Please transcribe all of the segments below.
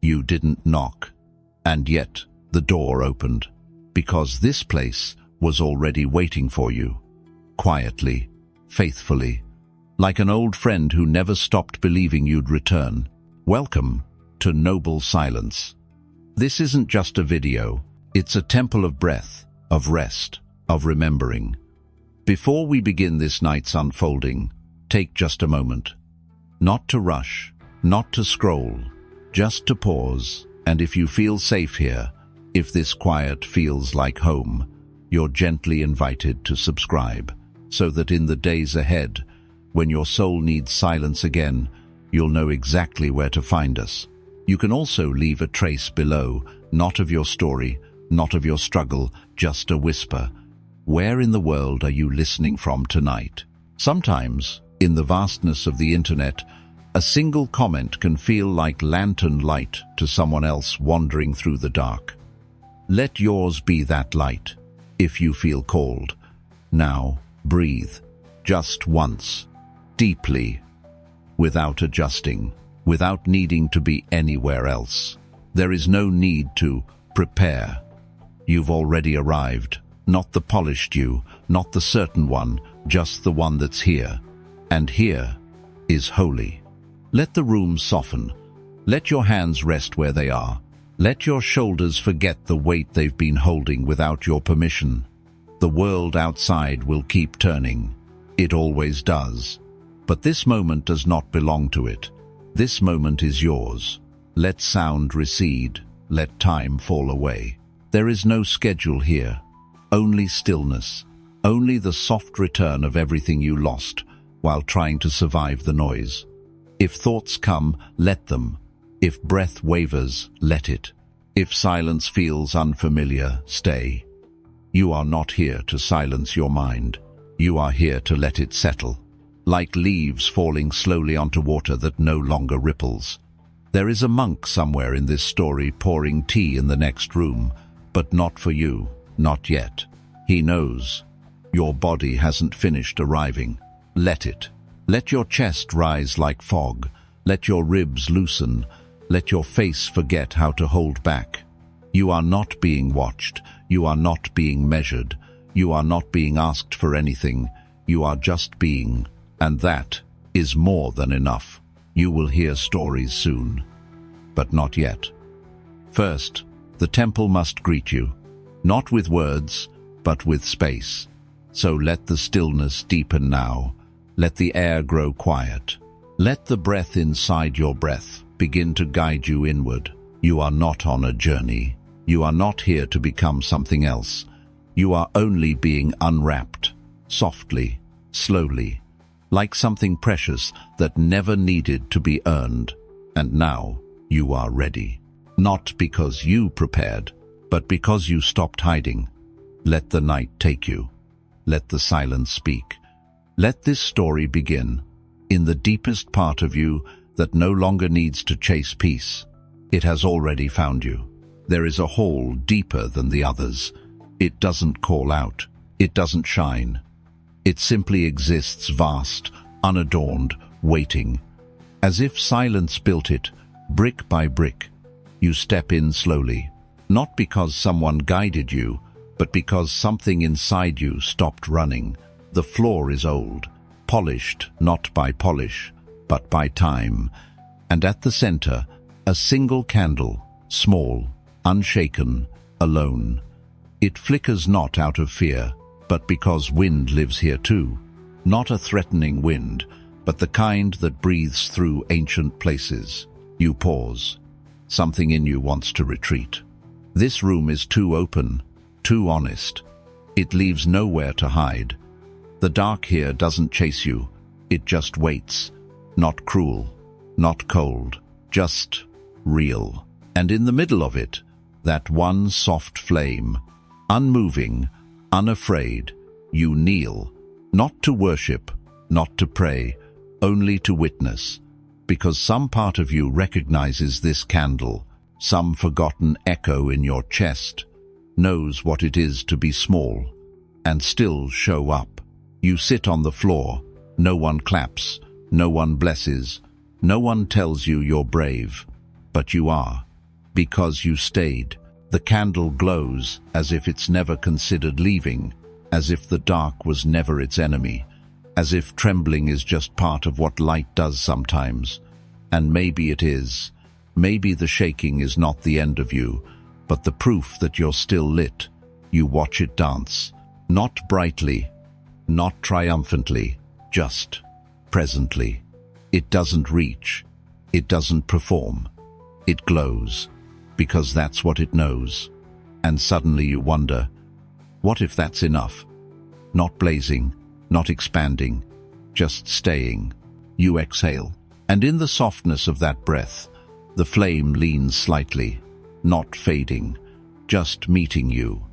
You didn't knock. And yet, the door opened, because this place was already waiting for you. Quietly, faithfully, like an old friend who never stopped believing you'd return. Welcome to Noble Silence. This isn't just a video, it's a temple of breath, of rest, of remembering. Before we begin this night's unfolding, take just a moment. Not to rush, not to scroll, just to pause. And if you feel safe here, if this quiet feels like home, you're gently invited to subscribe, so that in the days ahead, when your soul needs silence again, you'll know exactly where to find us. You can also leave a trace below, not of your story, not of your struggle, just a whisper. Where in the world are you listening from tonight? Sometimes, in the vastness of the internet, a single comment can feel like lantern light to someone else wandering through the dark. Let yours be that light, if you feel called. Now, breathe, just once, deeply, without adjusting, without needing to be anywhere else. There is no need to prepare. You've already arrived, not the polished you, not the certain one, just the one that's here. And here is holy. Let the room soften. Let your hands rest where they are. Let your shoulders forget the weight they've been holding without your permission. The world outside will keep turning. It always does. But this moment does not belong to it. This moment is yours. Let sound recede. Let time fall away. There is no schedule here. Only stillness. Only the soft return of everything you lost while trying to survive the noise. If thoughts come, let them. If breath wavers, let it. If silence feels unfamiliar, stay. You are not here to silence your mind. You are here to let it settle. Like leaves falling slowly onto water that no longer ripples. There is a monk somewhere in this story pouring tea in the next room, but not for you, not yet. He knows. Your body hasn't finished arriving. Let it. Let your chest rise like fog. Let your ribs loosen. Let your face forget how to hold back. You are not being watched. You are not being measured. You are not being asked for anything. You are just being. And that is more than enough. You will hear stories soon. But not yet. First, the temple must greet you. Not with words, but with space. So let the stillness deepen now. Let the air grow quiet. Let the breath inside your breath begin to guide you inward. You are not on a journey. You are not here to become something else. You are only being unwrapped, softly, slowly, like something precious that never needed to be earned. And now you are ready. Not because you prepared, but because you stopped hiding. Let the night take you. Let the silence speak. Let this story begin, in the deepest part of you that no longer needs to chase peace. It has already found you. There is a hole deeper than the others. It doesn't call out. It doesn't shine. It simply exists vast, unadorned, waiting. As if silence built it, brick by brick. You step in slowly, not because someone guided you, but because something inside you stopped running. The floor is old, polished not by polish, but by time. And at the center, a single candle, small, unshaken, alone. It flickers not out of fear, but because wind lives here too. Not a threatening wind, but the kind that breathes through ancient places. You pause. Something in you wants to retreat. This room is too open, too honest. It leaves nowhere to hide. The dark here doesn't chase you. It just waits. Not cruel, not cold, just real. And in the middle of it, that one soft flame, unmoving, unafraid, you kneel, not to worship, not to pray, only to witness, because some part of you recognizes this candle, some forgotten echo in your chest, knows what it is to be small, and still show up. You sit on the floor, no one claps, no one blesses, no one tells you you're brave, but you are. because you stayed. The candle glows as if it's never considered leaving, as if the dark was never its enemy, as if trembling is just part of what light does sometimes. And maybe it is. Maybe the shaking is not the end of you, but the proof that you're still lit. You watch it dance, not brightly, not triumphantly, just presently. It doesn't reach, it doesn't perform, it glows, because that's what it knows. And suddenly you wonder, what if that's enough? Not blazing, not expanding, just staying. You exhale, and in the softness of that breath, the flame leans slightly, not fading, just meeting you.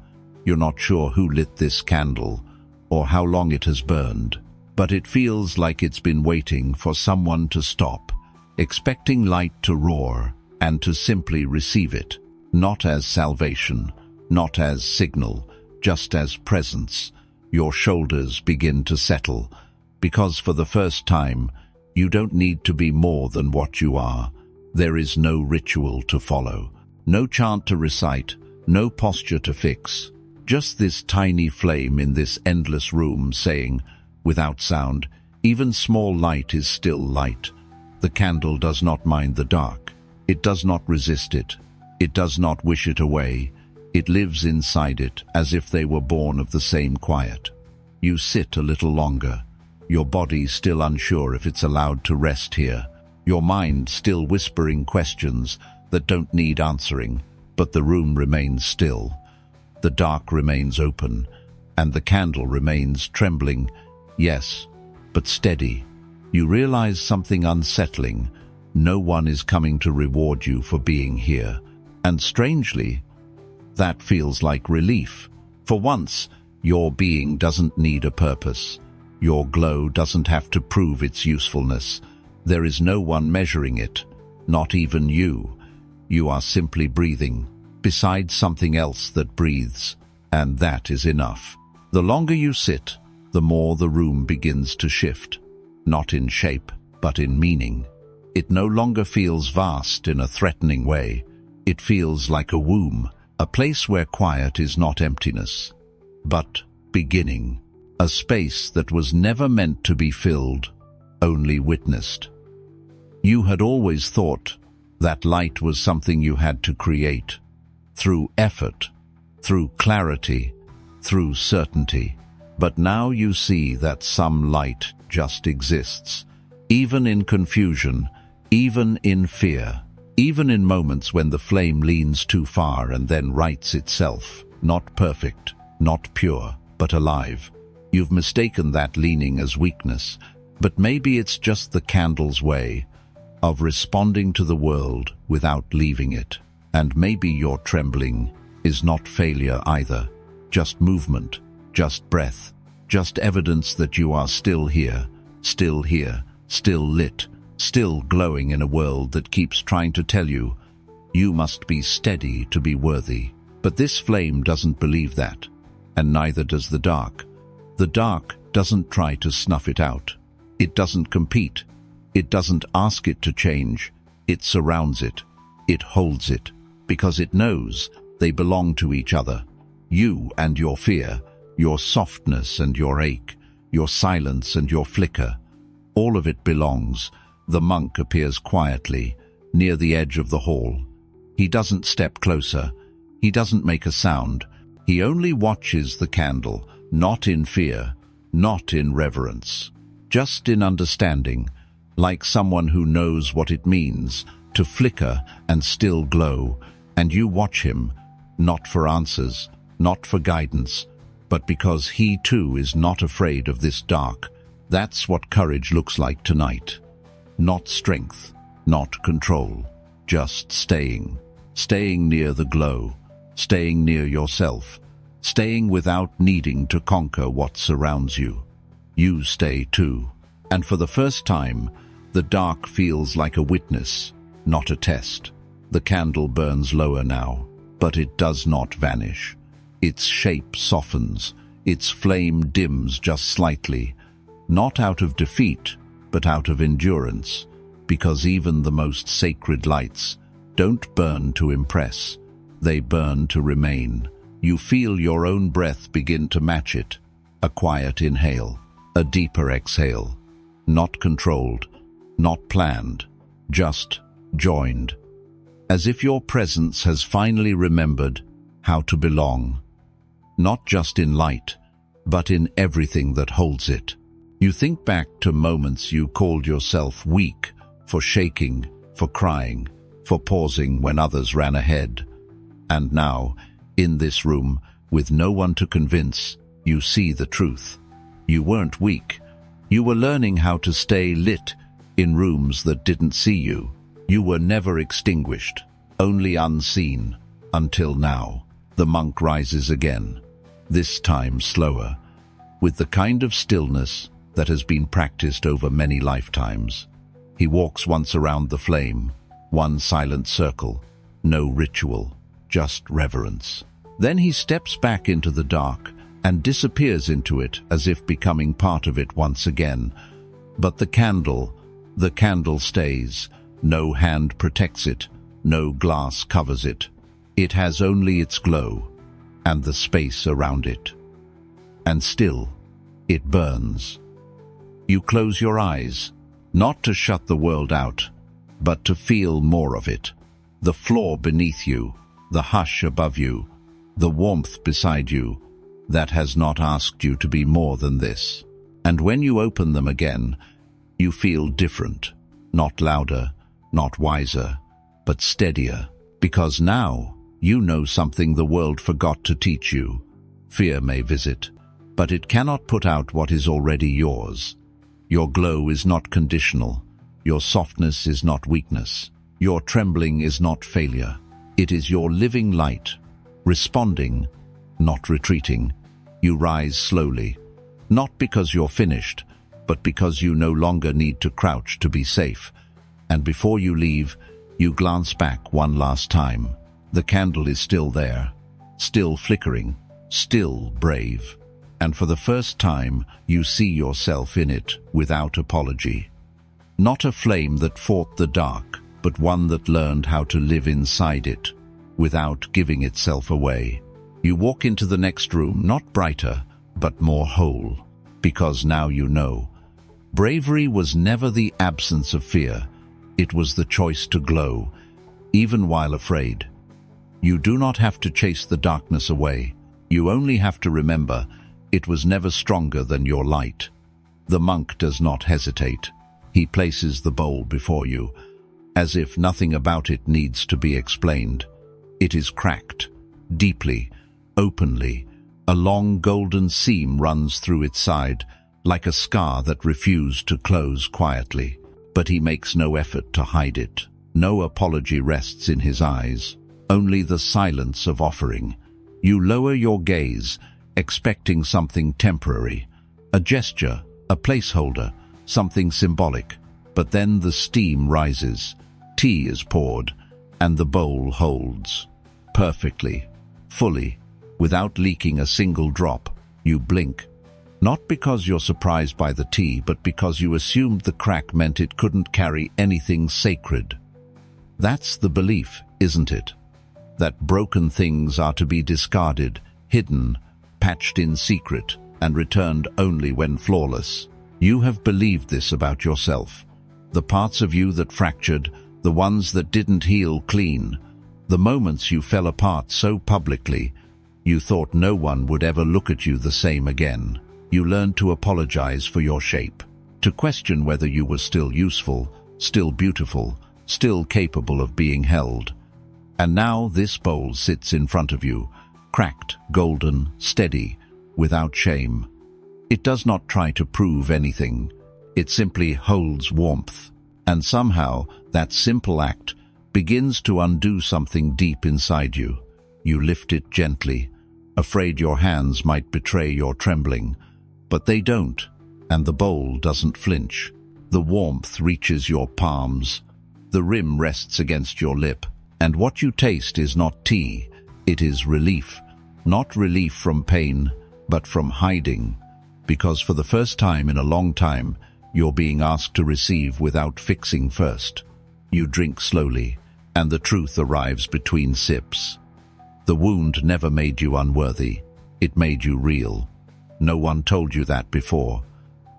You're not sure who lit this candle, or how long it has burned, but it feels like it's been waiting for someone to stop, expecting light to roar, and to simply receive it, not as salvation, not as signal, just as presence. Your shoulders begin to settle, because for the first time, you don't need to be more than what you are. There is no ritual to follow, no chant to recite, no posture to fix. Just this tiny flame in this endless room saying, without sound, even small light is still light. The candle does not mind the dark. It does not resist it. It does not wish it away. It lives inside it as if they were born of the same quiet. You sit a little longer, your body still unsure if it's allowed to rest here, your mind still whispering questions that don't need answering, but the room remains still. The dark remains open, and the candle remains trembling, yes, but steady. You realize something unsettling. No one is coming to reward you for being here. And strangely, that feels like relief. For once, your being doesn't need a purpose. Your glow doesn't have to prove its usefulness. There is no one measuring it, not even you. You are simply breathing, beside something else that breathes, and that is enough. The longer you sit, the more the room begins to shift, not in shape, but in meaning. It no longer feels vast in a threatening way. It feels like a womb, a place where quiet is not emptiness, but beginning, a space that was never meant to be filled, only witnessed. You had always thought that light was something you had to create, through effort, through clarity, through certainty. But now you see that some light just exists, even in confusion, even in fear, even in moments when the flame leans too far and then rights itself, not perfect, not pure, but alive. You've mistaken that leaning as weakness, but maybe it's just the candle's way of responding to the world without leaving it. And maybe your trembling is not failure either, just movement, just breath, just evidence that you are still here, still lit, still glowing in a world that keeps trying to tell you, you must be steady to be worthy. But this flame doesn't believe that, and neither does the dark. The dark doesn't try to snuff it out. It doesn't compete. It doesn't ask it to change. It surrounds it. It holds it, because it knows they belong to each other. You and your fear, your softness and your ache, your silence and your flicker, all of it belongs. The monk appears quietly, near the edge of the hall. He doesn't step closer. He doesn't make a sound. He only watches the candle, not in fear, not in reverence, just in understanding, like someone who knows what it means to flicker and still glow. And you watch him, not for answers, not for guidance, but because he too is not afraid of this dark. That's what courage looks like tonight. Not strength, not control, just staying near the glow, staying near yourself, staying without needing to conquer what surrounds you. You stay too, and for the first time, the dark feels like a witness, not a test. The candle burns lower now, but it does not vanish. Its shape softens, its flame dims just slightly, not out of defeat, but out of endurance, because even the most sacred lights don't burn to impress. They burn to remain. You feel your own breath begin to match it. A quiet inhale, a deeper exhale. Not controlled, not planned, just joined. As if your presence has finally remembered how to belong. Not just in light, but in everything that holds it. You think back to moments you called yourself weak, for shaking, for crying, for pausing when others ran ahead. And now, in this room, with no one to convince, you see the truth. You weren't weak. You were learning how to stay lit in rooms that didn't see you. You were never extinguished, only unseen, until now. The monk rises again, this time slower, with the kind of stillness that has been practiced over many lifetimes. He walks once around the flame, one silent circle, no ritual, just reverence. Then he steps back into the dark and disappears into it as if becoming part of it once again. But the candle stays. No hand protects it, no glass covers it. It has only its glow and the space around it. And still, it burns. You close your eyes, not to shut the world out, but to feel more of it. The floor beneath you, the hush above you, the warmth beside you, that has not asked you to be more than this. And when you open them again, you feel different, not louder, not wiser, but steadier, because now you know something the world forgot to teach you. Fear may visit, but it cannot put out what is already yours. Your glow is not conditional. Your softness is not weakness. Your trembling is not failure. It is your living light, responding, not retreating. You rise slowly, not because you're finished, but because you no longer need to crouch to be safe. And before you leave, you glance back one last time. The candle is still there, still flickering, still brave. And for the first time, you see yourself in it without apology. Not a flame that fought the dark, but one that learned how to live inside it, without giving itself away. You walk into the next room, not brighter, but more whole, because now you know. Bravery was never the absence of fear. It was the choice to glow, even while afraid. You do not have to chase the darkness away. You only have to remember it was never stronger than your light. The monk does not hesitate. He places the bowl before you, as if nothing about it needs to be explained. It is cracked, deeply, openly. A long golden seam runs through its side, like a scar that refused to close quietly. But he makes no effort to hide it. No apology rests in his eyes, only the silence of offering. You lower your gaze, expecting something temporary, a gesture, a placeholder, something symbolic. But then the steam rises, tea is poured, and the bowl holds. Perfectly, fully, without leaking a single drop. You blink. Not because you're surprised by the tea, but because you assumed the crack meant it couldn't carry anything sacred. That's the belief, isn't it? That broken things are to be discarded, hidden, patched in secret, and returned only when flawless. You have believed this about yourself. The parts of you that fractured, the ones that didn't heal clean, the moments you fell apart so publicly, you thought no one would ever look at you the same again. You learned to apologize for your shape, to question whether you were still useful, still beautiful, still capable of being held. And now this bowl sits in front of you, cracked, golden, steady, without shame. It does not try to prove anything. It simply holds warmth. And somehow, that simple act begins to undo something deep inside you. You lift it gently, afraid your hands might betray your trembling. But they don't, and the bowl doesn't flinch. The warmth reaches your palms. The rim rests against your lip. And what you taste is not tea, it is relief. Not relief from pain, but from hiding. Because for the first time in a long time, you're being asked to receive without fixing first. You drink slowly, And the truth arrives between sips. The wound never made you unworthy. It made you real. No one told you that before.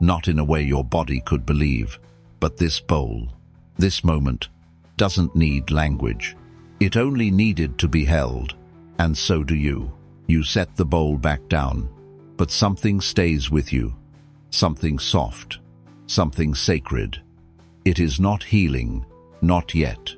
Not in a way your body could believe. But this bowl, this moment, doesn't need language. It only needed to be held. And so do you. You set the bowl back down. But something stays with you. Something soft. Something sacred. It is not healing. Not yet.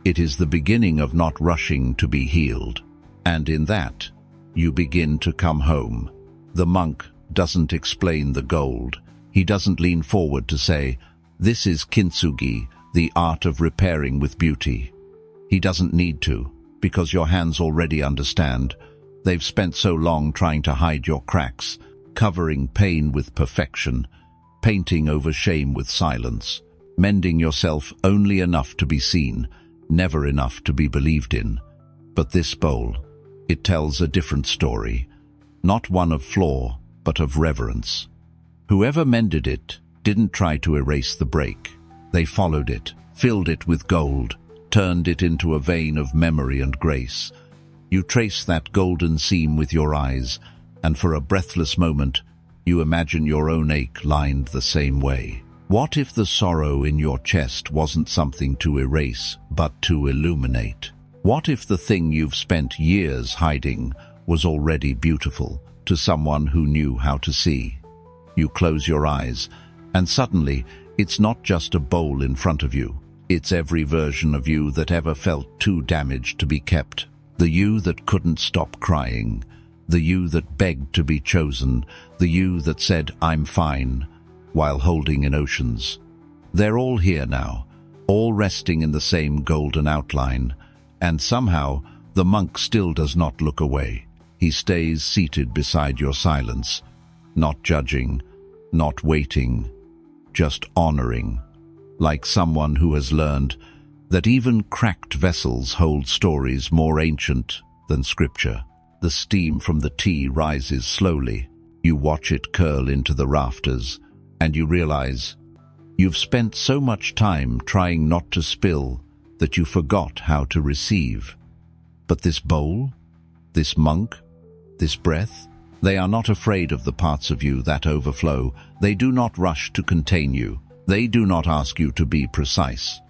It is the beginning of not rushing to be healed. And in that, you begin to come home. The monk doesn't explain the gold. He doesn't lean forward to say, "This is kintsugi, the art of repairing with beauty." He doesn't need to, because your hands already understand. They've spent so long trying to hide your cracks, covering pain with perfection, painting over shame with silence, mending yourself only enough to be seen, never enough to be believed in. But this bowl, it tells a different story, not one of flaw, but of reverence. Whoever mended it didn't try to erase the break. They followed it, filled it with gold, turned it into a vein of memory and grace. You trace that golden seam with your eyes, and for a breathless moment, you imagine your own ache lined the same way. What if the sorrow in your chest wasn't something to erase, but to illuminate? What if the thing you've spent years hiding was already beautiful to someone who knew how to see? You close your eyes, and suddenly, it's not just a bowl in front of you. It's every version of you that ever felt too damaged to be kept. The you that couldn't stop crying. The you that begged to be chosen. The you that said, "I'm fine," while holding in oceans. They're all here now, all resting in the same golden outline. And somehow, the monk still does not look away. He stays seated beside your silence, not judging, not waiting, just honoring, like someone who has learned that even cracked vessels hold stories more ancient than scripture. The steam from the tea rises slowly. You watch it curl into the rafters, and you realize you've spent so much time trying not to spill that you forgot how to receive. But this bowl, this monk, this breath, they are not afraid of the parts of you that overflow. They do not rush to contain you. They do not ask you to be precise.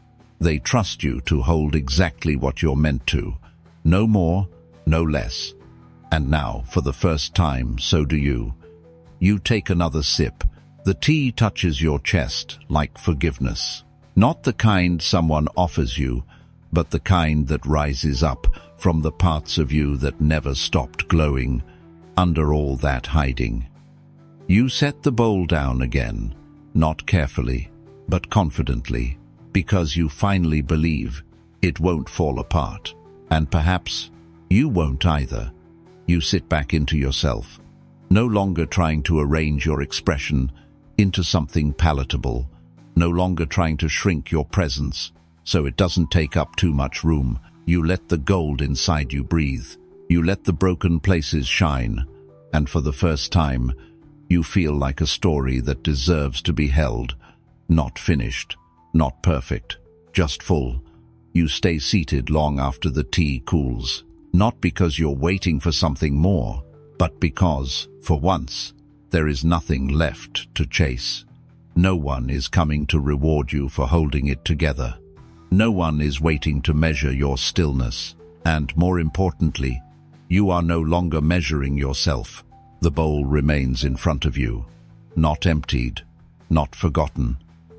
They trust you to hold exactly what you're meant to. No more, no less. And now, for the first time, so do you. You take another sip. The tea touches your chest like forgiveness. Not the kind someone offers you, but the kind that rises up from the parts of you that never stopped glowing under all that hiding. You set the bowl down again, not carefully, but confidently, because you finally believe it won't fall apart. And perhaps you won't either. You sit back into yourself, no longer trying to arrange your expression into something palatable, no longer trying to shrink your presence so it doesn't take up too much room. You let the gold inside you breathe. You let the broken places shine. And for the first time, you feel like a story that deserves to be held. Not finished, not perfect, just full. You stay seated long after the tea cools. Not because you're waiting for something more, but because, for once, there is nothing left to chase. No one is coming to reward you for holding it together. No one is waiting to measure your stillness. And more importantly, you are no longer measuring yourself. The bowl remains in front of you, not emptied, not forgotten.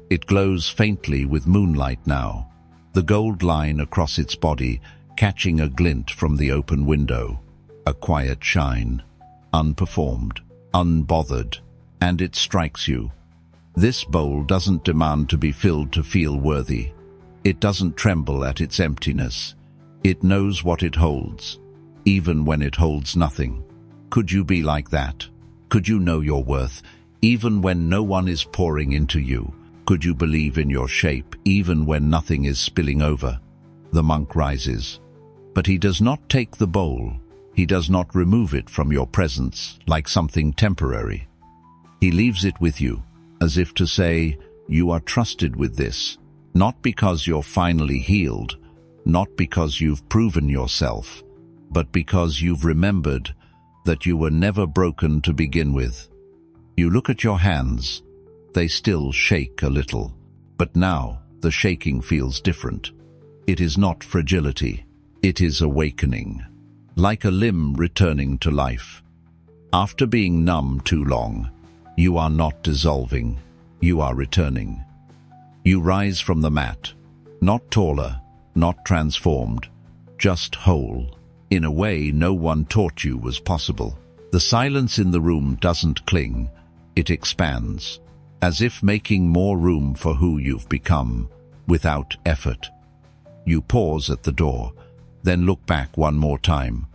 It glows faintly with moonlight now, the gold line across its body catching a glint from the open window. A quiet shine, unperformed, unbothered, and it strikes you. This bowl doesn't demand to be filled to feel worthy. It doesn't tremble at its emptiness. It knows what it holds, even when it holds nothing. Could you be like that? Could you know your worth, even when no one is pouring into you? Could you believe in your shape, even when nothing is spilling over? The monk rises, but he does not take the bowl. He does not remove it from your presence like something temporary. He leaves it with you, as if to say, you are trusted with this, not because you're finally healed, not because you've proven yourself, but because you've remembered that you were never broken to begin with. You look at your hands. They still shake a little, but now the shaking feels different. It is not fragility. It is awakening, like a limb returning to life. After being numb too long, you are not dissolving, you are returning. You rise from the mat, not taller, not transformed, just whole, in a way no one taught you was possible. The silence in the room doesn't cling, it expands, as if making more room for who you've become, without effort. You pause at the door, then look back one more time.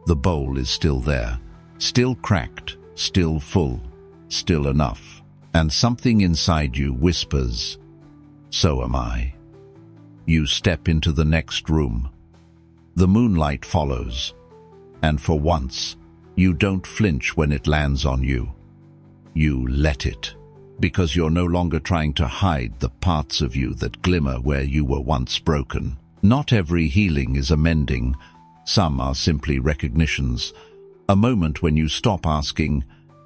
The bowl is still there, still cracked, still full, still enough. And something inside you whispers, "So am I." You step into the next room. The moonlight follows, and for once, you don't flinch when it lands on you. You let it, because you're no longer trying to hide the parts of you that glimmer where you were once broken. Not every healing is a mending. Some are simply recognitions, a moment when you stop asking,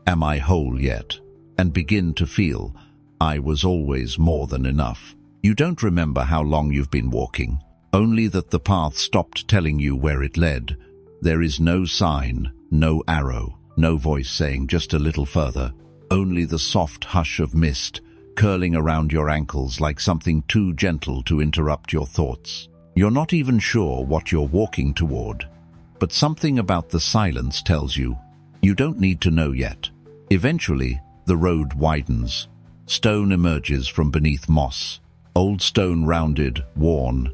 "Am I whole yet?" and begin to feel, "I was always more than enough." You don't remember how long you've been walking, only that the path stopped telling you where it led. There is no sign, no arrow, no voice saying just a little further, only the soft hush of mist curling around your ankles like something too gentle to interrupt your thoughts. You're not even sure what you're walking toward, but something about the silence tells you, you don't need to know yet. Eventually, the road widens. Stone emerges from beneath moss, old stone rounded, worn,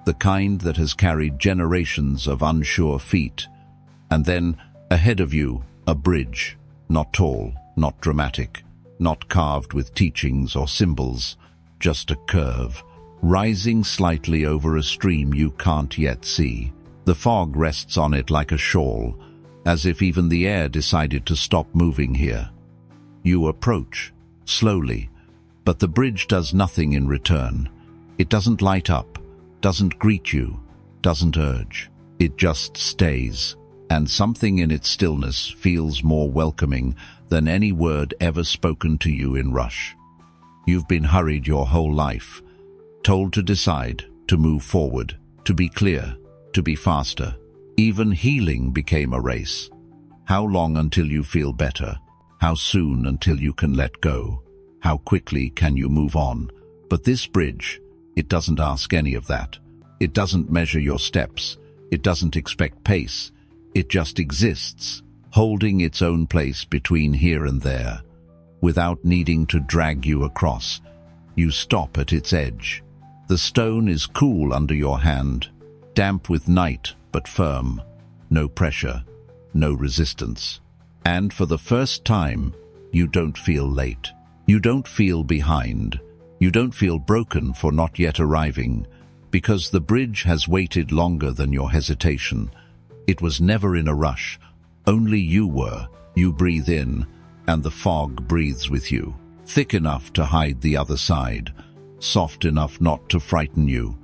the kind that has carried generations of unsure feet. And then, ahead of you, a bridge, not tall, not dramatic, not carved with teachings or symbols, just a curve, rising slightly over a stream you can't yet see. The fog rests on it like a shawl, as if even the air decided to stop moving here. You approach, slowly, but the bridge does nothing in return. It doesn't light up, doesn't greet you, doesn't urge. It just stays, and something in its stillness feels more welcoming than any word ever spoken to you in rush. You've been hurried your whole life, told to decide, to move forward, to be clear, to be faster. Even healing became a race. How long until you feel better? How soon until you can let go? How quickly can you move on? But this bridge, it doesn't ask any of that. It doesn't measure your steps. It doesn't expect pace. It just exists, holding its own place between here and there. Without needing to drag you across, you stop at its edge. The stone is cool under your hand, damp with night but firm. No pressure, no resistance. And for the first time, you don't feel late. You don't feel behind. You don't feel broken for not yet arriving, because the bridge has waited longer than your hesitation. It was never in a rush. Only you were. You breathe in, and the fog breathes with you, thick enough to hide the other side, soft enough not to frighten you.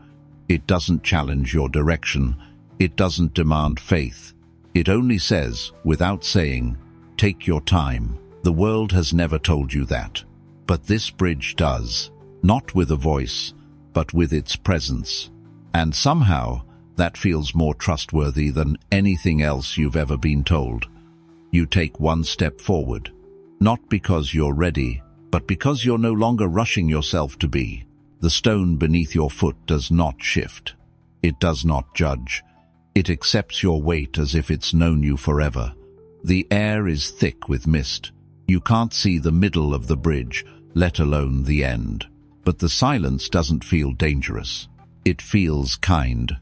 It doesn't challenge your direction. It doesn't demand faith. It only says, without saying, "Take your time." The world has never told you that. But this bridge does, not with a voice, but with its presence. And somehow, that feels more trustworthy than anything else you've ever been told. You take one step forward, not because you're ready, but because you're no longer rushing yourself to be. The stone beneath your foot does not shift. It does not judge. It accepts your weight as if it's known you forever. The air is thick with mist. You can't see the middle of the bridge, let alone the end. But the silence doesn't feel dangerous. It feels kind.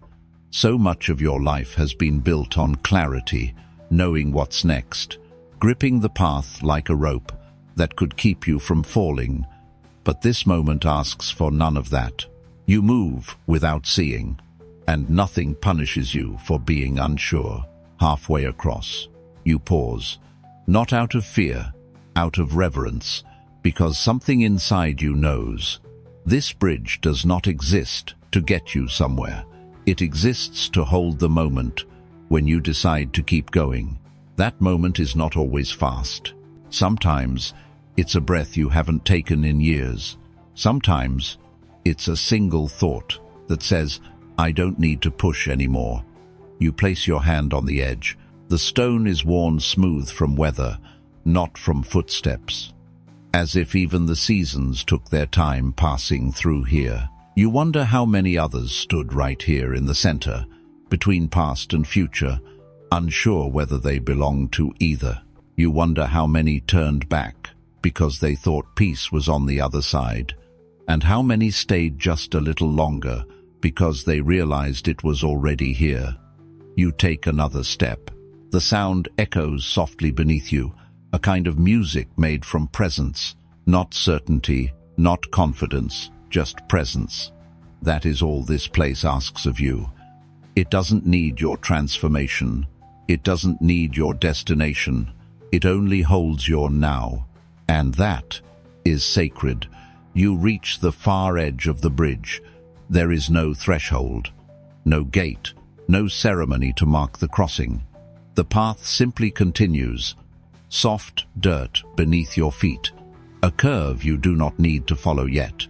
So much of your life has been built on clarity, knowing what's next, gripping the path like a rope that could keep you from falling. But this moment asks for none of that. You move without seeing, and nothing punishes you for being unsure. Halfway across, you pause, not out of fear, out of reverence, because something inside you knows. This bridge does not exist to get you somewhere. It exists to hold the moment when you decide to keep going. That moment is not always fast. Sometimes it's a breath you haven't taken in years. Sometimes it's a single thought that says, I don't need to push anymore. You place your hand on the edge. The stone is worn smooth from weather, not from footsteps. As if even the seasons took their time passing through here. You wonder how many others stood right here in the center, between past and future, unsure whether they belonged to either. You wonder how many turned back because they thought peace was on the other side, and how many stayed just a little longer because they realized it was already here. You take another step. The sound echoes softly beneath you, a kind of music made from presence, not certainty, not confidence, just presence. That is all this place asks of you. It doesn't need your transformation. It doesn't need your destination. It only holds your now. And that is sacred. You reach the far edge of the bridge. There is no threshold, no gate, no ceremony to mark the crossing. The path simply continues. Soft dirt beneath your feet. A curve you do not need to follow yet.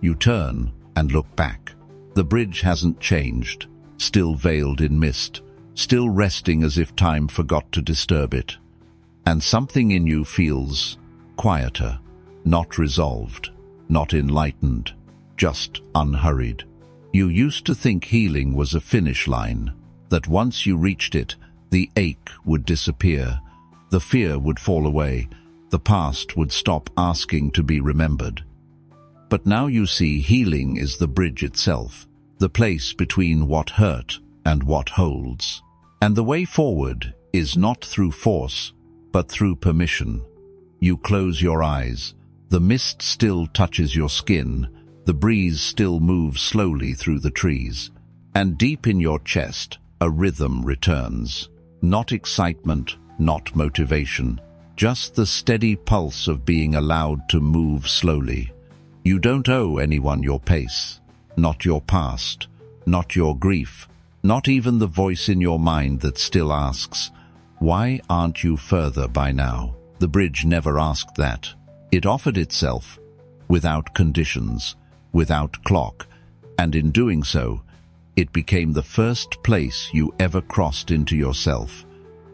You turn and look back. The bridge hasn't changed, still veiled in mist, still resting as if time forgot to disturb it. And something in you feels quieter, not resolved, not enlightened, just unhurried. You used to think healing was a finish line, that once you reached it, the ache would disappear, the fear would fall away, the past would stop asking to be remembered. But now you see healing is the bridge itself, the place between what hurt and what holds. And the way forward is not through force, but through permission. You close your eyes. The mist still touches your skin. The breeze still moves slowly through the trees. And deep in your chest, a rhythm returns. Not excitement, not motivation, just the steady pulse of being allowed to move slowly. You don't owe anyone your pace, not your past, not your grief, not even the voice in your mind that still asks, why aren't you further by now? The bridge never asked that. It offered itself, without conditions, without clock, and in doing so, it became the first place you ever crossed into yourself.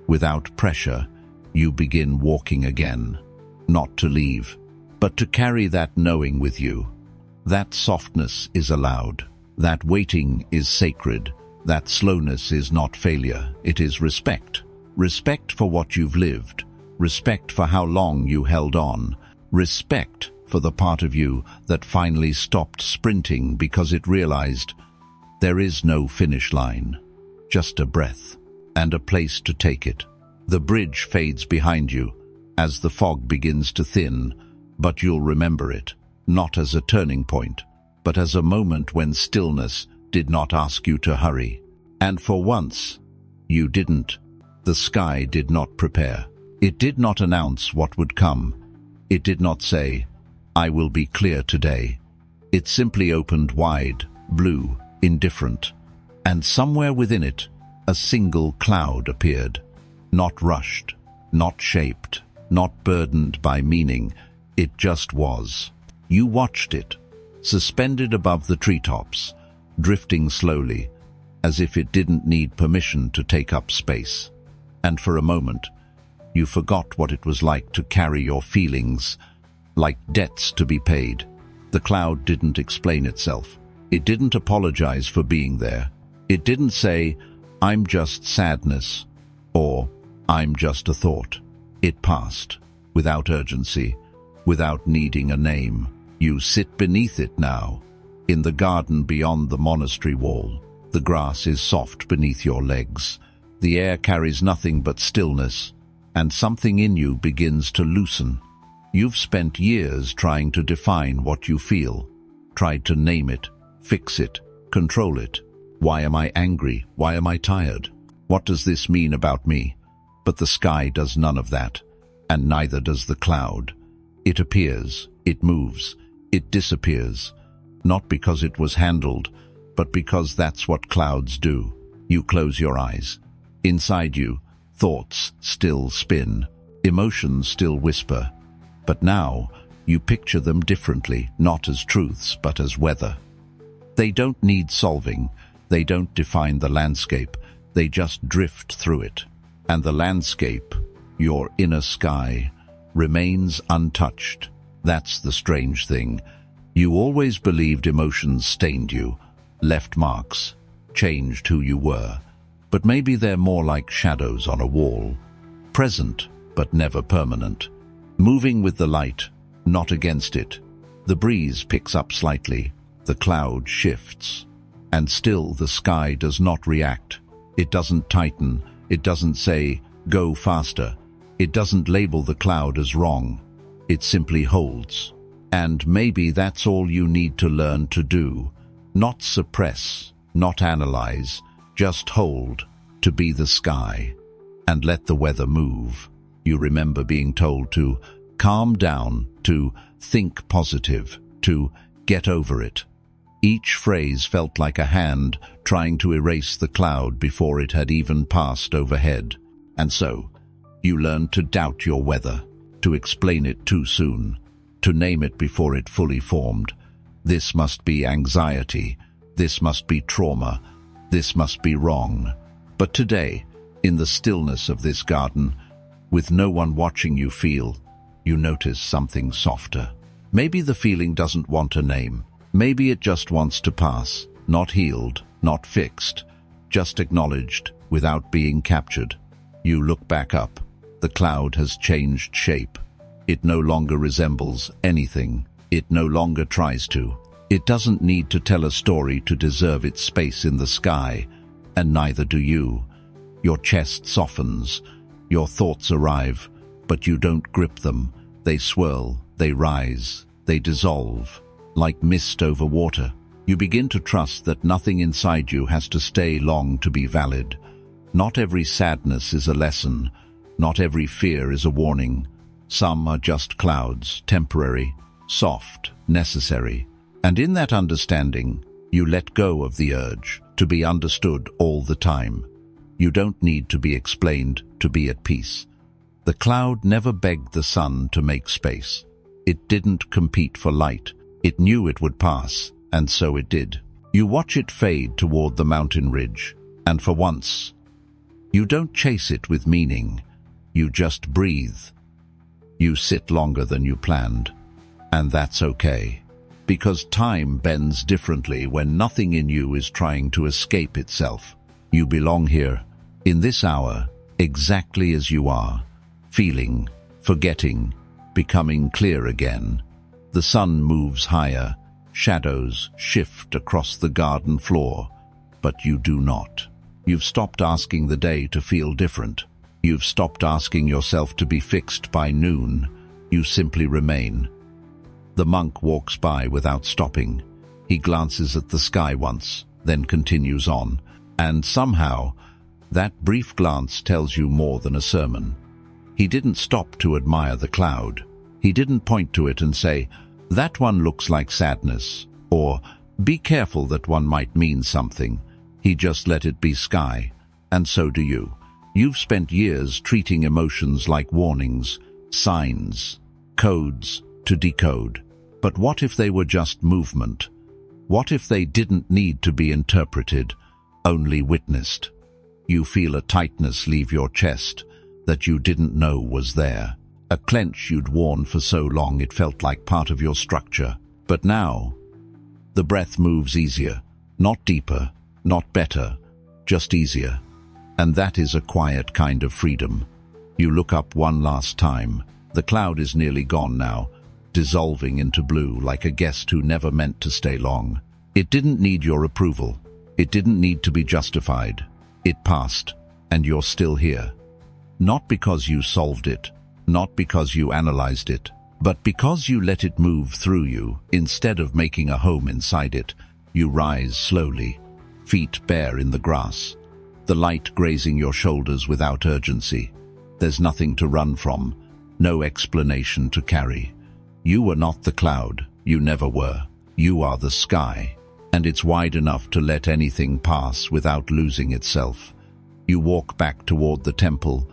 Without pressure, you begin walking again, not to leave, but to carry that knowing with you. That softness is allowed. That waiting is sacred. That slowness is not failure. It is respect. Respect for what you've lived. Respect for how long you held on. Respect for the part of you that finally stopped sprinting because it realized there is no finish line, just a breath and a place to take it. The bridge fades behind you as the fog begins to thin, but you'll remember it, not as a turning point, but as a moment when stillness did not ask you to hurry. And for once, you didn't. The sky did not prepare. It did not announce what would come. It did not say, I will be clear today. It simply opened wide, blue, indifferent, and somewhere within it, a single cloud appeared. Not rushed, not shaped, not burdened by meaning. It just was. You watched it, suspended above the treetops, drifting slowly, as if it didn't need permission to take up space. And for a moment, you forgot what it was like to carry your feelings, like debts to be paid. The cloud didn't explain itself. It didn't apologize for being there. It didn't say, I'm just sadness, or I'm just a thought. It passed, without urgency, without needing a name. You sit beneath it now, in the garden beyond the monastery wall. The grass is soft beneath your legs. The air carries nothing but stillness, and something in you begins to loosen. You've spent years trying to define what you feel, tried to name it, fix it, control it. Why am I angry? Why am I tired? What does this mean about me? But the sky does none of that, and neither does the cloud. It appears, it moves, it disappears, not because it was handled, but because that's what clouds do. You close your eyes. Inside you, thoughts still spin, emotions still whisper. But now, you picture them differently, not as truths, but as weather. They don't need solving. They don't define the landscape. They just drift through it. And the landscape, your inner sky, remains untouched. That's the strange thing. You always believed emotions stained you, left marks, changed who you were. But maybe they're more like shadows on a wall, present but never permanent, moving with the light, not against it. The breeze picks up slightly, the cloud shifts, and still the sky does not react. It doesn't tighten, it doesn't say, "Go faster." It doesn't label the cloud as wrong. It simply holds. And maybe that's all you need to learn to do. Not suppress, not analyze, just hold, to be the sky, and let the weather move. You remember being told to calm down, to think positive, to get over it. Each phrase felt like a hand trying to erase the cloud before it had even passed overhead. And so, you learned to doubt your weather, to explain it too soon, to name it before it fully formed. This must be anxiety. This must be trauma. This must be wrong. But today, in the stillness of this garden, with no one watching you feel, you notice something softer. Maybe the feeling doesn't want a name. Maybe it just wants to pass, not healed, not fixed, just acknowledged without being captured. You look back up. The cloud has changed shape. It no longer resembles anything. It no longer tries to. It doesn't need to tell a story to deserve its space in the sky, and neither do you. Your chest softens. Your thoughts arrive, but you don't grip them. They swirl, they rise, they dissolve. Like mist over water, you begin to trust that nothing inside you has to stay long to be valid. Not every sadness is a lesson. Not every fear is a warning. Some are just clouds, temporary, soft, necessary. And in that understanding, you let go of the urge to be understood all the time. You don't need to be explained to be at peace. The cloud never begged the sun to make space. It didn't compete for light. It knew it would pass, and so it did. You watch it fade toward the mountain ridge, and for once, you don't chase it with meaning. You just breathe. You sit longer than you planned, and that's okay. Because time bends differently when nothing in you is trying to escape itself. You belong here, in this hour, exactly as you are, feeling, forgetting, becoming clear again. The sun moves higher, shadows shift across the garden floor, but you do not. You've stopped asking the day to feel different. You've stopped asking yourself to be fixed by noon. You simply remain. The monk walks by without stopping. He glances at the sky once, then continues on. And somehow, that brief glance tells you more than a sermon. He didn't stop to admire the cloud. He didn't point to it and say, "That one looks like sadness," or "Be careful, that one might mean something." He just let it be sky. And so do you. You've spent years treating emotions like warnings, signs, codes to decode. But what if they were just movement? What if they didn't need to be interpreted, only witnessed? You feel a tightness leave your chest that you didn't know was there. A clench you'd worn for so long it felt like part of your structure. But now, the breath moves easier, not deeper, not better, just easier. And that is a quiet kind of freedom. You look up one last time. The cloud is nearly gone now, dissolving into blue like a guest who never meant to stay long. It didn't need your approval. It didn't need to be justified. It passed, and you're still here. Not because you solved it, not because you analyzed it, but because you let it move through you. Instead of making a home inside it, you rise slowly, feet bare in the grass, the light grazing your shoulders without urgency. There's nothing to run from, no explanation to carry. You were not the cloud, you never were. You are the sky. and it's wide enough to let anything pass without losing itself. You walk back toward the temple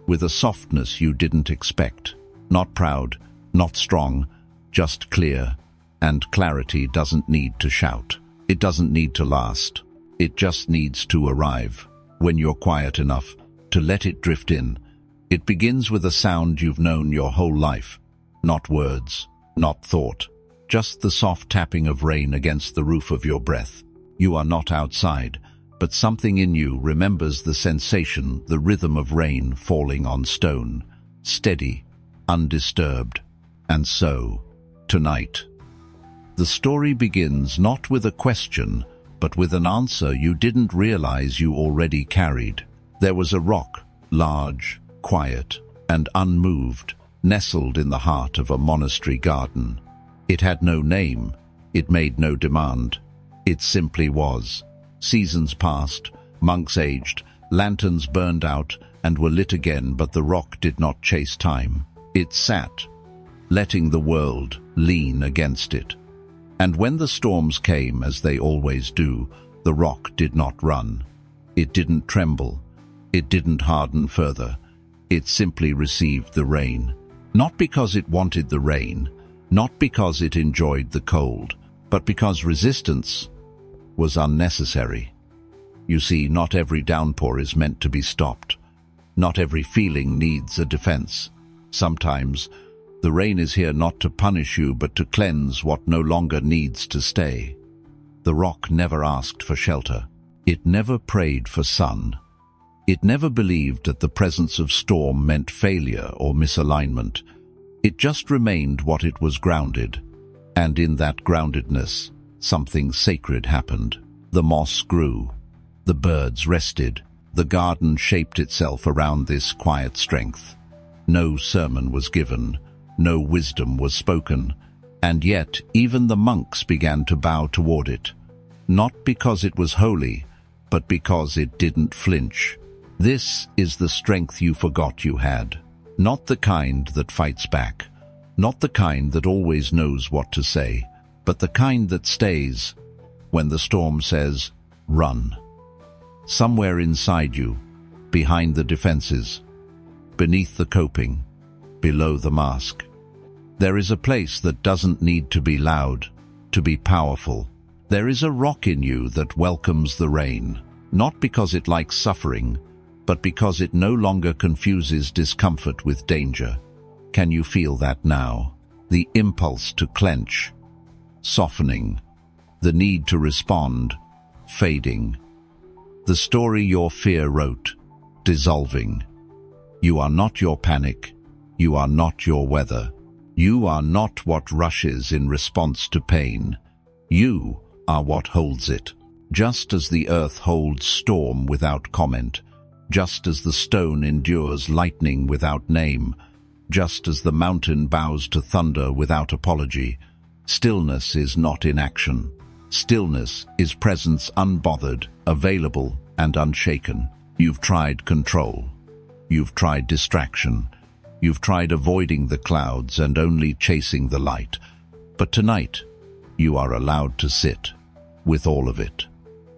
with a softness you didn't expect. Not proud, not strong, just clear. And clarity doesn't need to shout. It doesn't need to last. It just needs to arrive. When you're quiet enough to let it drift in, it begins with a sound you've known your whole life. Not words, not thought, just the soft tapping of rain against the roof of your breath. You are not outside, but something in you remembers the sensation, the rhythm of rain falling on stone, steady, undisturbed. And so, tonight, the story begins not with a question, but with an answer you didn't realize you already carried. There was a rock, large, quiet, and unmoved, nestled in the heart of a monastery garden. It had no name, it made no demand. It simply was. Seasons passed, monks aged, lanterns burned out and were lit again, but the rock did not chase time. It sat, letting the world lean against it. And when the storms came, as they always do, the rock did not run. It didn't tremble. It didn't harden further. It simply received the rain. Not because it wanted the rain, not because it enjoyed the cold, but because resistance was unnecessary. You see, not every downpour is meant to be stopped. Not every feeling needs a defense. Sometimes, the rain is here not to punish you, but to cleanse what no longer needs to stay. The rock never asked for shelter. It never prayed for sun. It never believed that the presence of storm meant failure or misalignment. It just remained what it was, grounded. And in that groundedness, something sacred happened. The moss grew. The birds rested. The garden shaped itself around this quiet strength. No sermon was given. No wisdom was spoken, and yet even the monks began to bow toward it, not because it was holy, but because it didn't flinch. This is the strength you forgot you had, not the kind that fights back, not the kind that always knows what to say, but the kind that stays when the storm says, run. Somewhere inside you, behind the defenses, beneath the coping, below the mask, there is a place that doesn't need to be loud, to be powerful. There is a rock in you that welcomes the rain, not because it likes suffering, but because it no longer confuses discomfort with danger. Can you feel that now? The impulse to clench, softening, the need to respond, fading. The story your fear wrote, dissolving. You are not your panic. You are not your weather. You are not what rushes in response to pain. You are what holds it. Just as the earth holds storm without comment, just as the stone endures lightning without name, just as the mountain bows to thunder without apology, stillness is not inaction. Stillness is presence unbothered, available, and unshaken. You've tried control. You've tried distraction. You've tried avoiding the clouds and only chasing the light. But tonight, you are allowed to sit with all of it.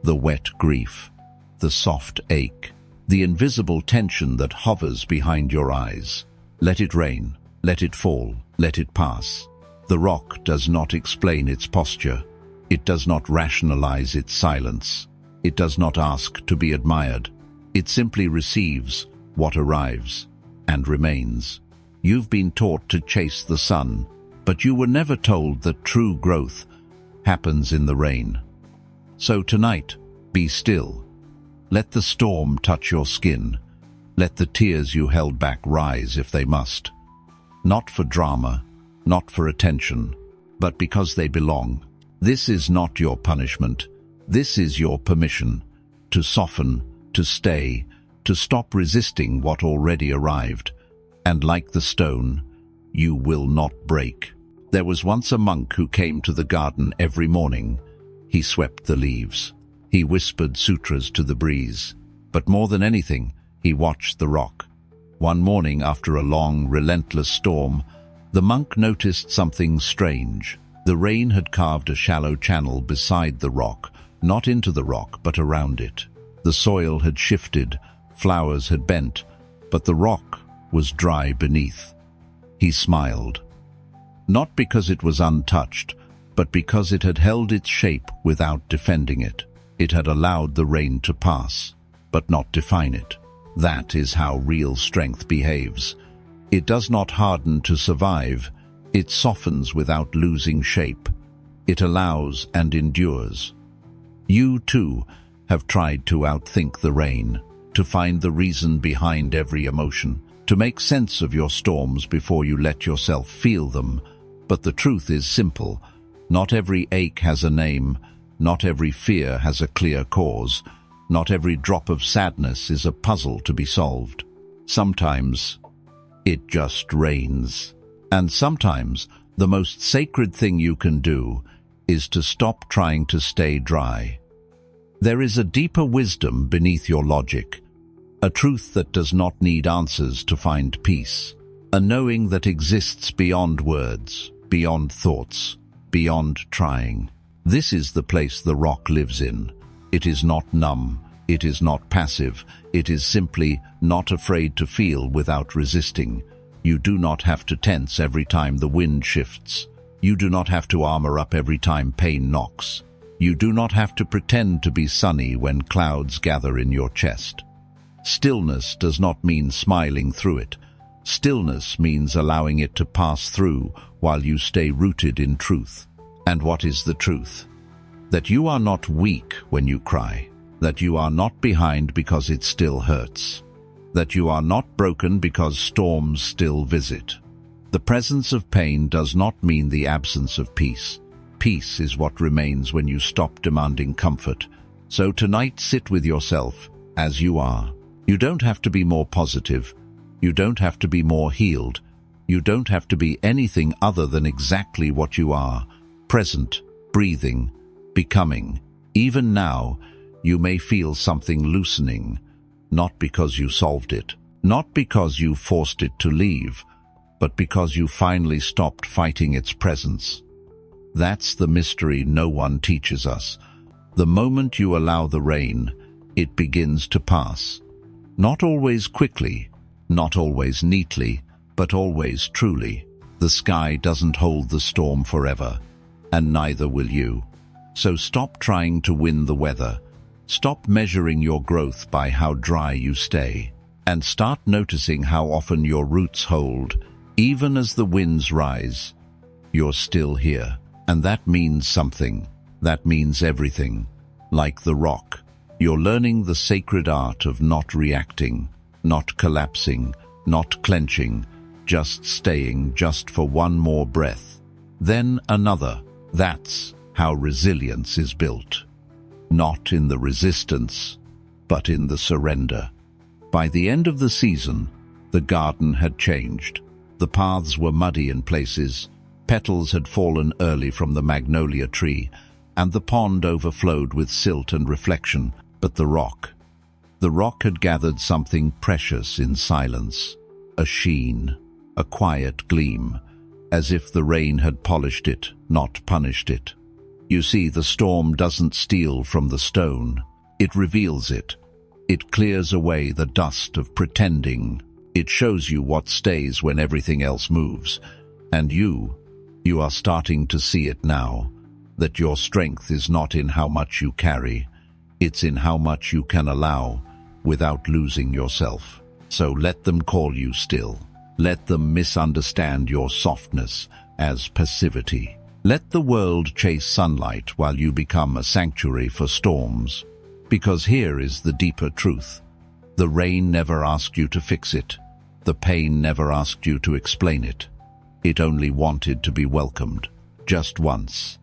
The wet grief, the soft ache, the invisible tension that hovers behind your eyes. Let it rain, let it fall, let it pass. The rock does not explain its posture. It does not rationalize its silence. It does not ask to be admired. It simply receives what arrives and remains. You've been taught to chase the sun, but you were never told that true growth happens in the rain. So tonight, be still. Let the storm touch your skin. Let the tears you held back rise if they must. Not for drama, not for attention, but because they belong. This is not your punishment. This is your permission to soften, to stay, to stop resisting what already arrived. And like the stone, you will not break. There was once a monk who came to the garden every morning. He swept the leaves. He whispered sutras to the breeze. But more than anything, he watched the rock. One morning, after a long, relentless storm, the monk noticed something strange. The rain had carved a shallow channel beside the rock, not into the rock, but around it. The soil had shifted, flowers had bent, but the rock was dry beneath. He smiled. Not because it was untouched, but because it had held its shape without defending it. It had allowed the rain to pass, but not define it. That is how real strength behaves. It does not harden to survive. It softens without losing shape. It allows and endures. You, too, have tried to outthink the rain, to find the reason behind every emotion, to make sense of your storms before you let yourself feel them. But the truth is simple. Not every ache has a name. Not every fear has a clear cause. Not every drop of sadness is a puzzle to be solved. Sometimes it just rains. And sometimes the most sacred thing you can do is to stop trying to stay dry. There is a deeper wisdom beneath your logic, a truth that does not need answers to find peace, a knowing that exists beyond words, beyond thoughts, beyond trying. This is the place the rock lives in. It is not numb, it is not passive, it is simply not afraid to feel without resisting. You do not have to tense every time the wind shifts. You do not have to armor up every time pain knocks. You do not have to pretend to be sunny when clouds gather in your chest. Stillness does not mean smiling through it. Stillness means allowing it to pass through while you stay rooted in truth. And what is the truth? That you are not weak when you cry. That you are not behind because it still hurts. That you are not broken because storms still visit. The presence of pain does not mean the absence of peace. Peace is what remains when you stop demanding comfort. So tonight, sit with yourself as you are. You don't have to be more positive. You don't have to be more healed. You don't have to be anything other than exactly what you are. Present, breathing, becoming. Even now, you may feel something loosening. Not because you solved it. Not because you forced it to leave. But because you finally stopped fighting its presence. That's the mystery no one teaches us. The moment you allow the rain, it begins to pass. Not always quickly, not always neatly, but always truly. The sky doesn't hold the storm forever, and neither will you. So stop trying to win the weather. Stop measuring your growth by how dry you stay, and start noticing how often your roots hold. Even as the winds rise, you're still here. And that means something. That means everything. Like the rock, you're learning the sacred art of not reacting, not collapsing, not clenching, just staying just for one more breath. Then another. That's how resilience is built. Not in the resistance, but in the surrender. By the end of the season, the garden had changed. The paths were muddy in places. Petals had fallen early from the magnolia tree, and the pond overflowed with silt and reflection. But the rock had gathered something precious in silence, a sheen, a quiet gleam, as if the rain had polished it, not punished it. You see, the storm doesn't steal from the stone, it reveals it. It clears away the dust of pretending. It shows you what stays when everything else moves. And you are starting to see it now, that your strength is not in how much you carry, it's in how much you can allow without losing yourself. So let them call you still. Let them misunderstand your softness as passivity. Let the world chase sunlight while you become a sanctuary for storms. Because here is the deeper truth. The rain never asked you to fix it. The pain never asked you to explain it. It only wanted to be welcomed, just once,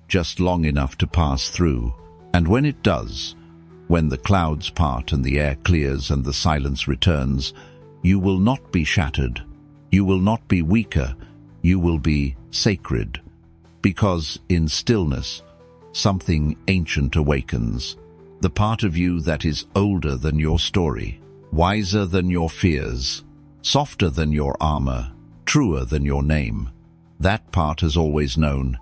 just long enough to pass through. And when it does, when the clouds part and the air clears and the silence returns, you will not be shattered. You will not be weaker. You will be sacred. Because in stillness, something ancient awakens. The part of you that is older than your story, wiser than your fears, softer than your armor, truer than your name. That part has always known,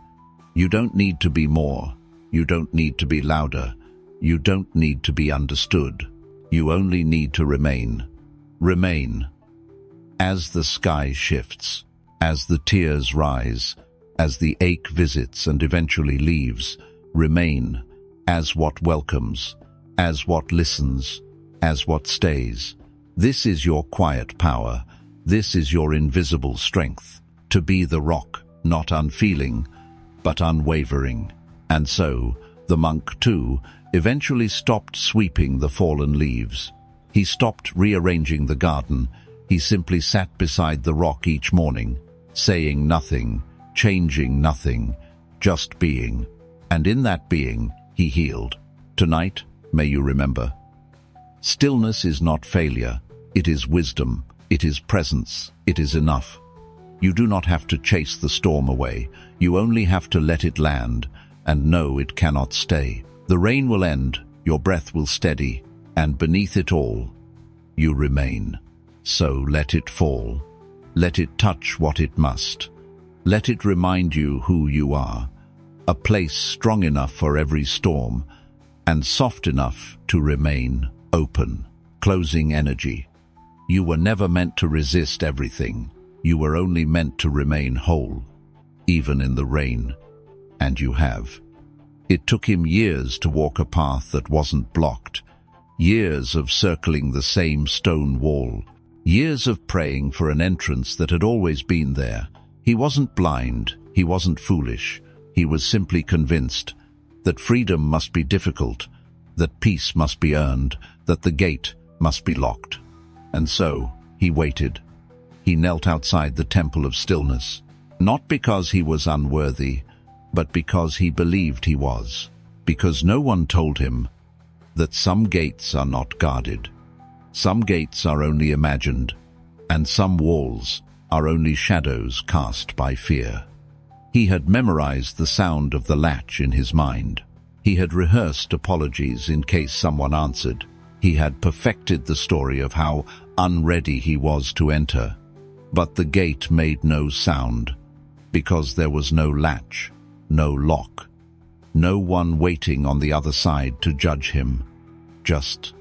You don't need to be more. You don't need to be louder. You don't need to be understood. You only need to remain. Remain. As the sky shifts, as the tears rise, as the ache visits and eventually leaves, remain as what welcomes, as what listens, as what stays. This is your quiet power. This is your invisible strength, to be the rock, not unfeeling, but unwavering. And so, the monk too, eventually stopped sweeping the fallen leaves. He stopped rearranging the garden. He simply sat beside the rock each morning, saying nothing, changing nothing, just being. And in that being, he healed. Tonight, may you remember, stillness is not failure. It is wisdom. It is presence. It is enough. You do not have to chase the storm away. You only have to let it land and know it cannot stay. The rain will end, your breath will steady, and beneath it all, you remain. So let it fall. Let it touch what it must. Let it remind you who you are. A place strong enough for every storm, and soft enough to remain open. Closing energy. You were never meant to resist everything. You were only meant to remain whole, even in the rain. And you have. It took him years to walk a path that wasn't blocked, years of circling the same stone wall, years of praying for an entrance that had always been there. He wasn't blind, he wasn't foolish, he was simply convinced that freedom must be difficult, that peace must be earned, that the gate must be locked. And so, he waited. He knelt outside the temple of stillness, not because he was unworthy, but because he believed he was, because no one told him that some gates are not guarded, some gates are only imagined, and some walls are only shadows cast by fear. He had memorized the sound of the latch in his mind. He had rehearsed apologies in case someone answered. He had perfected the story of how unready he was to enter. But the gate made no sound, because there was no latch, no lock, no one waiting on the other side to judge him. Just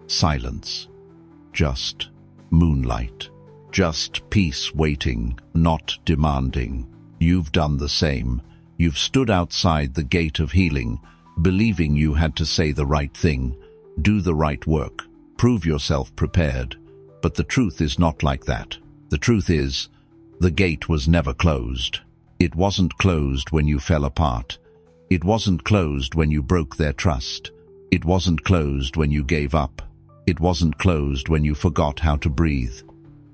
silence, just moonlight, just peace waiting, not demanding. You've done the same. You've stood outside the gate of healing, believing you had to say the right thing, do the right work, prove yourself prepared. But the truth is not like that. The truth is, the gate was never closed. It wasn't closed when you fell apart. It wasn't closed when you broke their trust. It wasn't closed when you gave up. It wasn't closed when you forgot how to breathe.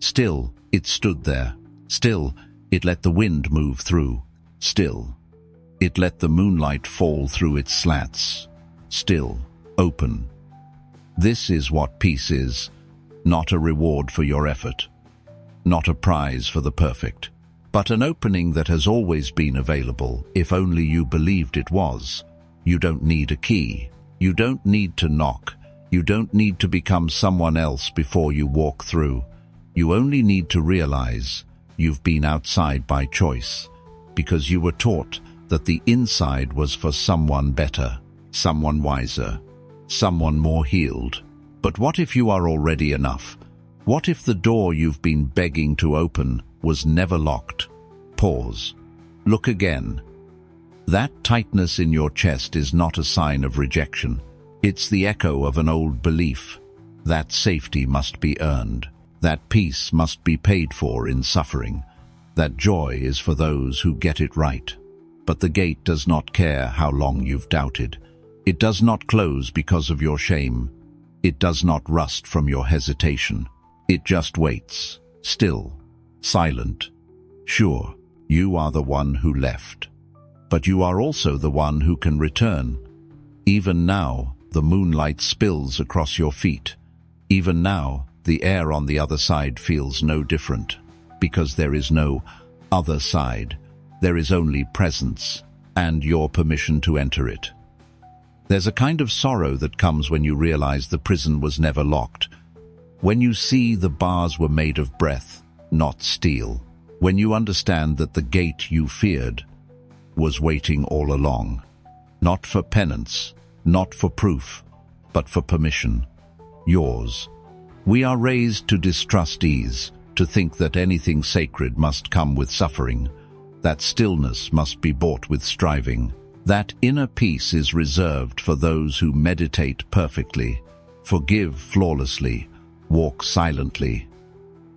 Still, it stood there. Still, it let the wind move through. Still, it let the moonlight fall through its slats. Still, open. This is what peace is, not a reward for your effort, not a prize for the perfect, but an opening that has always been available if only you believed it was. You don't need a key. You don't need to knock. You don't need to become someone else before you walk through. You only need to realize you've been outside by choice, because you were taught that the inside was for someone better, someone wiser, someone more healed. But what if you are already enough? What if the door you've been begging to open was never locked? Pause. Look again. That tightness in your chest is not a sign of rejection. It's the echo of an old belief. That safety must be earned. That peace must be paid for in suffering. That joy is for those who get it right. But the gate does not care how long you've doubted. It does not close because of your shame. It does not rust from your hesitation. It just waits, still, silent. Sure, you are the one who left, but you are also the one who can return. Even now, the moonlight spills across your feet. Even now, the air on the other side feels no different, because there is no other side. There is only presence, and your permission to enter it. There's a kind of sorrow that comes when you realize the prison was never locked. When you see the bars were made of breath, not steel. When you understand that the gate you feared was waiting all along. Not for penance, not for proof, but for permission. Yours. We are raised to distrust ease, to think that anything sacred must come with suffering, that stillness must be bought with striving, that inner peace is reserved for those who meditate perfectly, forgive flawlessly, walk silently.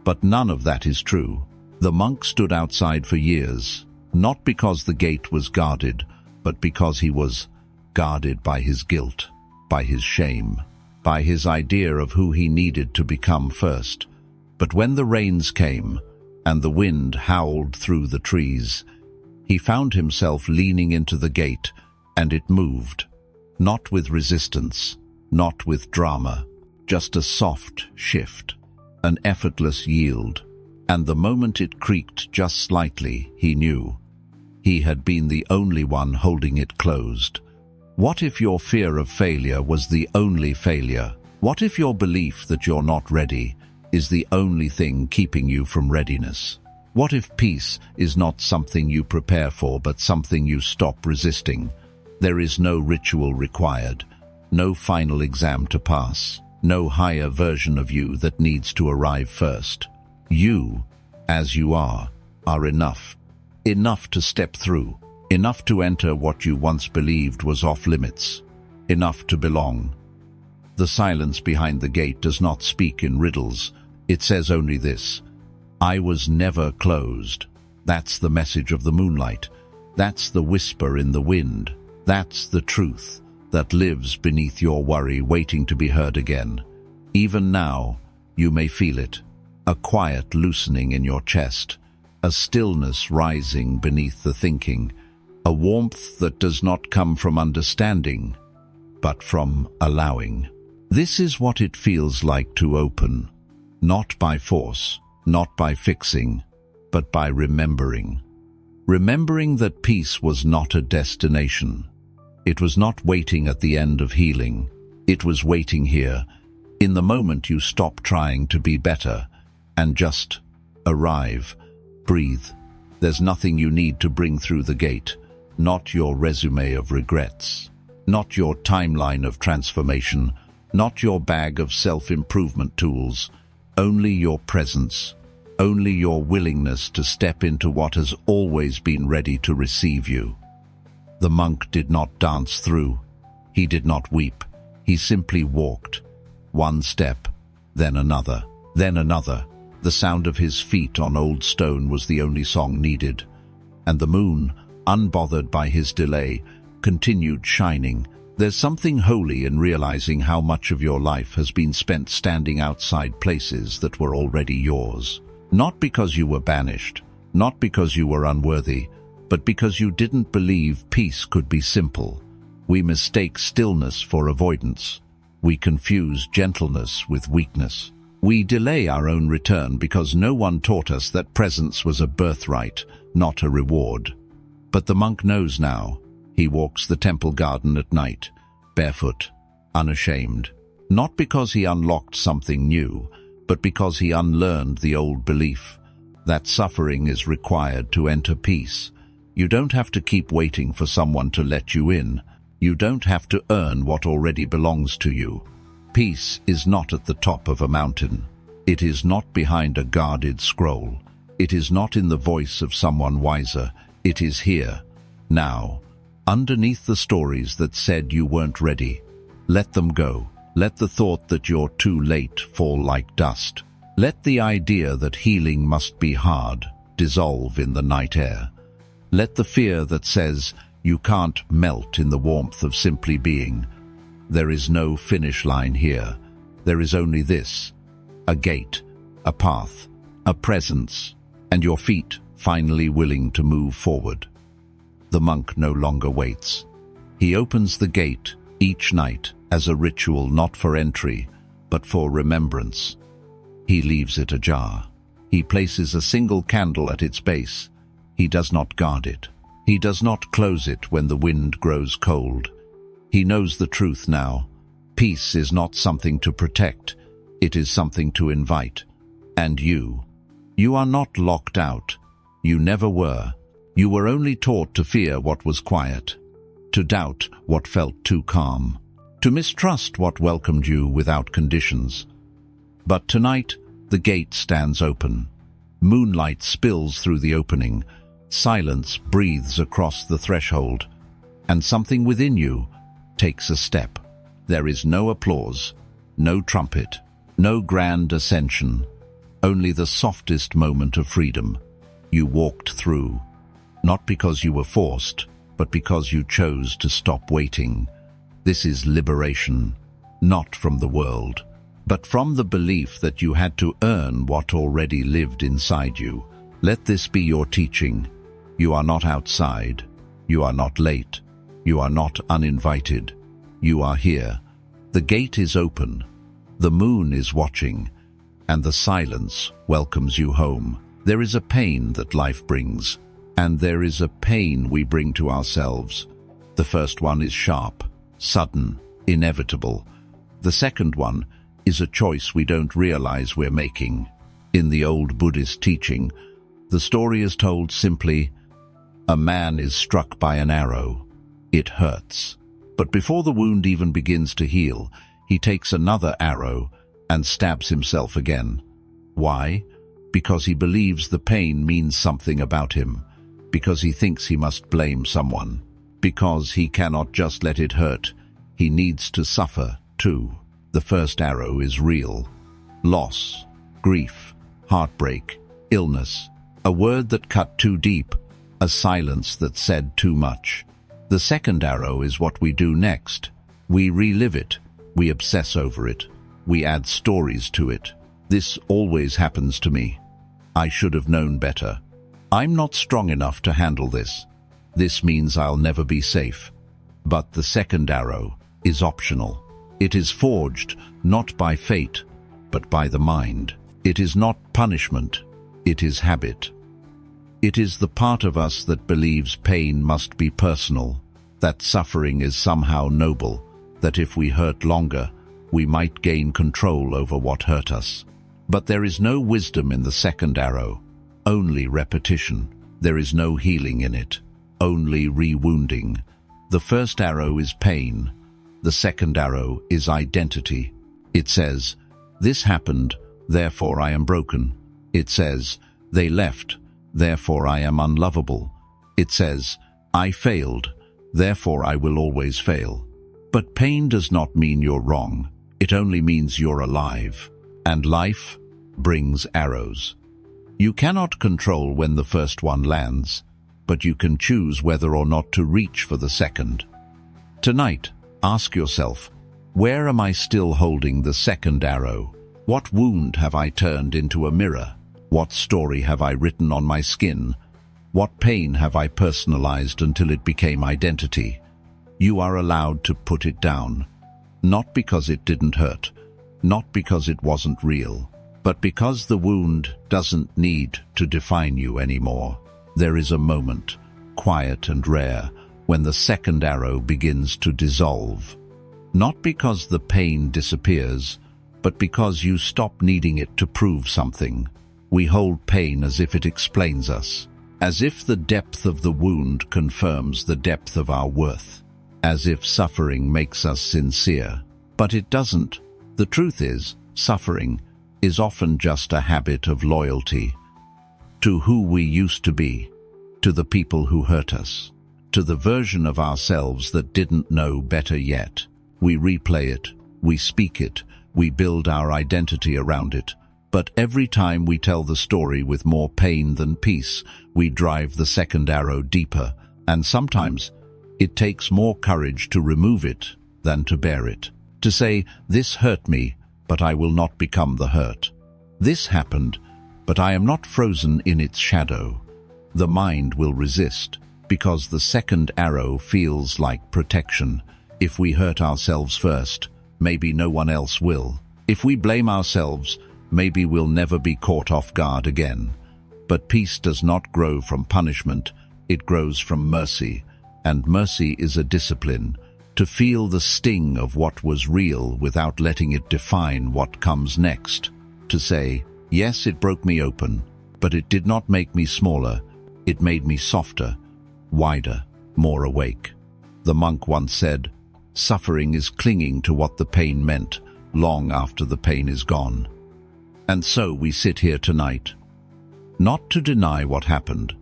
But none of that is true. The monk stood outside for years, not because the gate was guarded, but because he was guarded by his guilt, by his shame, by his idea of who he needed to become first. But when the rains came, and the wind howled through the trees, he found himself leaning into the gate, and it moved. Not with resistance, not with drama, just a soft shift, an effortless yield. And the moment it creaked just slightly, he knew. He had been the only one holding it closed. What if your fear of failure was the only failure? What if your belief that you're not ready is the only thing keeping you from readiness? What if peace is not something you prepare for, but something you stop resisting? There is no ritual required, no final exam to pass, no higher version of you that needs to arrive first. You, as you are enough. Enough to step through, enough to enter what you once believed was off limits, enough to belong. The silence behind the gate does not speak in riddles. It says only this: I was never closed. That's the message of the moonlight. That's the whisper in the wind. That's the truth that lives beneath your worry, waiting to be heard again. Even now, you may feel it. A quiet loosening in your chest, a stillness rising beneath the thinking, a warmth that does not come from understanding, but from allowing. This is what it feels like to open, not by force, not by fixing, but by remembering. Remembering that peace was not a destination. It was not waiting at the end of healing. It was waiting here, in the moment you stop trying to be better, and just arrive, breathe. There's nothing you need to bring through the gate, not your resume of regrets, not your timeline of transformation, not your bag of self-improvement tools, only your presence, only your willingness to step into what has always been ready to receive you. The monk did not dance through. He did not weep. He simply walked. One step, then another, then another. The sound of his feet on old stone was the only song needed, and the moon, unbothered by his delay, continued shining. There's something holy in realizing how much of your life has been spent standing outside places that were already yours. Not because you were banished, not because you were unworthy, but because you didn't believe peace could be simple. We mistake stillness for avoidance. We confuse gentleness with weakness. We delay our own return because no one taught us that presence was a birthright, not a reward. But the monk knows now. He walks the temple garden at night, barefoot, unashamed. Not because he unlocked something new, but because he unlearned the old belief that suffering is required to enter peace. You don't have to keep waiting for someone to let you in. You don't have to earn what already belongs to you. Peace is not at the top of a mountain. It is not behind a guarded scroll. It is not in the voice of someone wiser. It is here, now, underneath the stories that said you weren't ready. Let them go. Let the thought that you're too late fall like dust. Let the idea that healing must be hard dissolve in the night air. Let the fear that says you can't melt in the warmth of simply being. There is no finish line here. There is only this: a gate, a path, a presence, and your feet finally willing to move forward. The monk no longer waits. He opens the gate each night as a ritual, not for entry, but for remembrance. He leaves it ajar. He places a single candle at its base. He does not guard it. He does not close it when the wind grows cold. He knows the truth now. Peace is not something to protect. It is something to invite. And you are not locked out. You never were. You were only taught to fear what was quiet, to doubt what felt too calm, to mistrust what welcomed you without conditions. But tonight, the gate stands open. Moonlight spills through the opening. Silence breathes across the threshold. And something within you takes a step. There is no applause, no trumpet, no grand ascension, only the softest moment of freedom. You walked through, not because you were forced, but because you chose to stop waiting. This is liberation, not from the world, but from the belief that you had to earn what already lived inside you. Let this be your teaching. You are not outside. You are not late. You are not uninvited. You are here. The gate is open. The moon is watching, and the silence welcomes you home. There is a pain that life brings, and there is a pain we bring to ourselves. The first one is sharp, sudden, inevitable. The second one is a choice we don't realize we're making. In the old Buddhist teaching, the story is told simply, a man is struck by an arrow. It hurts. But before the wound even begins to heal, he takes another arrow and stabs himself again. Why? Because he believes the pain means something about him. Because he thinks he must blame someone. Because he cannot just let it hurt. He needs to suffer, too. The first arrow is real. Loss, grief, heartbreak, illness. A word that cut too deep. A silence that said too much. The second arrow is what we do next. We relive it. We obsess over it. We add stories to it. This always happens to me. I should have known better. I'm not strong enough to handle this. This means I'll never be safe. But the second arrow is optional. It is forged not by fate, but by the mind. It is not punishment. It is habit. It is the part of us that believes pain must be personal, that suffering is somehow noble, that if we hurt longer, we might gain control over what hurt us. But there is no wisdom in the second arrow, only repetition. There is no healing in it, only rewounding. The first arrow is pain. The second arrow is identity. It says, this happened, therefore I am broken. It says, they left, therefore I am unlovable. It says, I failed, therefore I will always fail. But pain does not mean you're wrong. It only means you're alive. And life brings arrows. You cannot control when the first one lands, but you can choose whether or not to reach for the second. Tonight, ask yourself, where am I still holding the second arrow? What wound have I turned into a mirror? What story have I written on my skin? What pain have I personalized until it became identity? You are allowed to put it down, not because it didn't hurt, not because it wasn't real, but because the wound doesn't need to define you anymore. There is a moment, quiet and rare, when the second arrow begins to dissolve. Not because the pain disappears, but because you stop needing it to prove something. We hold pain as if it explains us, as if the depth of the wound confirms the depth of our worth, as if suffering makes us sincere. But it doesn't. The truth is, suffering is often just a habit of loyalty to who we used to be, to the people who hurt us, to the version of ourselves that didn't know better yet. We replay it, we speak it, we build our identity around it. But every time we tell the story with more pain than peace, we drive the second arrow deeper, and sometimes it takes more courage to remove it than to bear it. To say, this hurt me, but I will not become the hurt. This happened, but I am not frozen in its shadow. The mind will resist, because the second arrow feels like protection. If we hurt ourselves first, maybe no one else will. If we blame ourselves, maybe we'll never be caught off guard again. But peace does not grow from punishment, it grows from mercy. And mercy is a discipline, to feel the sting of what was real without letting it define what comes next. To say, yes, it broke me open, but it did not make me smaller. It made me softer, wider, more awake. The monk once said, "Suffering is clinging to what the pain meant, long after the pain is gone." And so we sit here tonight, not to deny what happened,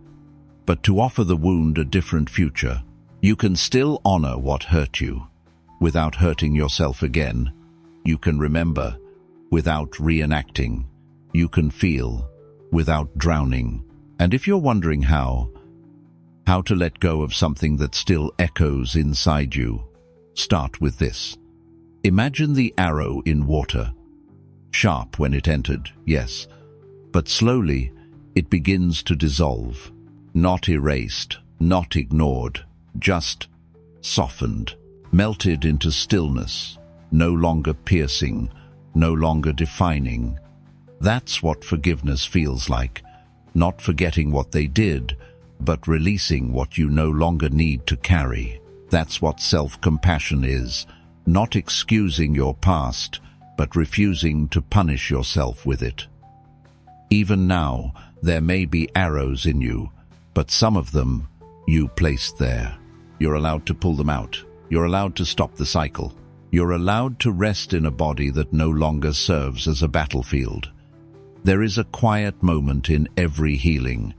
but to offer the wound a different future. You can still honor what hurt you, without hurting yourself again. You can remember, without reenacting. You can feel, without drowning. And if you're wondering how to let go of something that still echoes inside you, start with this. Imagine the arrow in water. Sharp when it entered, yes, but slowly it begins to dissolve. Not erased, not ignored, just softened, melted into stillness, no longer piercing, no longer defining. That's what forgiveness feels like, not forgetting what they did, but releasing what you no longer need to carry. That's what self-compassion is, not excusing your past, but refusing to punish yourself with it. Even now, there may be arrows in you, but some of them you placed there. You're allowed to pull them out. You're allowed to stop the cycle. You're allowed to rest in a body that no longer serves as a battlefield. There is a quiet moment in every healing.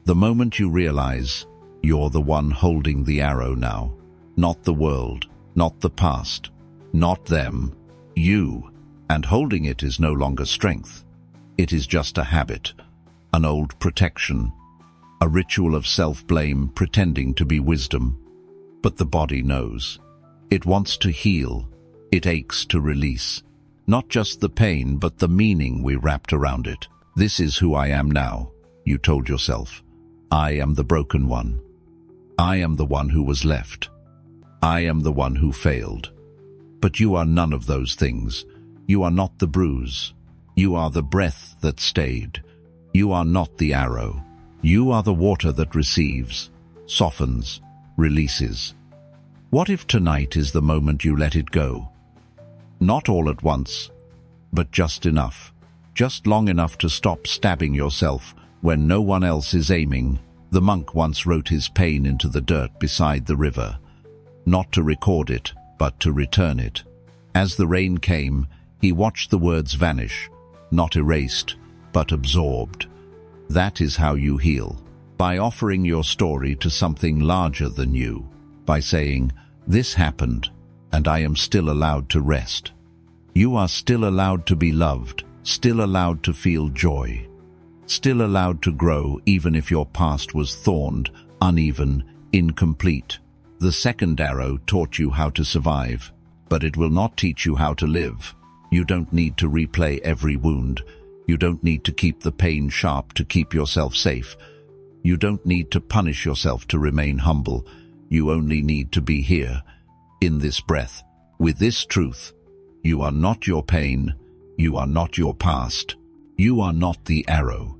The moment you realize you're the one holding the arrow now. Not the world, not the past, not them, you. And holding it is no longer strength. It is just a habit, an old protection, a ritual of self-blame pretending to be wisdom. But the body knows. It wants to heal. It aches to release. Not just the pain, but the meaning we wrapped around it. This is who I am now, you told yourself. I am the broken one. I am the one who was left. I am the one who failed. But you are none of those things. You are not the bruise. You are the breath that stayed. You are not the arrow. You are the water that receives, softens, releases. What if tonight is the moment you let it go? Not all at once, but just enough. Just long enough to stop stabbing yourself when no one else is aiming. The monk once wrote his pain into the dirt beside the river, not to record it, but to return it. As the rain came, he watched the words vanish, not erased, but absorbed. That is how you heal, by offering your story to something larger than you, by saying, "This happened, and I am still allowed to rest." You are still allowed to be loved, still allowed to feel joy, still allowed to grow even if your past was thorned, uneven, incomplete. The second arrow taught you how to survive, but it will not teach you how to live. You don't need to replay every wound. You don't need to keep the pain sharp to keep yourself safe. You don't need to punish yourself to remain humble. You only need to be here, in this breath, with this truth. You are not your pain. You are not your past. You are not the arrow.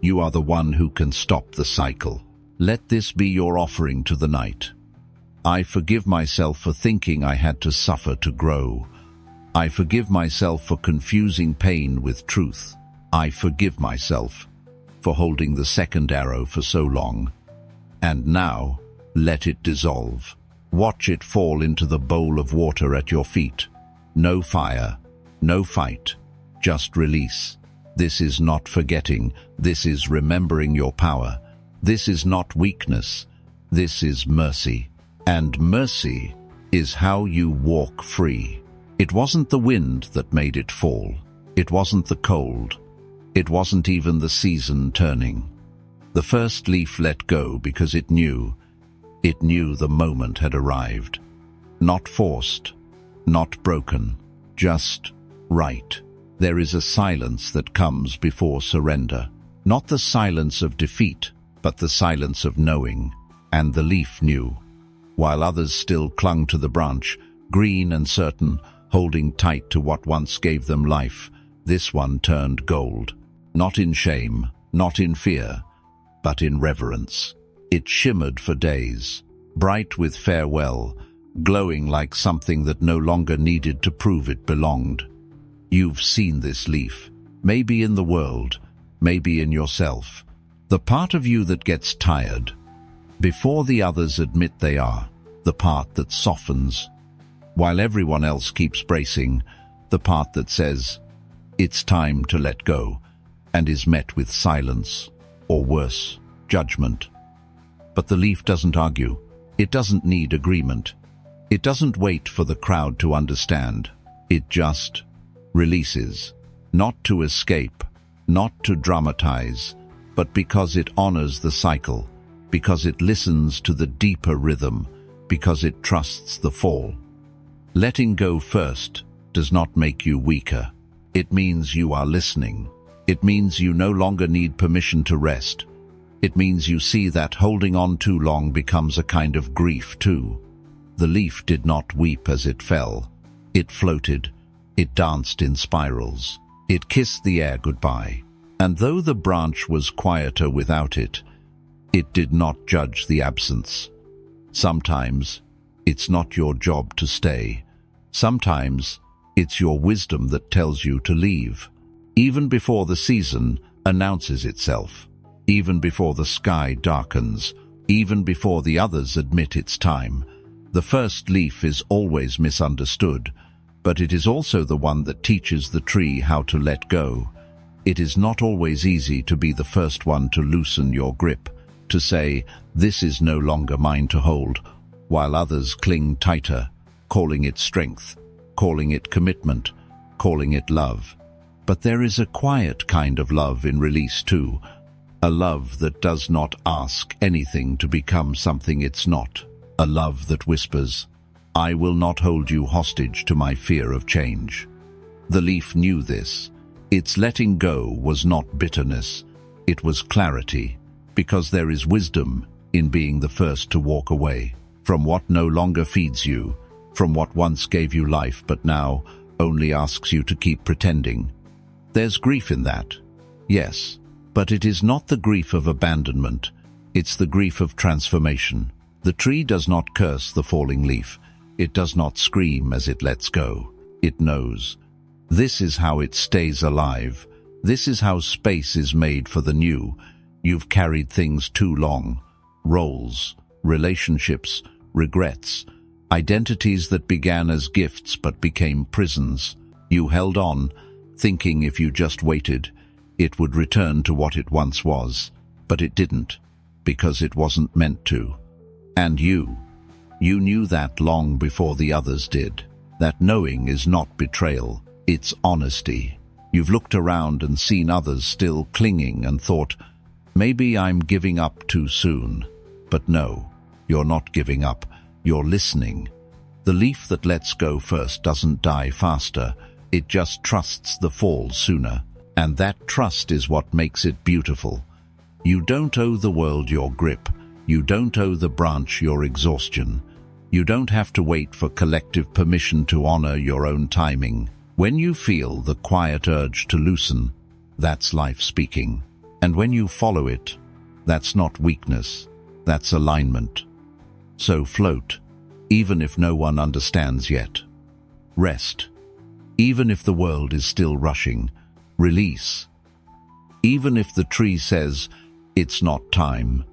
You are the one who can stop the cycle. Let this be your offering to the night. I forgive myself for thinking I had to suffer to grow. I forgive myself for confusing pain with truth. I forgive myself for holding the second arrow for so long. And now, let it dissolve. Watch it fall into the bowl of water at your feet. No fire, no fight, just release. This is not forgetting. This is remembering your power. This is not weakness. This is mercy. And mercy is how you walk free. It wasn't the wind that made it fall. It wasn't the cold. It wasn't even the season turning. The first leaf let go because it knew the moment had arrived. Not forced, not broken, just right. There is a silence that comes before surrender. Not the silence of defeat, but the silence of knowing. And the leaf knew. While others still clung to the branch, green and certain, holding tight to what once gave them life, this one turned gold. Not in shame, not in fear, but in reverence. It shimmered for days, bright with farewell, glowing like something that no longer needed to prove it belonged. You've seen this leaf, maybe in the world, maybe in yourself. The part of you that gets tired before the others admit they are, the part that softens while everyone else keeps bracing, the part that says, it's time to let go, and is met with silence, or worse, judgment. But the leaf doesn't argue. It doesn't need agreement. It doesn't wait for the crowd to understand. It just releases, not to escape, not to dramatize, but because it honors the cycle, because it listens to the deeper rhythm, because it trusts the fall. Letting go first does not make you weaker. It means you are listening. It means you no longer need permission to rest. It means you see that holding on too long becomes a kind of grief too. The leaf did not weep as it fell. It floated. It danced in spirals. It kissed the air goodbye. And though the branch was quieter without it, it did not judge the absence. Sometimes it's not your job to stay. Sometimes it's your wisdom that tells you to leave, even before the season announces itself, even before the sky darkens, even before the others admit it's time. The first leaf is always misunderstood, but it is also the one that teaches the tree how to let go. It is not always easy to be the first one to loosen your grip, to say, this is no longer mine to hold, while others cling tighter, calling it strength, calling it commitment, calling it love. But there is a quiet kind of love in release too, a love that does not ask anything to become something it's not, a love that whispers, I will not hold you hostage to my fear of change. The leaf knew this. Its letting go was not bitterness, it was clarity, because there is wisdom in being the first to walk away from what no longer feeds you, from what once gave you life but now only asks you to keep pretending. There's grief in that, yes, but it is not the grief of abandonment, it's the grief of transformation. The tree does not curse the falling leaf, it does not scream as it lets go. It knows. This is how it stays alive. This is how space is made for the new. You've carried things too long. Roles, relationships, regrets, identities that began as gifts but became prisons. You held on, thinking if you just waited, it would return to what it once was. But it didn't, because it wasn't meant to. And you knew that long before the others did. That knowing is not betrayal. It's honesty. You've looked around and seen others still clinging and thought, maybe I'm giving up too soon. But no, you're not giving up. You're listening. The leaf that lets go first doesn't die faster. It just trusts the fall sooner. And that trust is what makes it beautiful. You don't owe the world your grip. You don't owe the branch your exhaustion. You don't have to wait for collective permission to honor your own timing. When you feel the quiet urge to loosen, that's life speaking. And when you follow it, that's not weakness, that's alignment. So float, even if no one understands yet. Rest, even if the world is still rushing. Release, even if the tree says, it's not time,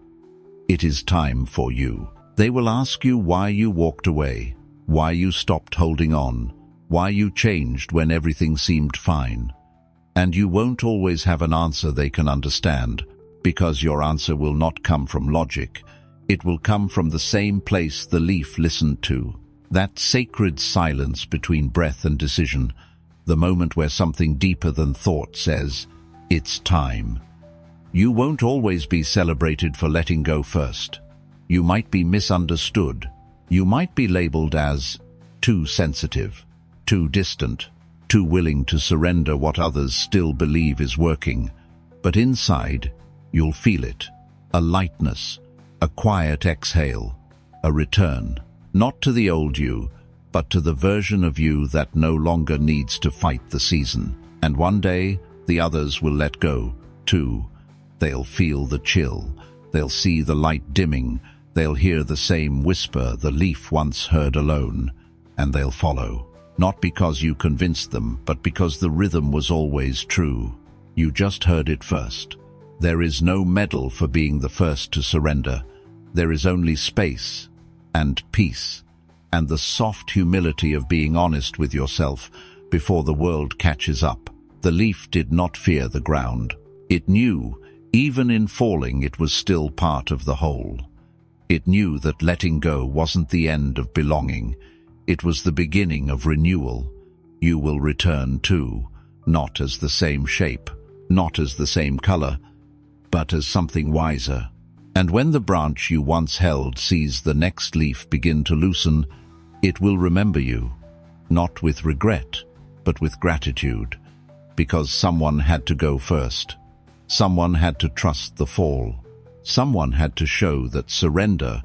it is time for you. They will ask you why you walked away, why you stopped holding on, why you changed when everything seemed fine. And you won't always have an answer they can understand, because your answer will not come from logic. It will come from the same place the leaf listened to, that sacred silence between breath and decision, the moment where something deeper than thought says, it's time. You won't always be celebrated for letting go first. You might be misunderstood. You might be labeled as too sensitive, too distant, too willing to surrender what others still believe is working. But inside, you'll feel it, a lightness, a quiet exhale, a return, not to the old you, but to the version of you that no longer needs to fight the season. And one day, the others will let go, too. They'll feel the chill, they'll see the light dimming, they'll hear the same whisper the leaf once heard alone, and they'll follow. Not because you convinced them, but because the rhythm was always true. You just heard it first. There is no medal for being the first to surrender. There is only space and peace and the soft humility of being honest with yourself before the world catches up. The leaf did not fear the ground. It knew, even in falling, it was still part of the whole. It knew that letting go wasn't the end of belonging. It was the beginning of renewal. You will return too, not as the same shape, not as the same color, but as something wiser. And when the branch you once held sees the next leaf begin to loosen, it will remember you, not with regret, but with gratitude, because someone had to go first. Someone had to trust the fall. Someone had to show that surrender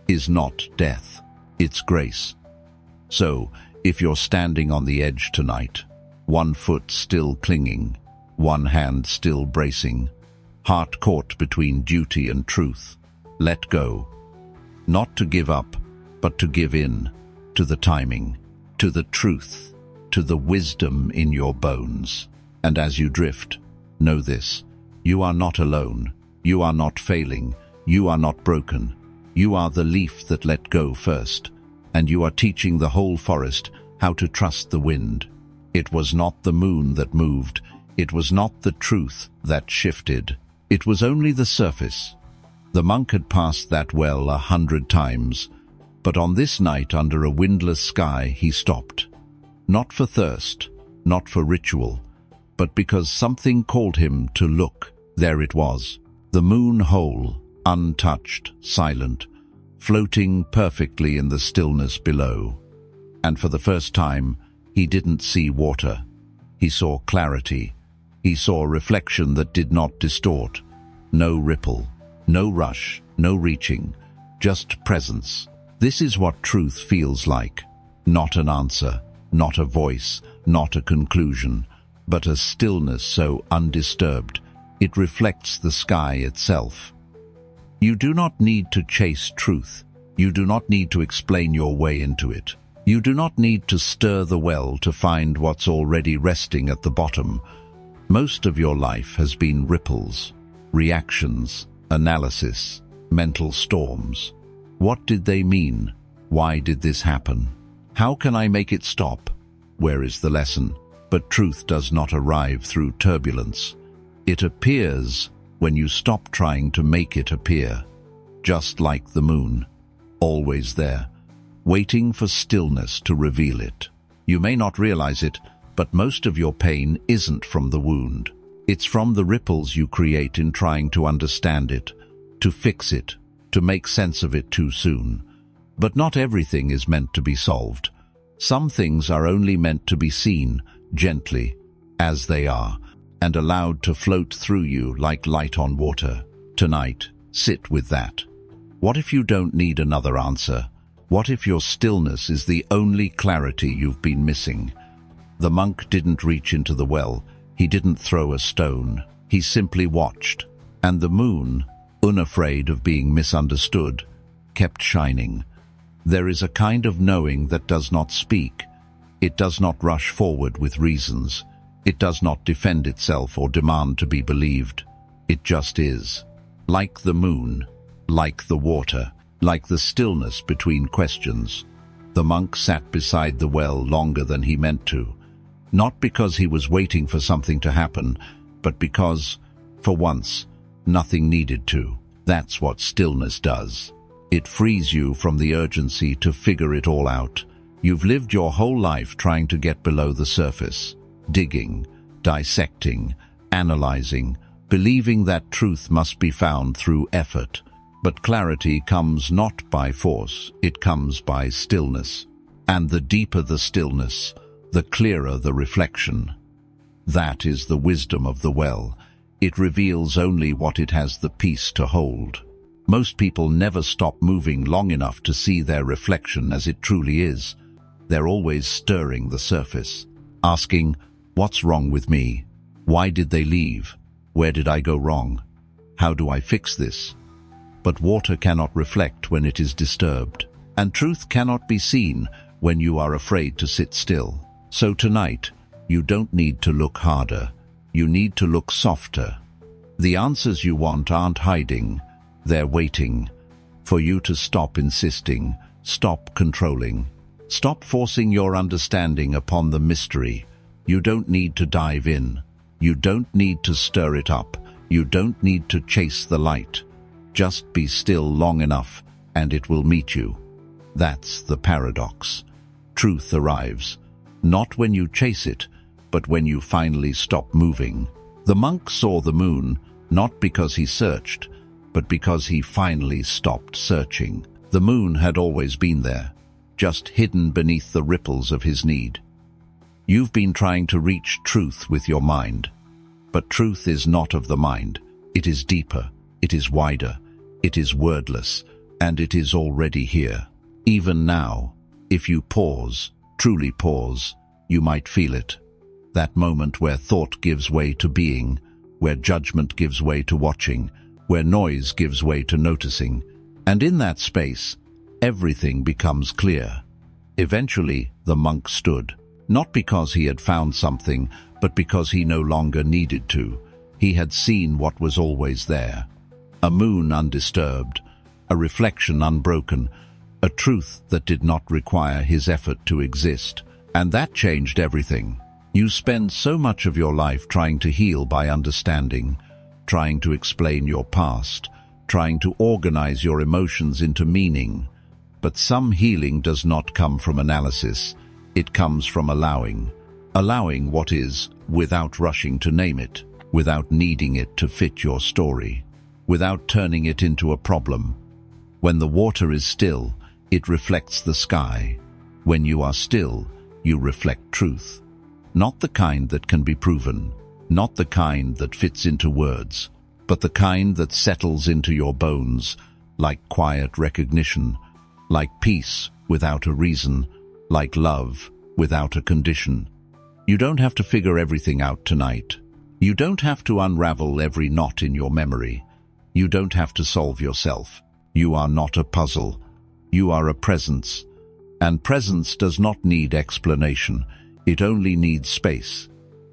is not death, it's grace. So, if you're standing on the edge tonight, one foot still clinging, one hand still bracing, heart caught between duty and truth, let go. Not to give up, but to give in, to the timing, to the truth, to the wisdom in your bones. And as you drift, know this: you are not alone, you are not failing, you are not broken. You are the leaf that let go first, and you are teaching the whole forest how to trust the wind. It was not the moon that moved, it was not the truth that shifted. It was only the surface. The monk had passed that well 100 times, but on this night under a windless sky he stopped. Not for thirst, not for ritual, but because something called him to look. There it was, the moon whole, untouched, silent, floating perfectly in the stillness below. And for the first time, he didn't see water. He saw clarity. He saw reflection that did not distort. No ripple, no rush, no reaching, just presence. This is what truth feels like. Not an answer, not a voice, not a conclusion, but a stillness so undisturbed, it reflects the sky itself. You do not need to chase truth. You do not need to explain your way into it. You do not need to stir the well to find what's already resting at the bottom. Most of your life has been ripples, reactions, analysis, mental storms. What did they mean? Why did this happen? How can I make it stop? Where is the lesson? But truth does not arrive through turbulence. It appears when you stop trying to make it appear, just like the moon, always there, waiting for stillness to reveal it. You may not realize it, but most of your pain isn't from the wound. It's from the ripples you create in trying to understand it, to fix it, to make sense of it too soon. But not everything is meant to be solved. Some things are only meant to be seen, gently, as they are, and allowed to float through you like light on water. Tonight, sit with that. What if you don't need another answer? What if your stillness is the only clarity you've been missing? The monk didn't reach into the well. He didn't throw a stone. He simply watched. And the moon, unafraid of being misunderstood, kept shining. There is a kind of knowing that does not speak. It does not rush forward with reasons. It does not defend itself or demand to be believed. It just is. Like the moon, like the water, like the stillness between questions. The monk sat beside the well longer than he meant to. Not because he was waiting for something to happen, but because, for once, nothing needed to. That's what stillness does. It frees you from the urgency to figure it all out. You've lived your whole life trying to get below the surface, digging, dissecting, analyzing, believing that truth must be found through effort. But clarity comes not by force, it comes by stillness. And the deeper the stillness, the clearer the reflection. That is the wisdom of the well. It reveals only what it has the peace to hold. Most people never stop moving long enough to see their reflection as it truly is. They're always stirring the surface, asking, what's wrong with me? Why did they leave? Where did I go wrong? How do I fix this? But water cannot reflect when it is disturbed, and truth cannot be seen when you are afraid to sit still. So tonight, you don't need to look harder. You need to look softer. The answers you want aren't hiding, they're waiting for you to stop insisting, stop controlling, stop forcing your understanding upon the mystery. You don't need to dive in. You don't need to stir it up. You don't need to chase the light. Just be still long enough and it will meet you. That's the paradox. Truth arrives, not when you chase it, but when you finally stop moving. The monk saw the moon, not because he searched, but because he finally stopped searching. The moon had always been there, just hidden beneath the ripples of his need. You've been trying to reach truth with your mind, but truth is not of the mind. It is deeper, it is wider, it is wordless, and it is already here. Even now, if you pause, truly pause, you might feel it. That moment where thought gives way to being, where judgment gives way to watching, where noise gives way to noticing. And in that space, everything becomes clear. Eventually, the monk stood, not because he had found something, but because he no longer needed to. He had seen what was always there. A moon undisturbed, a reflection unbroken, a truth that did not require his effort to exist. And that changed everything. You spend so much of your life trying to heal by understanding, trying to explain your past, trying to organize your emotions into meaning. But some healing does not come from analysis. It comes from allowing. Allowing what is, without rushing to name it, without needing it to fit your story, without turning it into a problem. When the water is still, it reflects the sky. When you are still, you reflect truth. Not the kind that can be proven, not the kind that fits into words, but the kind that settles into your bones, like quiet recognition, like peace without a reason, like love without a condition. You don't have to figure everything out tonight. You don't have to unravel every knot in your memory. You don't have to solve yourself. You are not a puzzle. You are a presence. And presence does not need explanation. It only needs space.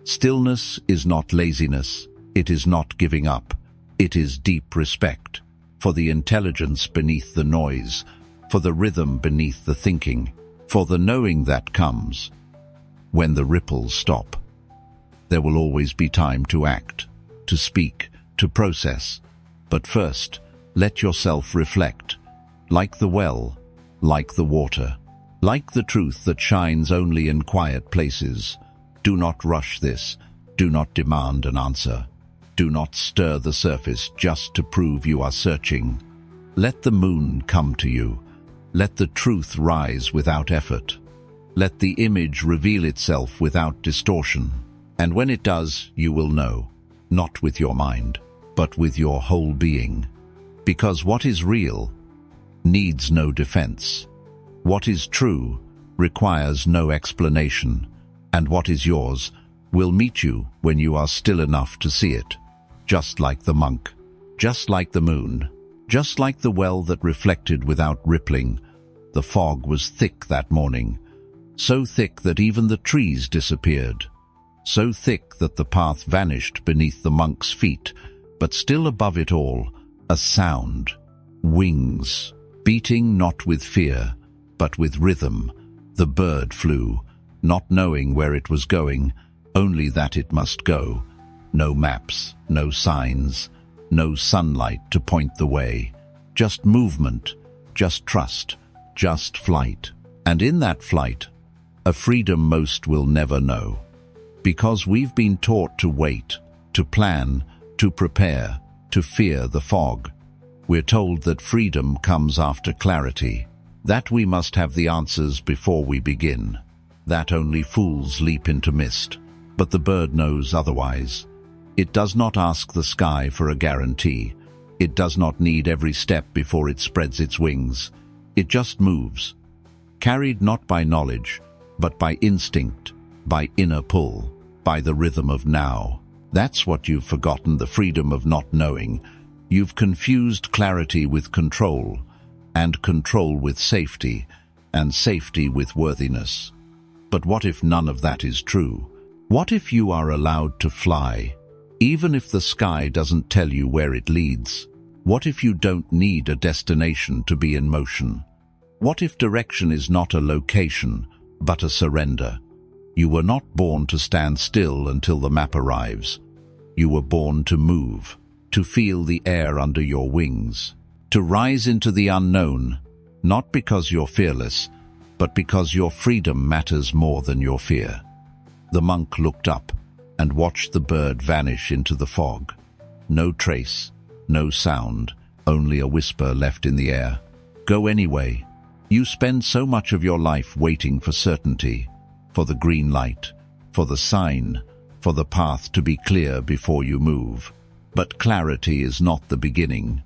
Stillness is not laziness. It is not giving up. It is deep respect for the intelligence beneath the noise, for the rhythm beneath the thinking, for the knowing that comes when the ripples stop. There will always be time to act, to speak, to process. But first, let yourself reflect, like the well, like the water, like the truth that shines only in quiet places. Do not rush this. Do not demand an answer. Do not stir the surface just to prove you are searching. Let the moon come to you. Let the truth rise without effort. Let the image reveal itself without distortion. And when it does, you will know, not with your mind, but with your whole being. Because what is real needs no defense. What is true requires no explanation. And what is yours will meet you when you are still enough to see it. Just like the monk, just like the moon, just like the well that reflected without rippling. The fog was thick that morning, so thick that even the trees disappeared, so thick that the path vanished beneath the monk's feet, but still above it all, a sound, wings, beating not with fear, but with rhythm. The bird flew, not knowing where it was going, only that it must go. No maps, no signs, no sunlight to point the way. Just movement, just trust, just flight. And in that flight, a freedom most will never know. Because we've been taught to wait, to plan, to prepare, to fear the fog. We're told that freedom comes after clarity, that we must have the answers before we begin, that only fools leap into mist. But the bird knows otherwise. It does not ask the sky for a guarantee. It does not need every step before it spreads its wings. It just moves, carried not by knowledge, but by instinct, by inner pull, by the rhythm of now. That's what you've forgotten, the freedom of not knowing. You've confused clarity with control, and control with safety, and safety with worthiness. But what if none of that is true? What if you are allowed to fly, Even if the sky doesn't tell you where it leads, what if you don't need a destination to be in motion? What if direction is not a location, but a surrender? You were not born to stand still until the map arrives. You were born to move, to feel the air under your wings, to rise into the unknown, not because you're fearless, but because your freedom matters more than your fear. The monk looked up and watched the bird vanish into the fog. No trace, no sound, only a whisper left in the air. Go anyway. You spend so much of your life waiting for certainty, for the green light, for the sign, for the path to be clear before you move. But clarity is not the beginning.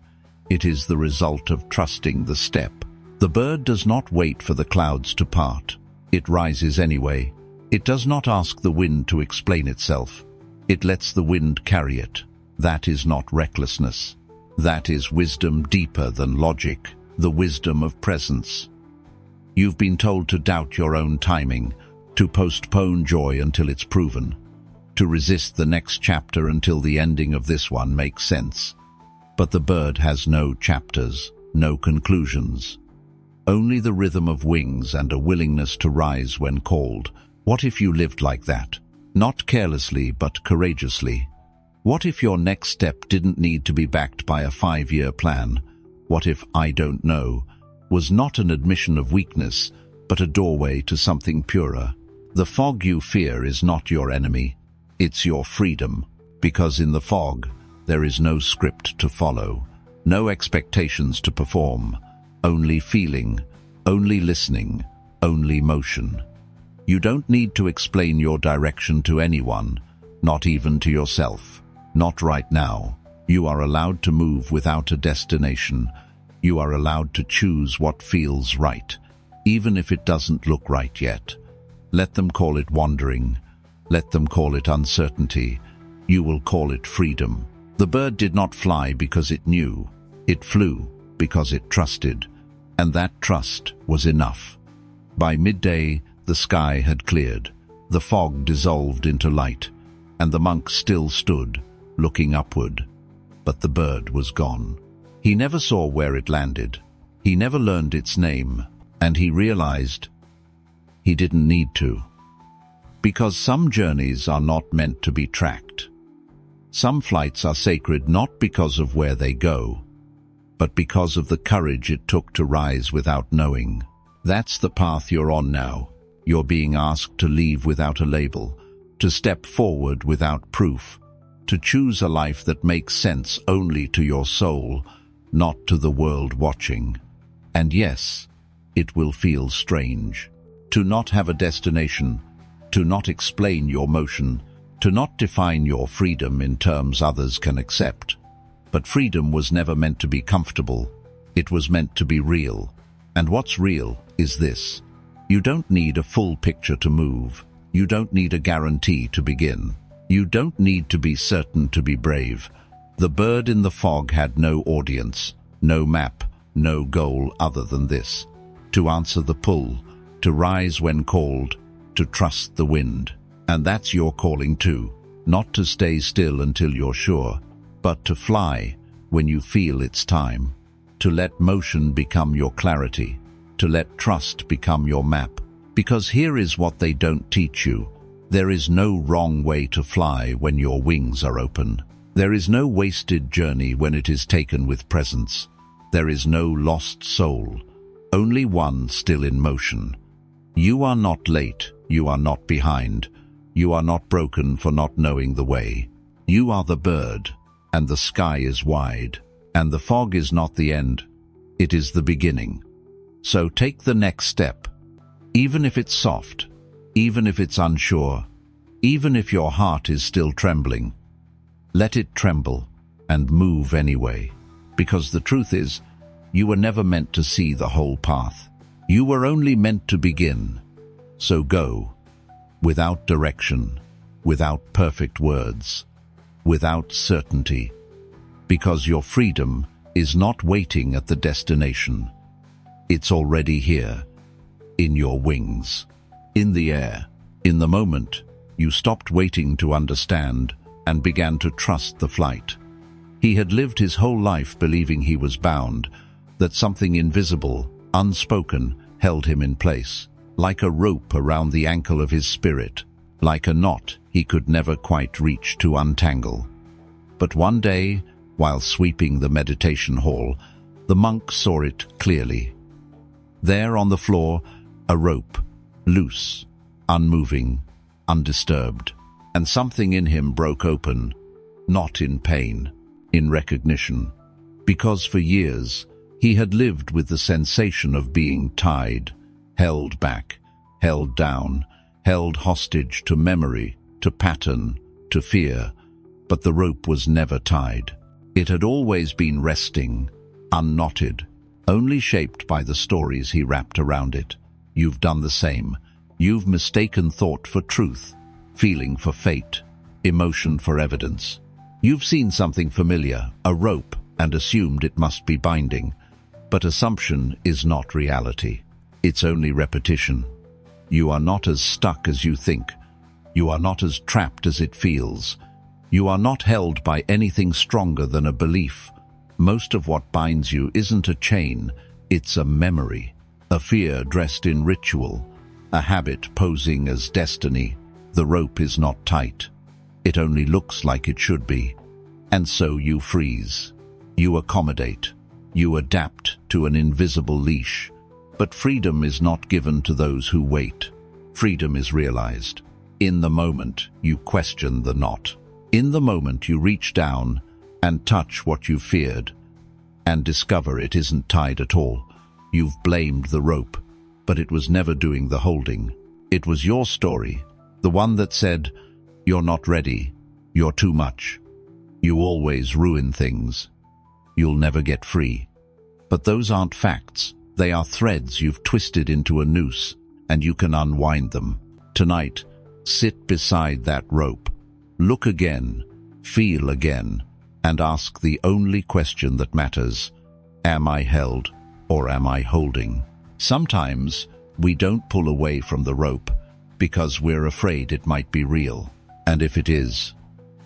It is the result of trusting the step. The bird does not wait for the clouds to part. It rises anyway. It does not ask the wind to explain itself. It lets the wind carry it. That is not recklessness. That is wisdom deeper than logic, the wisdom of presence. You've been told to doubt your own timing, to postpone joy until it's proven, to resist the next chapter until the ending of this one makes sense. But the bird has no chapters, no conclusions. Only the rhythm of wings and a willingness to rise when called. What if you lived like that? Not carelessly, but courageously. What if your next step didn't need to be backed by a 5-year plan? What if "I don't know" was not an admission of weakness, but a doorway to something purer? The fog you fear is not your enemy. It's your freedom, because in the fog, there is no script to follow, no expectations to perform, only feeling, only listening, only motion. You don't need to explain your direction to anyone, not even to yourself. Not right now. You are allowed to move without a destination. You are allowed to choose what feels right, even if it doesn't look right yet. Let them call it wandering. Let them call it uncertainty. You will call it freedom. The bird did not fly because it knew. It flew because it trusted. And that trust was enough. By midday, the sky had cleared. The fog dissolved into light, and the monk still stood, looking upward. But the bird was gone. He never saw where it landed. He never learned its name, and he realized he didn't need to. Because some journeys are not meant to be tracked. Some flights are sacred not because of where they go, but because of the courage it took to rise without knowing. That's the path you're on now. You're being asked to leave without a label, to step forward without proof, to choose a life that makes sense only to your soul, not to the world watching. And yes, it will feel strange. To not have a destination, to not explain your motion, to not define your freedom in terms others can accept. But freedom was never meant to be comfortable. It was meant to be real. And what's real is this. You don't need a full picture to move. You don't need a guarantee to begin. You don't need to be certain to be brave. The bird in the fog had no audience, no map, no goal other than this: to answer the pull, to rise when called, to trust the wind. And that's your calling too, not to stay still until you're sure, but to fly when you feel it's time, to let motion become your clarity, to let trust become your map. Because here is what they don't teach you. There is no wrong way to fly when your wings are open. There is no wasted journey when it is taken with presence. There is no lost soul, only one still in motion. You are not late, you are not behind, you are not broken for not knowing the way. You are the bird, and the sky is wide, and the fog is not the end, it is the beginning. So take the next step, even if it's soft, even if it's unsure, even if your heart is still trembling. Let it tremble and move anyway, because the truth is, you were never meant to see the whole path. You were only meant to begin. So go, without direction, without perfect words, without certainty, because your freedom is not waiting at the destination. It's already here, in your wings, in the air, in the moment you stopped waiting to understand and began to trust the flight. He had lived his whole life believing he was bound, that something invisible, unspoken, held him in place, like a rope around the ankle of his spirit, like a knot he could never quite reach to untangle. But one day, while sweeping the meditation hall, the monk saw it clearly. There on the floor, a rope, loose, unmoving, undisturbed, and something in him broke open, not in pain, in recognition, because for years he had lived with the sensation of being tied, held back, held down, held hostage to memory, to pattern, to fear, but the rope was never tied. It had always been resting, unknotted, only shaped by the stories he wrapped around it. You've done the same. You've mistaken thought for truth, feeling for fate, emotion for evidence. You've seen something familiar, a rope, and assumed it must be binding. But assumption is not reality. It's only repetition. You are not as stuck as you think. You are not as trapped as it feels. You are not held by anything stronger than a belief. Most of what binds you isn't a chain, it's a memory, a fear dressed in ritual, a habit posing as destiny. The rope is not tight. It only looks like it should be. And so you freeze. You accommodate. You adapt to an invisible leash. But freedom is not given to those who wait. Freedom is realized. In the moment, you question the knot. In the moment, you reach down and touch what you feared, and discover it isn't tied at all. You've blamed the rope, but it was never doing the holding. It was your story, the one that said, "You're not ready, you're too much. You always ruin things. You'll never get free." But those aren't facts. They are threads you've twisted into a noose, and you can unwind them. Tonight, sit beside that rope. Look again, feel again, and ask the only question that matters. Am I held, or am I holding? Sometimes we don't pull away from the rope because we're afraid it might be real. And if it is,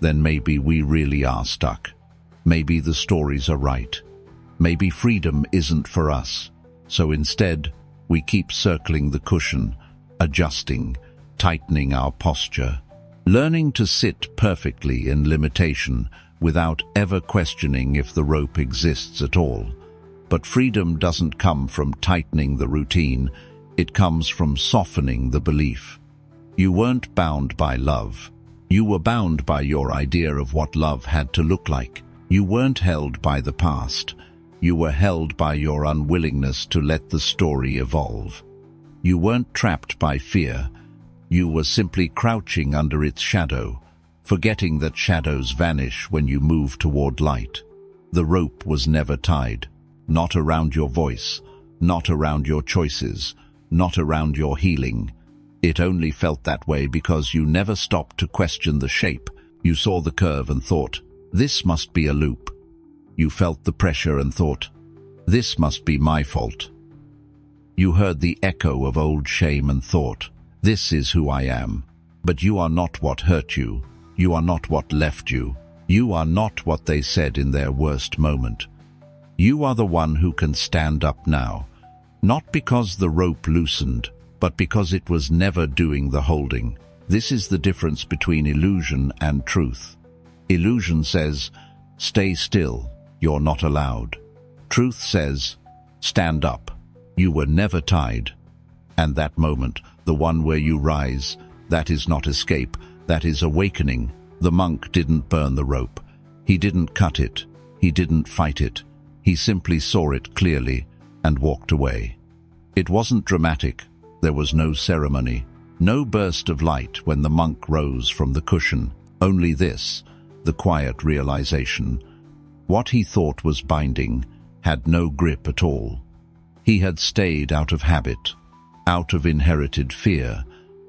then maybe we really are stuck. Maybe the stories are right. Maybe freedom isn't for us. So instead, we keep circling the cushion, adjusting, tightening our posture, learning to sit perfectly in limitation without ever questioning if the rope exists at all. But freedom doesn't come from tightening the routine, it comes from softening the belief. You weren't bound by love. You were bound by your idea of what love had to look like. You weren't held by the past. You were held by your unwillingness to let the story evolve. You weren't trapped by fear. You were simply crouching under its shadow, forgetting that shadows vanish when you move toward light. The rope was never tied, not around your voice, not around your choices, not around your healing. It only felt that way because you never stopped to question the shape. You saw the curve and thought, "This must be a loop." You felt the pressure and thought, "This must be my fault." You heard the echo of old shame and thought, "This is who I am." But you are not what hurt you. You are not what left you. You are not what they said in their worst moment. You are the one who can stand up now, not because the rope loosened, but because it was never doing the holding. This is the difference between illusion and truth. Illusion says, "Stay still, you're not allowed." Truth says, "Stand up, you were never tied." And that moment, the one where you rise, that is not escape, that is awakening. The monk didn't burn the rope. He didn't cut it. He didn't fight it. He simply saw it clearly and walked away. It wasn't dramatic. There was no ceremony, no burst of light when the monk rose from the cushion. Only this, the quiet realization. What he thought was binding had no grip at all. He had stayed out of habit, out of inherited fear,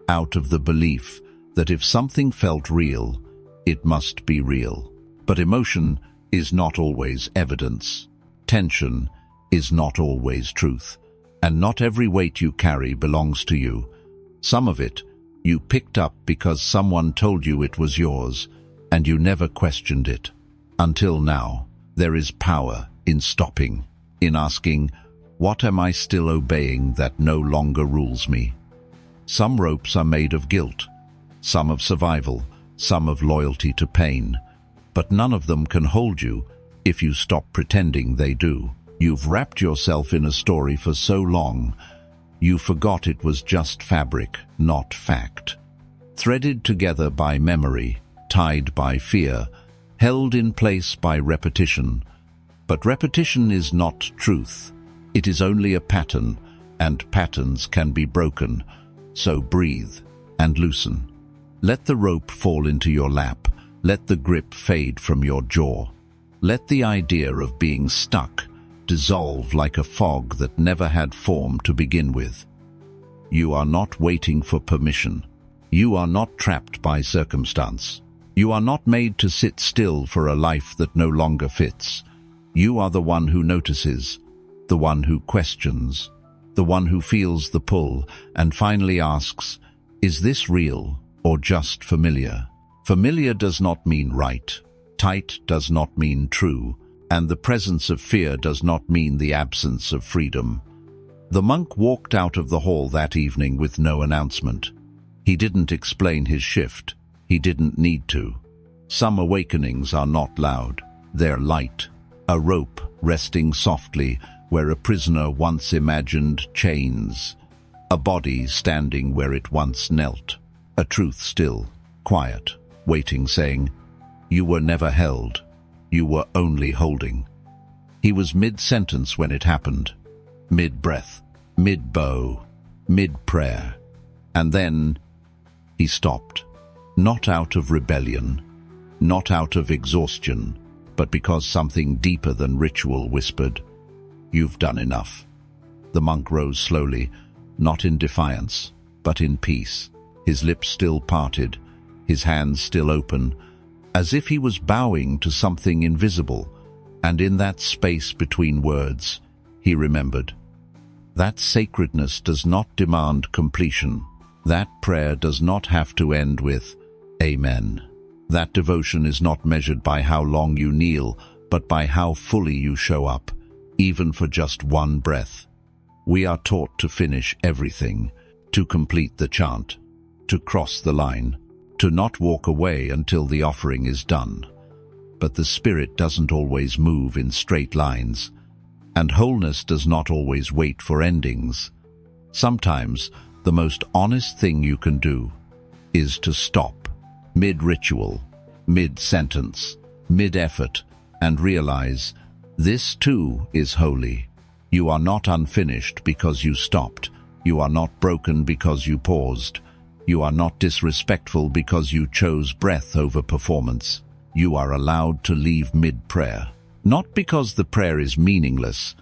out of the belief that if something felt real, it must be real. But emotion is not always evidence. Tension is not always truth. And not every weight you carry belongs to you. Some of it you picked up because someone told you it was yours, and you never questioned it. Until now, there is power in stopping, in asking, what am I still obeying that no longer rules me? Some ropes are made of guilt, some of survival, some of loyalty to pain, but none of them can hold you if you stop pretending they do. You've wrapped yourself in a story for so long, you forgot it was just fabric, not fact. Threaded together by memory, tied by fear, held in place by repetition. But repetition is not truth. It is only a pattern, and patterns can be broken. So breathe and loosen. Let the rope fall into your lap. Let the grip fade from your jaw. Let the idea of being stuck dissolve like a fog that never had form to begin with. You are not waiting for permission. You are not trapped by circumstance. You are not made to sit still for a life that no longer fits. You are the one who notices, the one who questions, the one who feels the pull and finally asks, is this real or just familiar? Familiar does not mean right. Tight does not mean true. And the presence of fear does not mean the absence of freedom. The monk walked out of the hall that evening with no announcement. He didn't explain his shift. He didn't need to. Some awakenings are not loud. They're light. A rope resting softly where a prisoner once imagined chains. A body standing where it once knelt. A truth still, quiet, waiting, saying, "You were never held. You were only holding." He was mid-sentence when it happened. Mid-breath, mid-bow, mid-prayer. And then he stopped. Not out of rebellion, not out of exhaustion, but because something deeper than ritual whispered, "You've done enough." The monk rose slowly, not in defiance, but in peace, his lips still parted, his hands still open, as if he was bowing to something invisible, and in that space between words, he remembered. That sacredness does not demand completion. That prayer does not have to end with Amen. That devotion is not measured by how long you kneel, but by how fully you show up, even for just one breath. We are taught to finish everything, to complete the chant, to cross the line, to not walk away until the offering is done. But the Spirit doesn't always move in straight lines, and wholeness does not always wait for endings. Sometimes the most honest thing you can do is to stop, mid-ritual, mid-sentence, mid-effort, and realize this too is holy. You are not unfinished because you stopped. You are not broken because you paused. You are not disrespectful because you chose breath over performance. You are allowed to leave mid-prayer, not because the prayer is meaningless,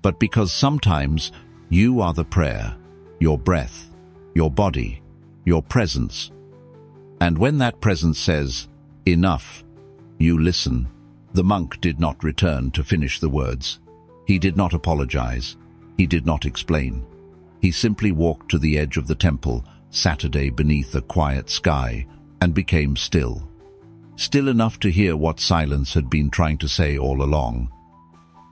but because sometimes you are the prayer, your breath, your body, your presence. And when that presence says, "Enough," you listen. The monk did not return to finish the words. He did not apologize. He did not explain. He simply walked to the edge of the temple, Saturday beneath a quiet sky, and became still. Still enough to hear what silence had been trying to say all along.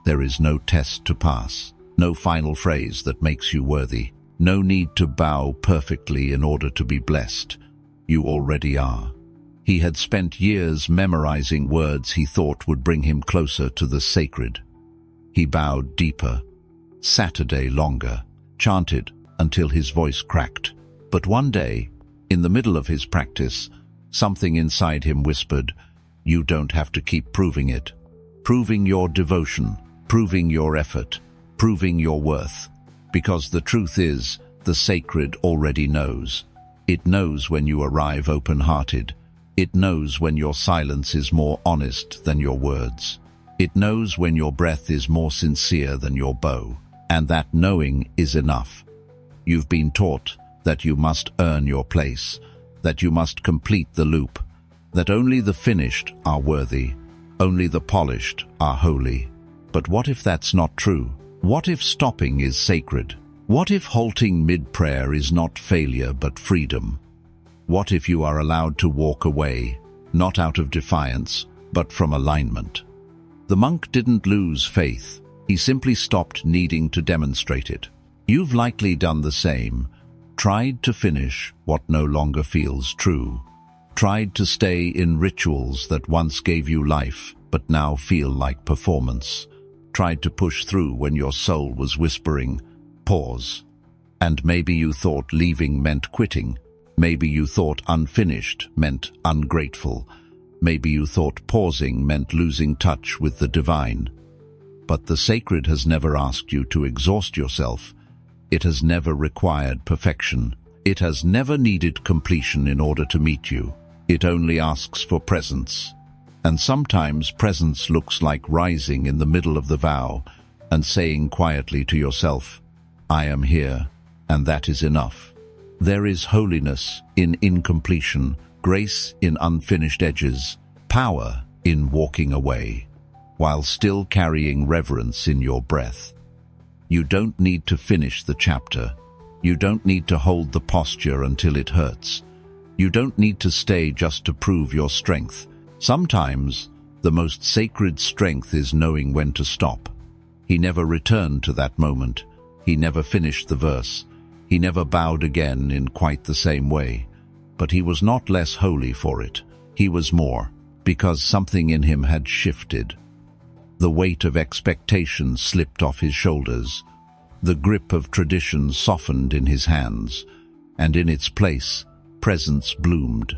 There is no test to pass, no final phrase that makes you worthy, no need to bow perfectly in order to be blessed. You already are. He had spent years memorizing words he thought would bring him closer to the sacred. He bowed deeper, Saturday longer, chanted until his voice cracked. But one day, in the middle of his practice, something inside him whispered, "You don't have to keep proving it. Proving your devotion, proving your effort, proving your worth. Because the truth is, the sacred already knows. It knows when you arrive open-hearted. It knows when your silence is more honest than your words. It knows when your breath is more sincere than your bow. And that knowing is enough. You've been taught that you must earn your place, that you must complete the loop, that only the finished are worthy, only the polished are holy. But what if that's not true? What if stopping is sacred? What if halting mid-prayer is not failure but freedom? What if you are allowed to walk away, not out of defiance, but from alignment. The monk didn't lose faith, he simply stopped needing to demonstrate it. You've likely done the same, tried to finish what no longer feels true, tried to stay in rituals that once gave you life but now feel like performance, tried to push through when your soul was whispering, pause. And maybe you thought leaving meant quitting, maybe you thought unfinished meant ungrateful, maybe you thought pausing meant losing touch with the divine. But the sacred has never asked you to exhaust yourself. It has never required perfection. It has never needed completion in order to meet you. It only asks for presence. And sometimes presence looks like rising in the middle of the vow and saying quietly to yourself, I am here, and that is enough. There is holiness in incompletion, grace in unfinished edges, power in walking away, while still carrying reverence in your breath. You don't need to finish the chapter. You don't need to hold the posture until it hurts. You don't need to stay just to prove your strength. Sometimes, the most sacred strength is knowing when to stop. He never returned to that moment. He never finished the verse. He never bowed again in quite the same way. But he was not less holy for it. He was more, because something in him had shifted. The weight of expectation slipped off his shoulders. The grip of tradition softened in his hands, and in its place, presence bloomed,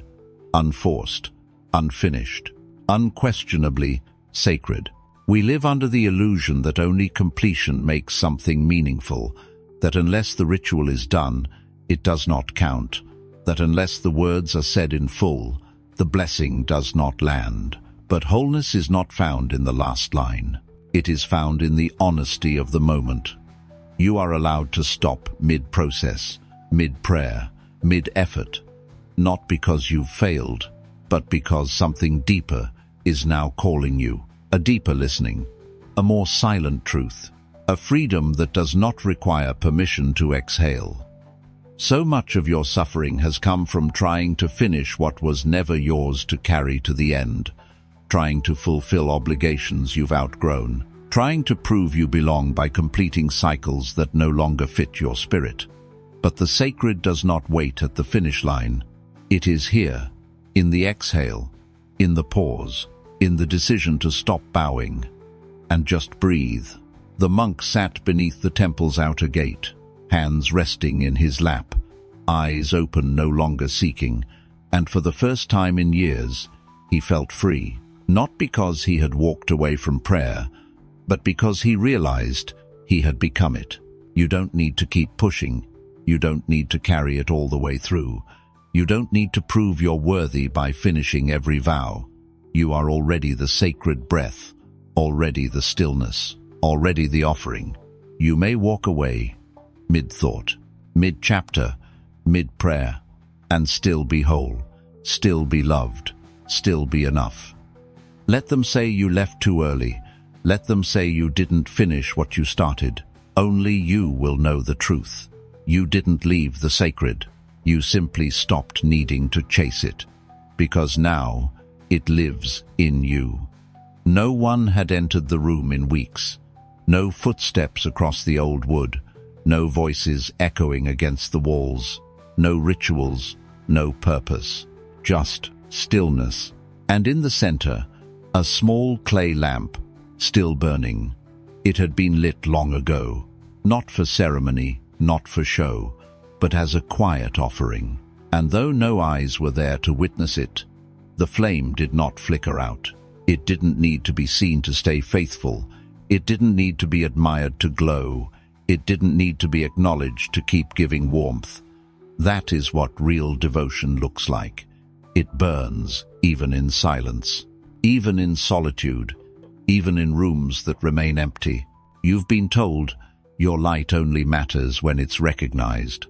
unforced, unfinished, unquestionably sacred. We live under the illusion that only completion makes something meaningful, that unless the ritual is done, it does not count, that unless the words are said in full, the blessing does not land. But wholeness is not found in the last line. It is found in the honesty of the moment. You are allowed to stop mid-process, mid-prayer, mid-effort, not because you've failed, but because something deeper is now calling you, a deeper listening, a more silent truth, a freedom that does not require permission to exhale. So much of your suffering has come from trying to finish what was never yours to carry to the end, trying to fulfill obligations you've outgrown, trying to prove you belong by completing cycles that no longer fit your spirit. But the sacred does not wait at the finish line. It is here, in the exhale, in the pause, in the decision to stop bowing and just breathe. The monk sat beneath the temple's outer gate, hands resting in his lap, eyes open, no longer seeking, and for the first time in years, he felt free. Not because he had walked away from prayer, but because he realized he had become it. You don't need to keep pushing. You don't need to carry it all the way through. You don't need to prove you're worthy by finishing every vow. You are already the sacred breath, already the stillness, already the offering. You may walk away, mid-thought, mid-chapter, mid-prayer, and still be whole, still be loved, still be enough. Let them say you left too early. Let them say you didn't finish what you started. Only you will know the truth. You didn't leave the sacred. You simply stopped needing to chase it, because now it lives in you. No one had entered the room in weeks. No footsteps across the old wood. No voices echoing against the walls. No rituals. No purpose. Just stillness. And in the center, a small clay lamp, still burning. It had been lit long ago, not for ceremony, not for show, but as a quiet offering. And though no eyes were there to witness it, the flame did not flicker out. It didn't need to be seen to stay faithful. It didn't need to be admired to glow. It didn't need to be acknowledged to keep giving warmth. That is what real devotion looks like. It burns, even in silence. Even in solitude, even in rooms that remain empty. You've been told your light only matters when it's recognized,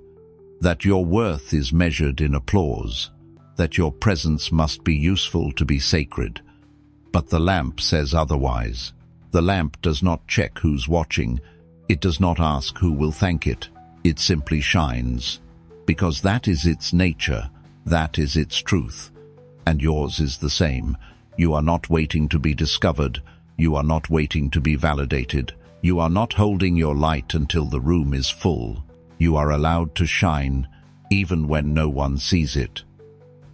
that your worth is measured in applause, that your presence must be useful to be sacred. But the lamp says otherwise. The lamp does not check who's watching. It does not ask who will thank it. It simply shines, because that is its nature, that is its truth. and yours is the same. You are not waiting to be discovered. You are not waiting to be validated. You are not holding your light until the room is full. You are allowed to shine, even when no one sees it.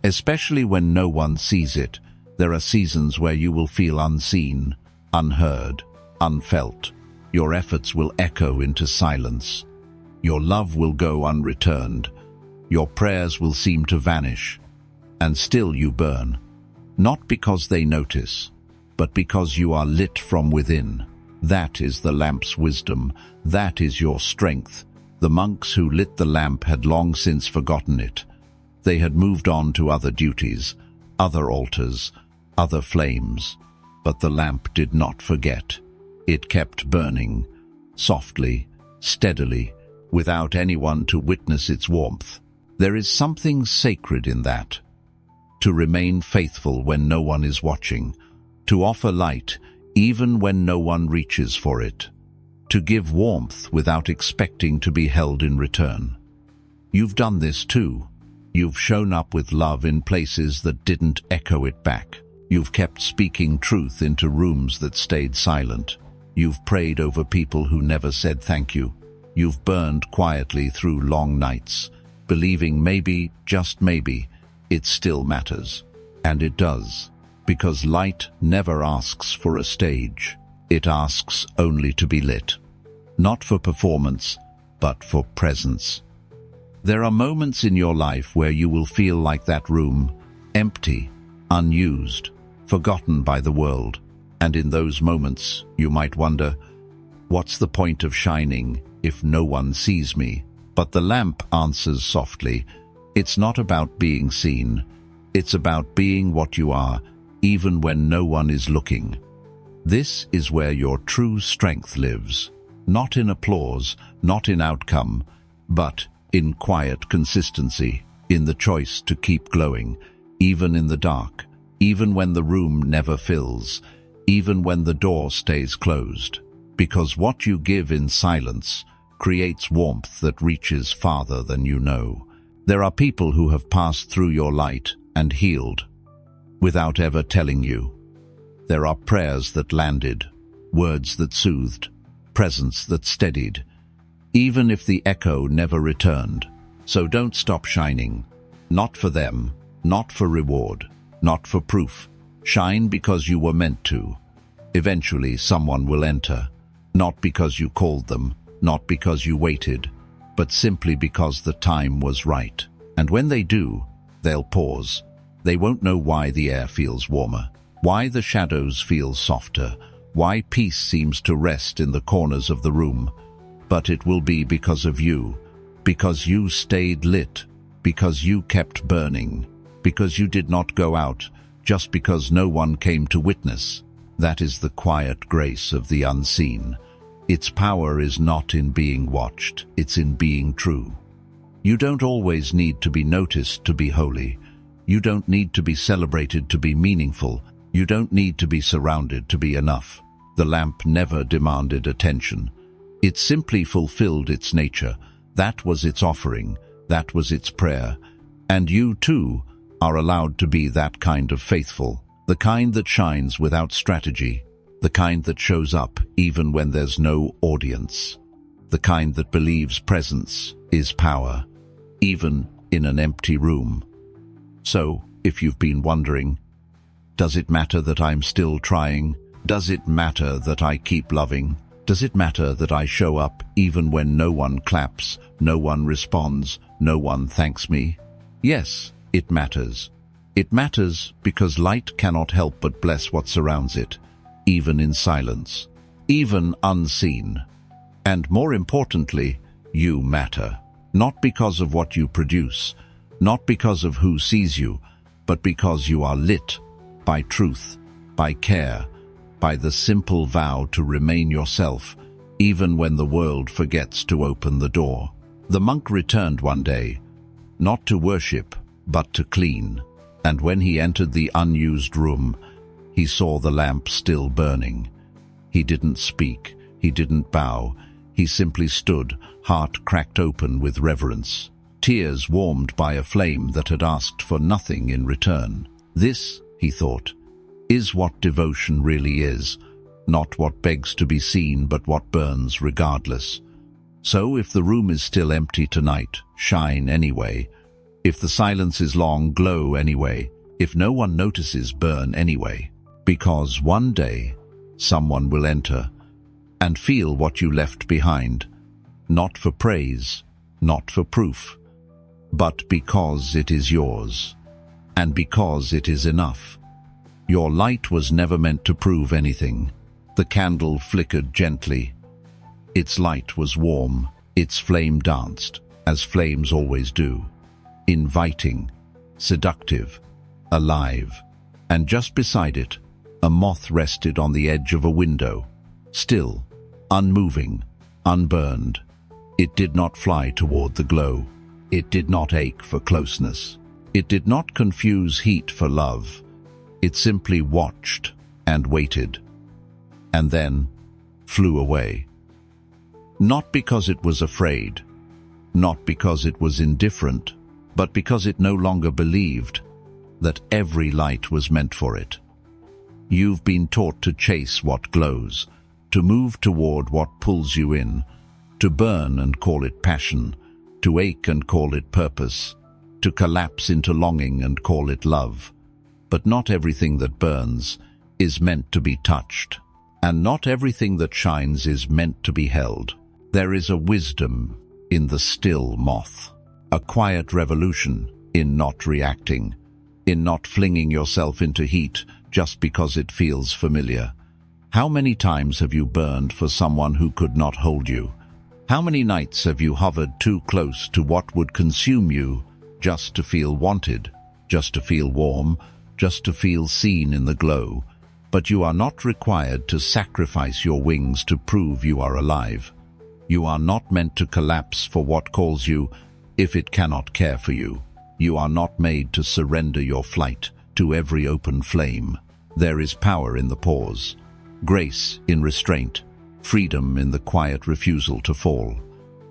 Especially when no one sees it, there are seasons where you will feel unseen, unheard, unfelt. Your efforts will echo into silence. Your love will go unreturned. Your prayers will seem to vanish. And still you burn. Not because they notice, but because you are lit from within. That is the lamp's wisdom. That is your strength. The monks who lit the lamp had long since forgotten it. They had moved on to other duties, other altars, other flames. But the lamp did not forget. It kept burning, softly, steadily, without anyone to witness its warmth. There is something sacred in that. To remain faithful when no one is watching. To offer light, even when no one reaches for it. To give warmth without expecting to be held in return. You've done this too. You've shown up with love in places that didn't echo it back. You've kept speaking truth into rooms that stayed silent. You've prayed over people who never said thank you. You've burned quietly through long nights, believing maybe, just maybe, it still matters. And it does, because light never asks for a stage. It asks only to be lit. Not for performance, but for presence. There are moments in your life where you will feel like that room, empty, unused, forgotten by the world. And in those moments, you might wonder, what's the point of shining if no one sees me? But the lamp answers softly, it's not about being seen. It's about being what you are, even when no one is looking. This is where your true strength lives. Not in applause, not in outcome, but in quiet consistency, in the choice to keep glowing, even in the dark, even when the room never fills, even when the door stays closed. Because what you give in silence creates warmth that reaches farther than you know. There are people who have passed through your light and healed, without ever telling you. There are prayers that landed, words that soothed, presence that steadied, even if the echo never returned. So don't stop shining. Not for them, not for reward, not for proof. Shine because you were meant to. Eventually someone will enter, not because you called them, not because you waited, but simply because the time was right. And when they do, they'll pause. They won't know why the air feels warmer, why the shadows feel softer, why peace seems to rest in the corners of the room. But it will be because of you, because you stayed lit, because you kept burning, because you did not go out, just because no one came to witness. That is the quiet grace of the unseen. Its power is not in being watched, it's in being true. You don't always need to be noticed to be holy. You don't need to be celebrated to be meaningful. You don't need to be surrounded to be enough. The lamp never demanded attention. It simply fulfilled its nature. That was its offering. That was its prayer. And you, too, are allowed to be that kind of faithful. The kind that shines without strategy. The kind that shows up even when there's no audience. The kind that believes presence is power, even in an empty room. So, if you've been wondering, does it matter that I'm still trying? Does it matter that I keep loving? Does it matter that I show up even when no one claps, no one responds, no one thanks me? Yes, it matters. It matters because light cannot help but bless what surrounds it, even in silence, even unseen. And more importantly, you matter. Not because of what you produce, not because of who sees you, but because you are lit by truth, by care, by the simple vow to remain yourself, even when the world forgets to open the door. The monk returned one day, not to worship, but to clean. And when he entered the unused room, he saw the lamp still burning. He didn't speak, he didn't bow, he simply stood, heart cracked open with reverence, tears warmed by a flame that had asked for nothing in return. This, he thought, is what devotion really is, not what begs to be seen but what burns regardless. So if the room is still empty tonight, shine anyway. If the silence is long, glow anyway. If no one notices, burn anyway. Because one day, someone will enter and feel what you left behind, not for praise, not for proof, but because it is yours, and because it is enough. Your light was never meant to prove anything. The candle flickered gently. Its light was warm, its flame danced, as flames always do, inviting, seductive, alive. And just beside it, a moth rested on the edge of a window, still, unmoving, unburned. It did not fly toward the glow. It did not ache for closeness. It did not confuse heat for love. It simply watched and waited, and then flew away. Not because it was afraid, not because it was indifferent, but because it no longer believed that every light was meant for it. You've been taught to chase what glows, to move toward what pulls you in, to burn and call it passion, to ache and call it purpose, to collapse into longing and call it love. But not everything that burns is meant to be touched, and not everything that shines is meant to be held. There is a wisdom in the still moth, a quiet revolution in not reacting, in not flinging yourself into heat just because it feels familiar. How many times have you burned for someone who could not hold you? How many nights have you hovered too close to what would consume you just to feel wanted, just to feel warm, just to feel seen in the glow? But you are not required to sacrifice your wings to prove you are alive. You are not meant to collapse for what calls you if it cannot care for you. You are not made to surrender your flight to every open flame. There is power in the pause, grace in restraint, freedom in the quiet refusal to fall.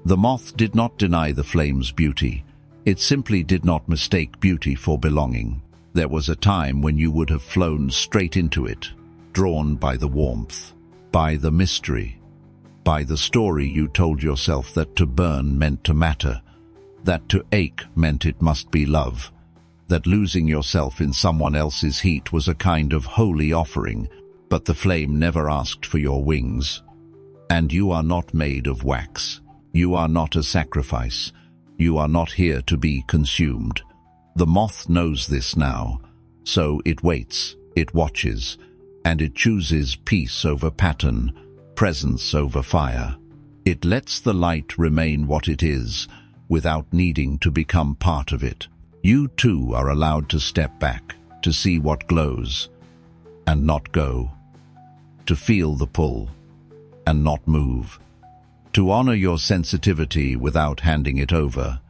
The moth did not deny the flame's beauty. It simply did not mistake beauty for belonging. There was a time when you would have flown straight into it, drawn by the warmth, by the mystery, by the story you told yourself that to burn meant to matter, that to ache meant it must be love, that losing yourself in someone else's heat was a kind of holy offering, but the flame never asked for your wings. And you are not made of wax. You are not a sacrifice. You are not here to be consumed. The moth knows this now, so it waits, it watches, and it chooses peace over pattern, presence over fire. It lets the light remain what it is, without needing to become part of it. You too are allowed to step back, to see what glows, and not go, to feel the pull, and not move, to honor your sensitivity without handing it over.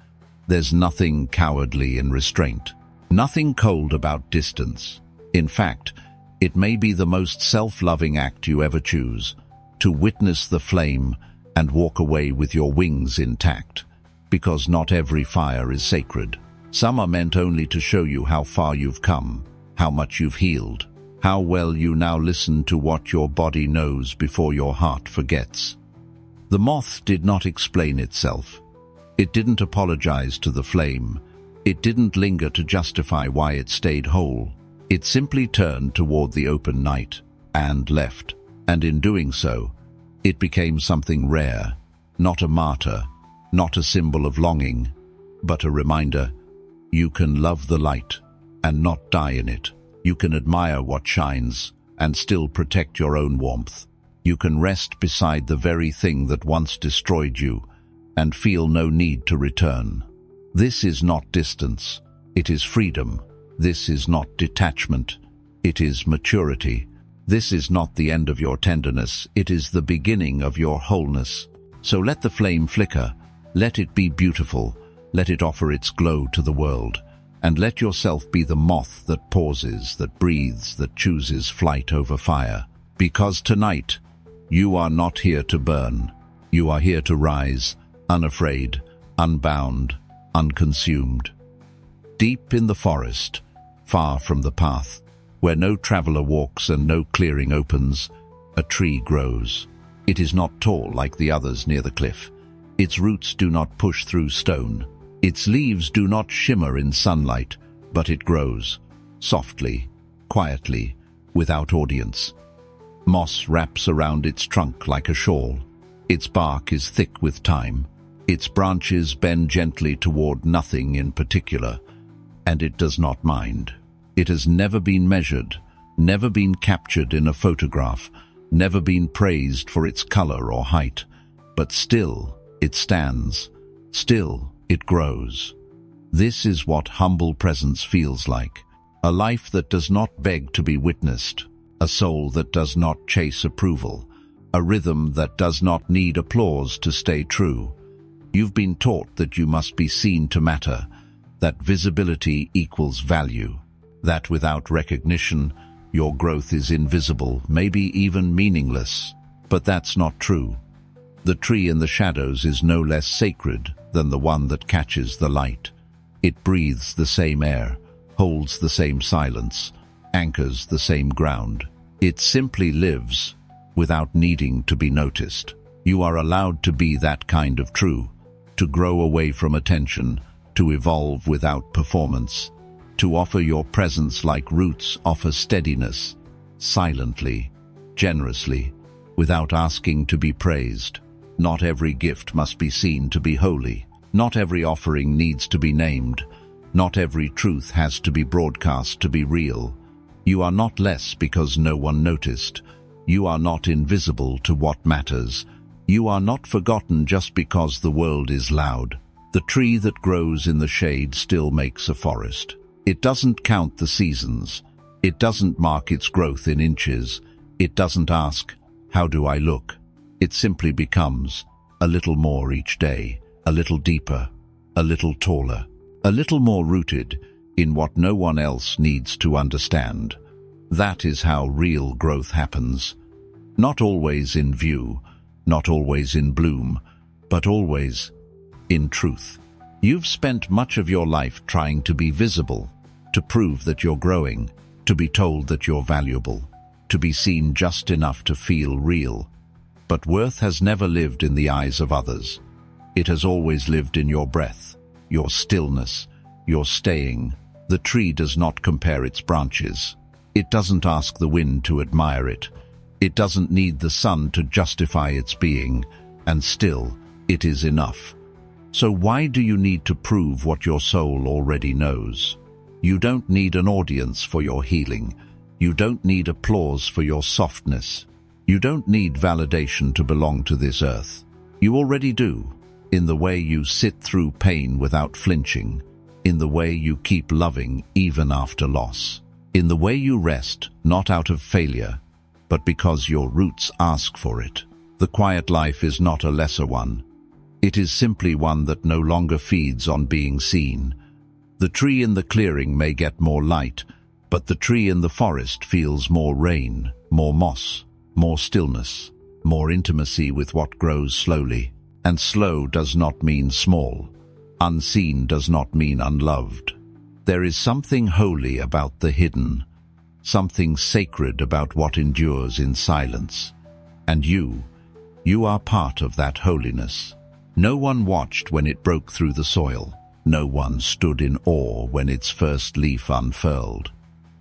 There's nothing cowardly in restraint, nothing cold about distance. In fact, it may be the most self-loving act you ever choose, to witness the flame and walk away with your wings intact, because not every fire is sacred. Some are meant only to show you how far you've come, how much you've healed, how well you now listen to what your body knows before your heart forgets. The moth did not explain itself. It didn't apologize to the flame. It didn't linger to justify why it stayed whole. It simply turned toward the open night and left. And in doing so, it became something rare, not a martyr, not a symbol of longing, but a reminder: you can love the light and not die in it. You can admire what shines and still protect your own warmth. You can rest beside the very thing that once destroyed you and feel no need to return. This is not distance, it is freedom. This is not detachment, it is maturity. This is not the end of your tenderness, it is the beginning of your wholeness. So let the flame flicker, let it be beautiful, let it offer its glow to the world, and let yourself be the moth that pauses, that breathes, that chooses flight over fire. Because tonight, you are not here to burn. You are here to rise, unafraid, unbound, unconsumed. Deep in the forest, far from the path, where no traveler walks and no clearing opens, a tree grows. It is not tall like the others near the cliff. Its roots do not push through stone. Its leaves do not shimmer in sunlight, but it grows, softly, quietly, without audience. Moss wraps around its trunk like a shawl. Its bark is thick with time. Its branches bend gently toward nothing in particular, and it does not mind. It has never been measured, never been captured in a photograph, never been praised for its color or height, but still it stands, still it grows. This is what humble presence feels like, a life that does not beg to be witnessed, a soul that does not chase approval, a rhythm that does not need applause to stay true. You've been taught that you must be seen to matter, that visibility equals value, that without recognition, your growth is invisible, maybe even meaningless. But that's not true. The tree in the shadows is no less sacred than the one that catches the light. It breathes the same air, holds the same silence, anchors the same ground. It simply lives without needing to be noticed. You are allowed to be that kind of true, to grow away from attention, to evolve without performance, to offer your presence like roots offer steadiness, silently, generously, without asking to be praised. Not every gift must be seen to be holy. Not every offering needs to be named. Not every truth has to be broadcast to be real. You are not less because no one noticed. You are not invisible to what matters. You are not forgotten just because the world is loud. The tree that grows in the shade still makes a forest. It doesn't count the seasons. It doesn't mark its growth in inches. It doesn't ask, "How do I look?" It simply becomes a little more each day, a little deeper, a little taller, a little more rooted in what no one else needs to understand. That is how real growth happens. Not always in view, not always in bloom, but always in truth. You've spent much of your life trying to be visible, to prove that you're growing, to be told that you're valuable, to be seen just enough to feel real. But worth has never lived in the eyes of others. It has always lived in your breath, your stillness, your staying. The tree does not compare its branches. It doesn't ask the wind to admire it. It doesn't need the sun to justify its being, and still, it is enough. So why do you need to prove what your soul already knows? You don't need an audience for your healing. You don't need applause for your softness. You don't need validation to belong to this earth. You already do, in the way you sit through pain without flinching, in the way you keep loving even after loss, in the way you rest, not out of failure, but because your roots ask for it. The quiet life is not a lesser one. It is simply one that no longer feeds on being seen. The tree in the clearing may get more light, but the tree in the forest feels more rain, more moss, more stillness, more intimacy with what grows slowly. And slow does not mean small. Unseen does not mean unloved. There is something holy about the hidden, something sacred about what endures in silence. And you are part of that holiness. No one watched when it broke through the soil. No one stood in awe when its first leaf unfurled.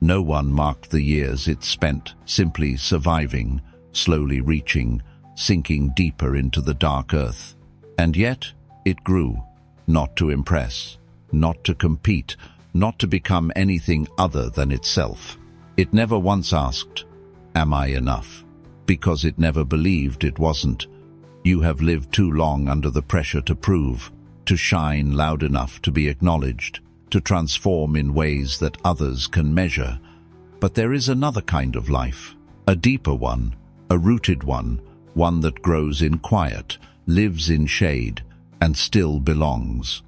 No one marked the years it spent simply surviving, slowly reaching, sinking deeper into the dark earth. And yet, it grew, not to impress, not to compete, not to become anything other than itself. It never once asked, "Am I enough?" Because it never believed it wasn't. You have lived too long under the pressure to prove, to shine loud enough to be acknowledged, to transform in ways that others can measure. But there is another kind of life, a deeper one, a rooted one that grows in quiet, lives in shade, and still belongs.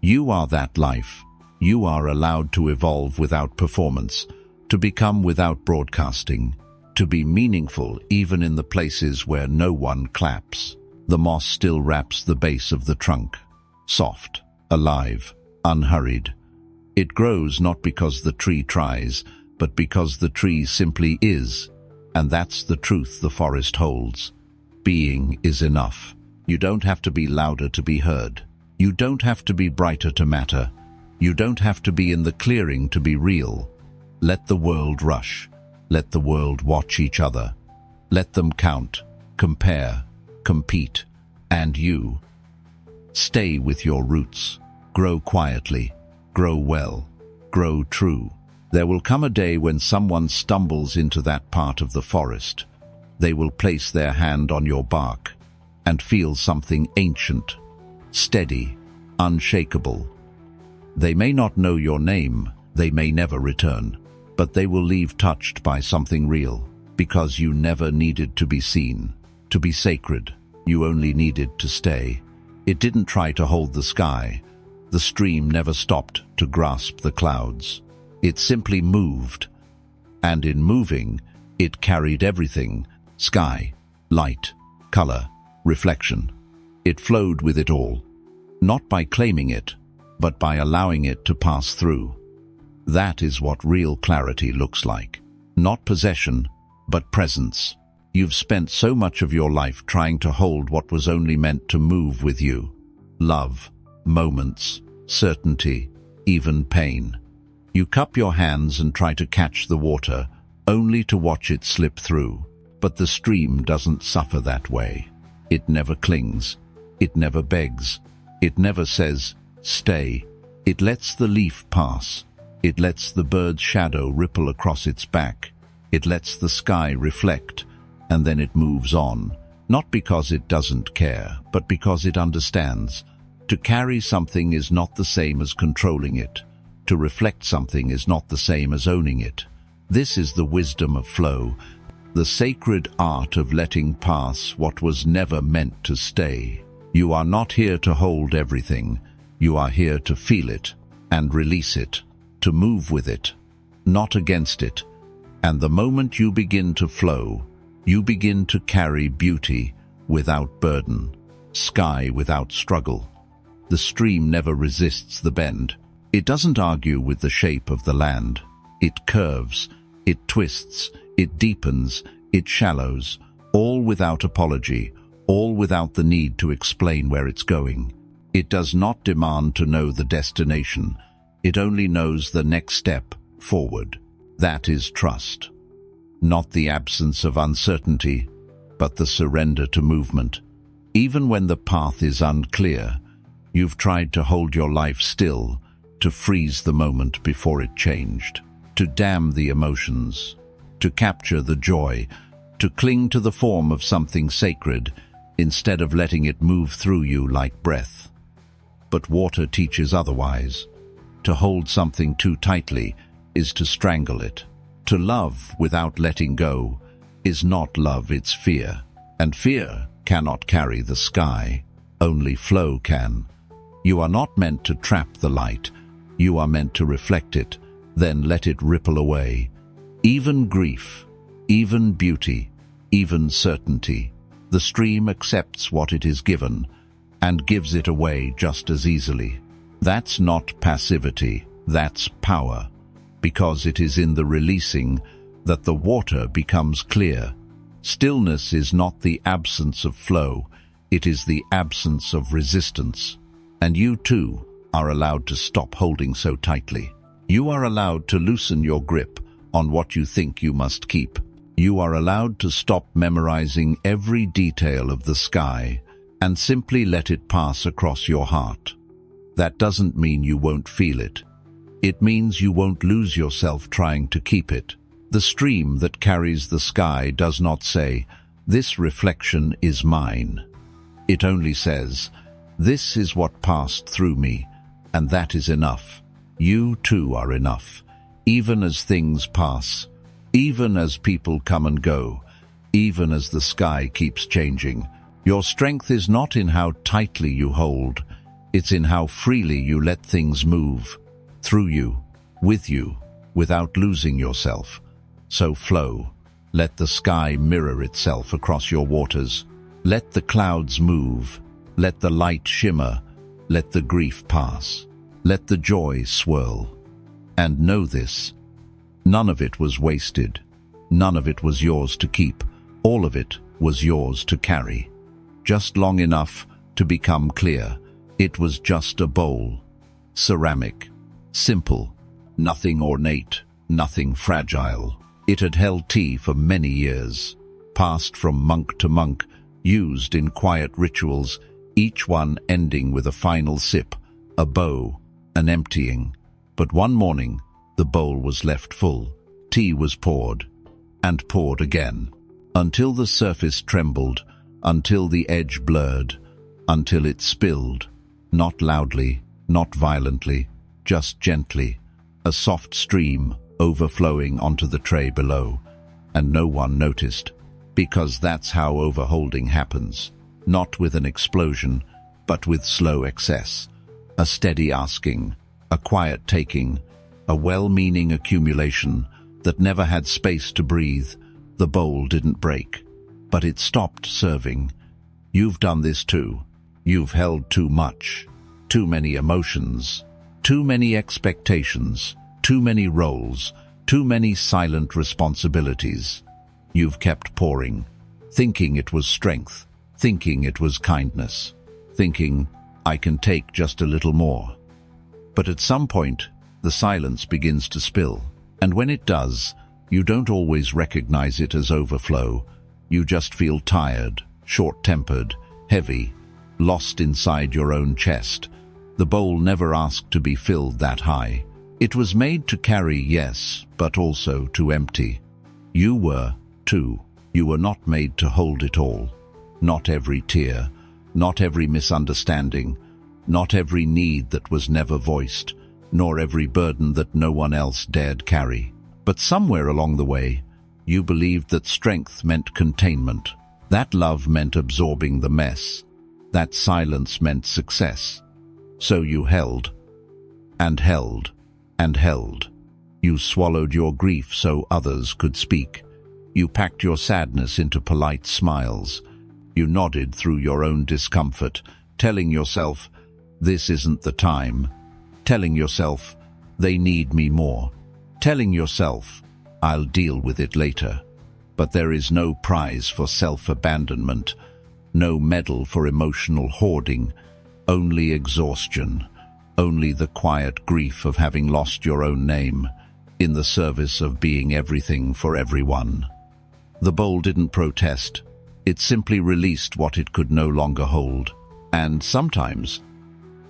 You are that life. You are allowed to evolve without performance, to become without broadcasting, to be meaningful even in the places where no one claps. The moss still wraps the base of the trunk, soft, alive, unhurried. It grows not because the tree tries, but because the tree simply is. And that's the truth the forest holds. Being is enough. You don't have to be louder to be heard. You don't have to be brighter to matter. You don't have to be in the clearing to be real. Let the world rush. Let the world watch each other. Let them count, compare, compete, and you. Stay with your roots. Grow quietly. Grow well. Grow true. There will come a day when someone stumbles into that part of the forest. They will place their hand on your bark and feel something ancient, steady, unshakable. They may not know your name, they may never return, but they will leave touched by something real, because you never needed to be seen, to be sacred. You only needed to stay. It didn't try to hold the sky. The stream never stopped to grasp the clouds. It simply moved, and in moving, it carried everything: sky, light, color, reflection. It flowed with it all, not by claiming it, but by allowing it to pass through. That is what real clarity looks like. Not possession, but presence. You've spent so much of your life trying to hold what was only meant to move with you. Love, moments, certainty, even pain. You cup your hands and try to catch the water, only to watch it slip through. But the stream doesn't suffer that way. It never clings. It never begs. It never says, stay. It lets the leaf pass. It lets the bird's shadow ripple across its back. It lets the sky reflect, and then it moves on. Not because it doesn't care, but because it understands. To carry something is not the same as controlling it. To reflect something is not the same as owning it. This is the wisdom of flow, the sacred art of letting pass what was never meant to stay. You are not here to hold everything. You are here to feel it and release it, to move with it, not against it. And the moment you begin to flow, you begin to carry beauty without burden, sky without struggle. The stream never resists the bend. It doesn't argue with the shape of the land. It curves, it twists, it deepens, it shallows, all without apology, all without the need to explain where it's going. It does not demand to know the destination. It only knows the next step forward. That is trust. Not the absence of uncertainty, but the surrender to movement. Even when the path is unclear, you've tried to hold your life still, to freeze the moment before it changed, to dam the emotions, to capture the joy, to cling to the form of something sacred instead of letting it move through you like breath. But water teaches otherwise. To hold something too tightly is to strangle it. To love without letting go is not love, it's fear. And fear cannot carry the sky. Only flow can. You are not meant to trap the light. You are meant to reflect it, then let it ripple away. Even grief, even beauty, even certainty. The stream accepts what it is given and gives it away just as easily. That's not passivity, that's power, because it is in the releasing that the water becomes clear. Stillness is not the absence of flow, it is the absence of resistance. And you too are allowed to stop holding so tightly. You are allowed to loosen your grip on what you think you must keep. You are allowed to stop memorizing every detail of the sky and simply let it pass across your heart. That doesn't mean you won't feel it. It means you won't lose yourself trying to keep it. The stream that carries the sky does not say, "This reflection is mine." It only says, "This is what passed through me, and that is enough." You too are enough, even as things pass, even as people come and go, even as the sky keeps changing. Your strength is not in how tightly you hold, it's in how freely you let things move, through you, with you, without losing yourself. So flow. Let the sky mirror itself across your waters. Let the clouds move. Let the light shimmer. Let the grief pass. Let the joy swirl. And know this, none of it was wasted. None of it was yours to keep. All of it was yours to carry. Just long enough to become clear. It was just a bowl. Ceramic. Simple. Nothing ornate. Nothing fragile. It had held tea for many years. Passed from monk to monk. Used in quiet rituals. Each one ending with a final sip. A bow. An emptying. But one morning, the bowl was left full. Tea was poured. And poured again. Until the surface trembled. Until the edge blurred. Until it spilled. Not loudly, not violently, just gently. A soft stream overflowing onto the tray below. And no one noticed. Because that's how overholding happens. Not with an explosion, but with slow excess. A steady asking. A quiet taking. A well-meaning accumulation that never had space to breathe. The bowl didn't break, but it stopped serving. You've done this too. You've held too much, too many emotions, too many expectations, too many roles, too many silent responsibilities. You've kept pouring, thinking it was strength, thinking it was kindness, thinking, I can take just a little more. But at some point, the silence begins to spill. And when it does, you don't always recognize it as overflow. You just feel tired, short-tempered, heavy, lost inside your own chest. The bowl never asked to be filled that high. It was made to carry, yes, but also to empty. You were, too. You were not made to hold it all. Not every tear, not every misunderstanding, not every need that was never voiced, nor every burden that no one else dared carry. But somewhere along the way, you believed that strength meant containment, that love meant absorbing the mess, that silence meant success. So you held, and held, and held. You swallowed your grief so others could speak. You packed your sadness into polite smiles. You nodded through your own discomfort, telling yourself, this isn't the time. Telling yourself, they need me more. Telling yourself, I'll deal with it later. But there is no prize for self-abandonment, no medal for emotional hoarding, only exhaustion, only the quiet grief of having lost your own name in the service of being everything for everyone. The bowl didn't protest. It simply released what it could no longer hold. And sometimes,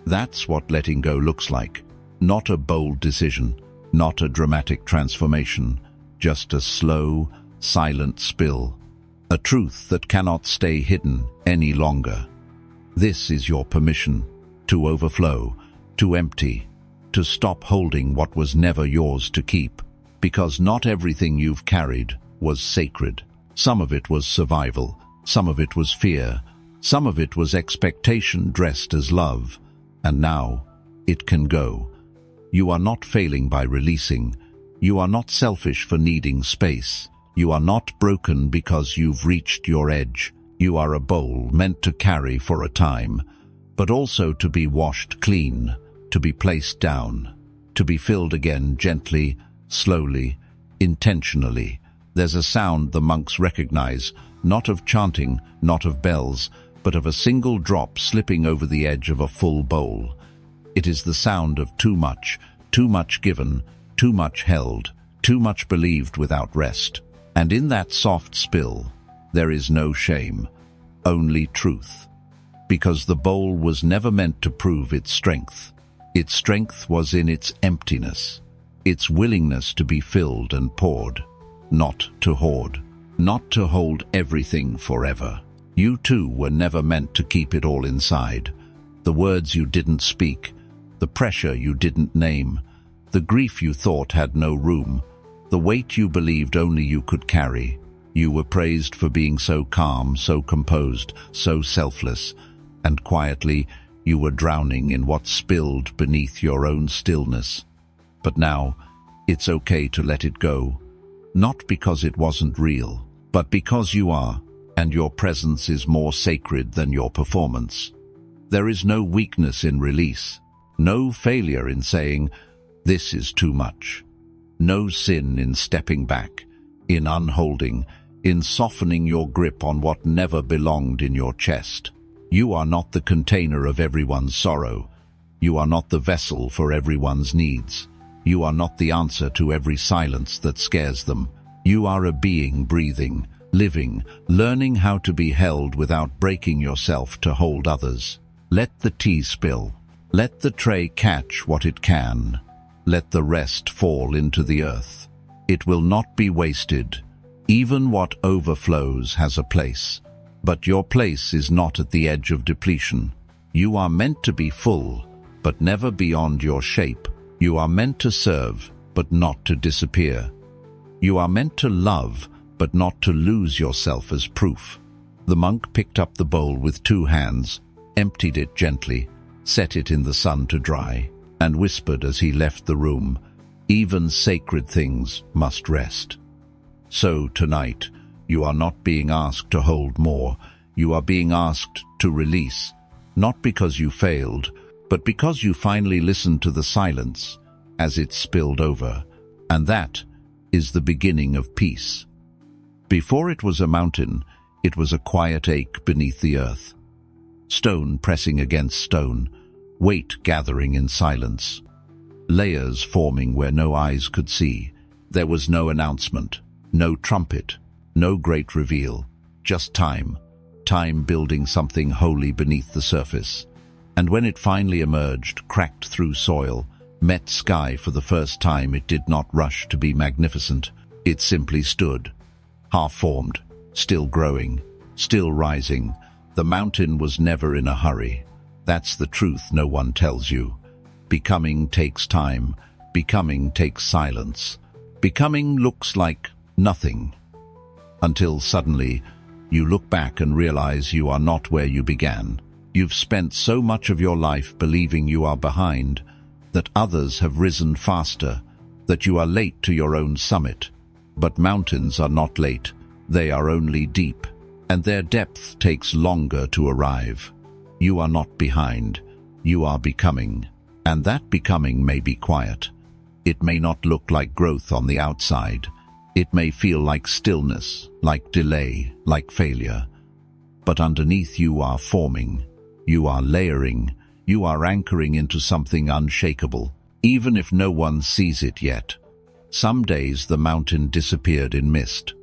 that's what letting go looks like. Not a bold decision, not a dramatic transformation, just a slow, silent spill. A truth that cannot stay hidden any longer. This is your permission to overflow, to empty, to stop holding what was never yours to keep. Because not everything you've carried was sacred. Some of it was survival, some of it was fear, some of it was expectation dressed as love. And now, it can go. You are not failing by releasing. You are not selfish for needing space. You are not broken because you've reached your edge. You are a bowl meant to carry for a time, but also to be washed clean, to be placed down, to be filled again gently, slowly, intentionally. There's a sound the monks recognize, not of chanting, not of bells, but of a single drop slipping over the edge of a full bowl. It is the sound of too much given, too much held, too much believed without rest. And in that soft spill, there is no shame, only truth. Because the bowl was never meant to prove its strength. Its strength was in its emptiness, its willingness to be filled and poured, not to hoard, not to hold everything forever. You too were never meant to keep it all inside. The words you didn't speak, the pressure you didn't name, the grief you thought had no room, the weight you believed only you could carry. You were praised for being so calm, so composed, so selfless, and quietly you were drowning in what spilled beneath your own stillness. But now, it's okay to let it go, not because it wasn't real, but because you are, and your presence is more sacred than your performance. There is no weakness in release, no failure in saying, This is too much. No sin in stepping back, in unholding, in softening your grip on what never belonged in your chest. You are not the container of everyone's sorrow. You are not the vessel for everyone's needs. You are not the answer to every silence that scares them. You are a being breathing, living, learning how to be held without breaking yourself to hold others. Let the tea spill. Let the tray catch what it can. Let the rest fall into the earth. It will not be wasted. Even what overflows has a place. But your place is not at the edge of depletion. You are meant to be full, but never beyond your shape. You are meant to serve, but not to disappear. You are meant to love, but not to lose yourself as proof. The monk picked up the bowl with 2 hands, emptied it gently, set it in the sun to dry, and whispered as he left the room, "Even sacred things must rest." So tonight, you are not being asked to hold more. You are being asked to release, not because you failed, but because you finally listened to the silence as it spilled over. And that is the beginning of peace. Before it was a mountain, it was a quiet ache beneath the earth. Stone pressing against stone, weight gathering in silence. Layers forming where no eyes could see. There was no announcement, no trumpet, no great reveal, just time. Time building something holy beneath the surface. And when it finally emerged, cracked through soil, met sky for the first time, it did not rush to be magnificent. It simply stood, half-formed, still growing, still rising. The mountain was never in a hurry. That's the truth no one tells you. Becoming takes time. Becoming takes silence. Becoming looks like nothing. Until suddenly, you look back and realize you are not where you began. You've spent so much of your life believing you are behind, that others have risen faster, that you are late to your own summit. But mountains are not late, they are only deep, and their depth takes longer to arrive. You are not behind, you are becoming, and that becoming may be quiet. It may not look like growth on the outside. It may feel like stillness, like delay, like failure. But underneath you are forming. You are layering, you are anchoring into something unshakable, even if no one sees it yet. Some days the mountain disappeared in mist.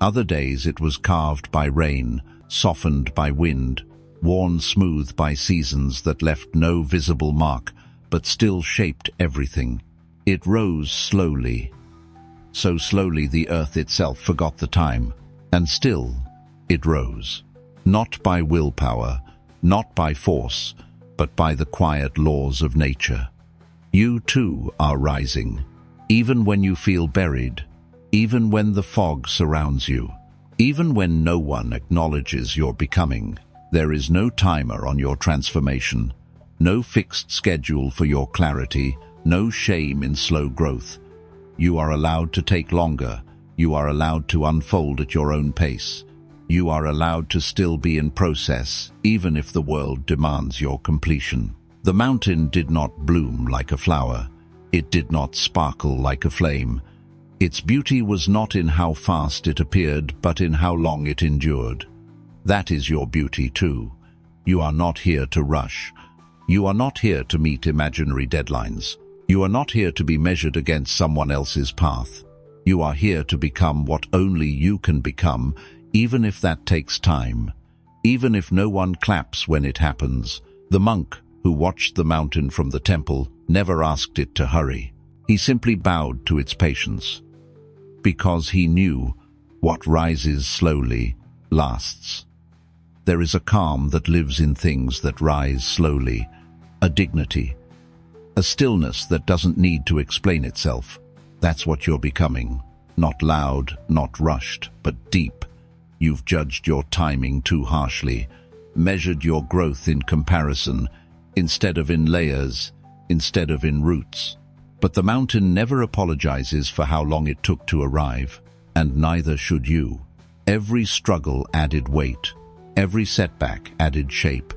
Other days it was carved by rain, softened by wind, worn smooth by seasons that left no visible mark, but still shaped everything. It rose slowly. So slowly the earth itself forgot the time, and still it rose. Not by willpower, not by force, but by the quiet laws of nature. You too are rising, even when you feel buried, even when the fog surrounds you, even when no one acknowledges your becoming. There is no timer on your transformation, no fixed schedule for your clarity, no shame in slow growth. You are allowed to take longer. You are allowed to unfold at your own pace. You are allowed to still be in process, even if the world demands your completion. The mountain did not bloom like a flower. It did not sparkle like a flame. Its beauty was not in how fast it appeared, but in how long it endured. That is your beauty too. You are not here to rush. You are not here to meet imaginary deadlines. You are not here to be measured against someone else's path. You are here to become what only you can become, even if that takes time, even if no one claps when it happens. The monk, who watched the mountain from the temple, never asked it to hurry. He simply bowed to its patience, because he knew what rises slowly lasts. There is a calm that lives in things that rise slowly, a dignity, a stillness that doesn't need to explain itself. That's what you're becoming. Not loud, not rushed, but deep. You've judged your timing too harshly, measured your growth in comparison, instead of in layers, instead of in roots. But the mountain never apologizes for how long it took to arrive, and neither should you. Every struggle added weight, every setback added shape,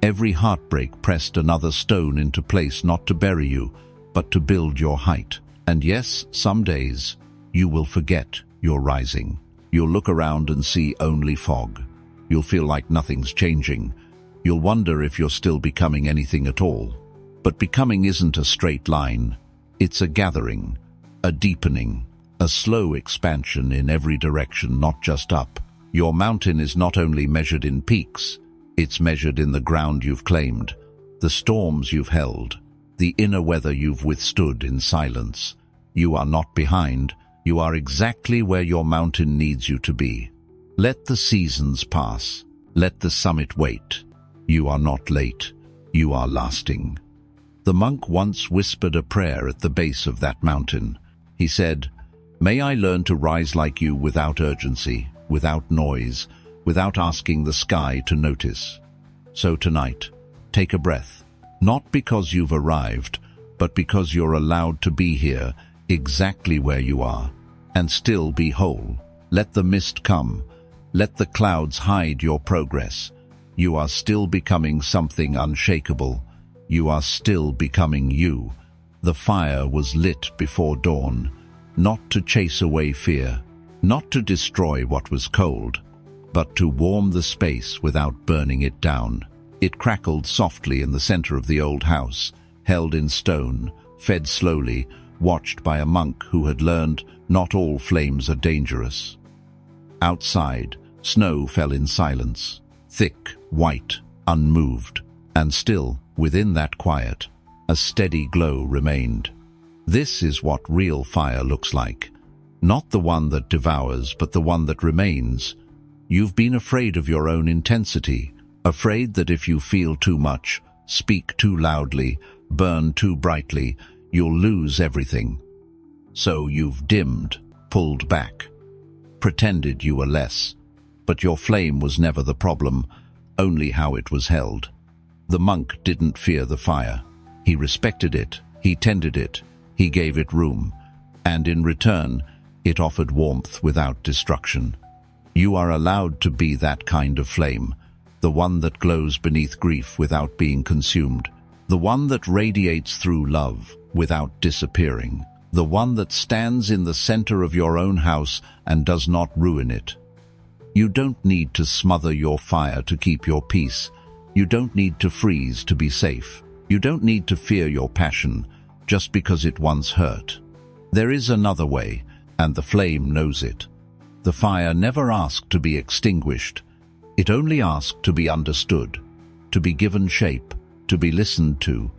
every heartbreak pressed another stone into place, not to bury you, but to build your height. And yes, some days you will forget you're rising. You'll look around and see only fog. You'll feel like nothing's changing. You'll wonder if you're still becoming anything at all. But becoming isn't a straight line. It's a gathering, a deepening, a slow expansion in every direction, not just up. Your mountain is not only measured in peaks, it's measured in the ground you've claimed, the storms you've held, the inner weather you've withstood in silence. You are not behind. You are exactly where your mountain needs you to be. Let the seasons pass. Let the summit wait. You are not late. You are lasting. The monk once whispered a prayer at the base of that mountain. He said, "May I learn to rise like you without urgency, without noise, without asking the sky to notice." So tonight, take a breath. Not because you've arrived, but because you're allowed to be here, exactly where you are, and still be whole. Let the mist come. Let the clouds hide your progress. You are still becoming something unshakable. You are still becoming you. The fire was lit before dawn, not to chase away fear, not to destroy what was cold, but to warm the space without burning it down. It crackled softly in the center of the old house, held in stone, fed slowly, watched by a monk who had learned not all flames are dangerous. Outside, snow fell in silence, thick, white, unmoved, and still, within that quiet, a steady glow remained. This is what real fire looks like. Not the one that devours, but the one that remains. You've been afraid of your own intensity, afraid that if you feel too much, speak too loudly, burn too brightly, you'll lose everything. So you've dimmed, pulled back, pretended you were less. But your flame was never the problem, only how it was held. The monk didn't fear the fire. He respected it, he tended it, he gave it room, and in return, it offered warmth without destruction. You are allowed to be that kind of flame, the one that glows beneath grief without being consumed, the one that radiates through love without disappearing, the one that stands in the center of your own house and does not ruin it. You don't need to smother your fire to keep your peace. You don't need to freeze to be safe. You don't need to fear your passion just because it once hurt. There is another way, and the flame knows it. The fire never asked to be extinguished. It only asked to be understood, to be given shape, to be listened to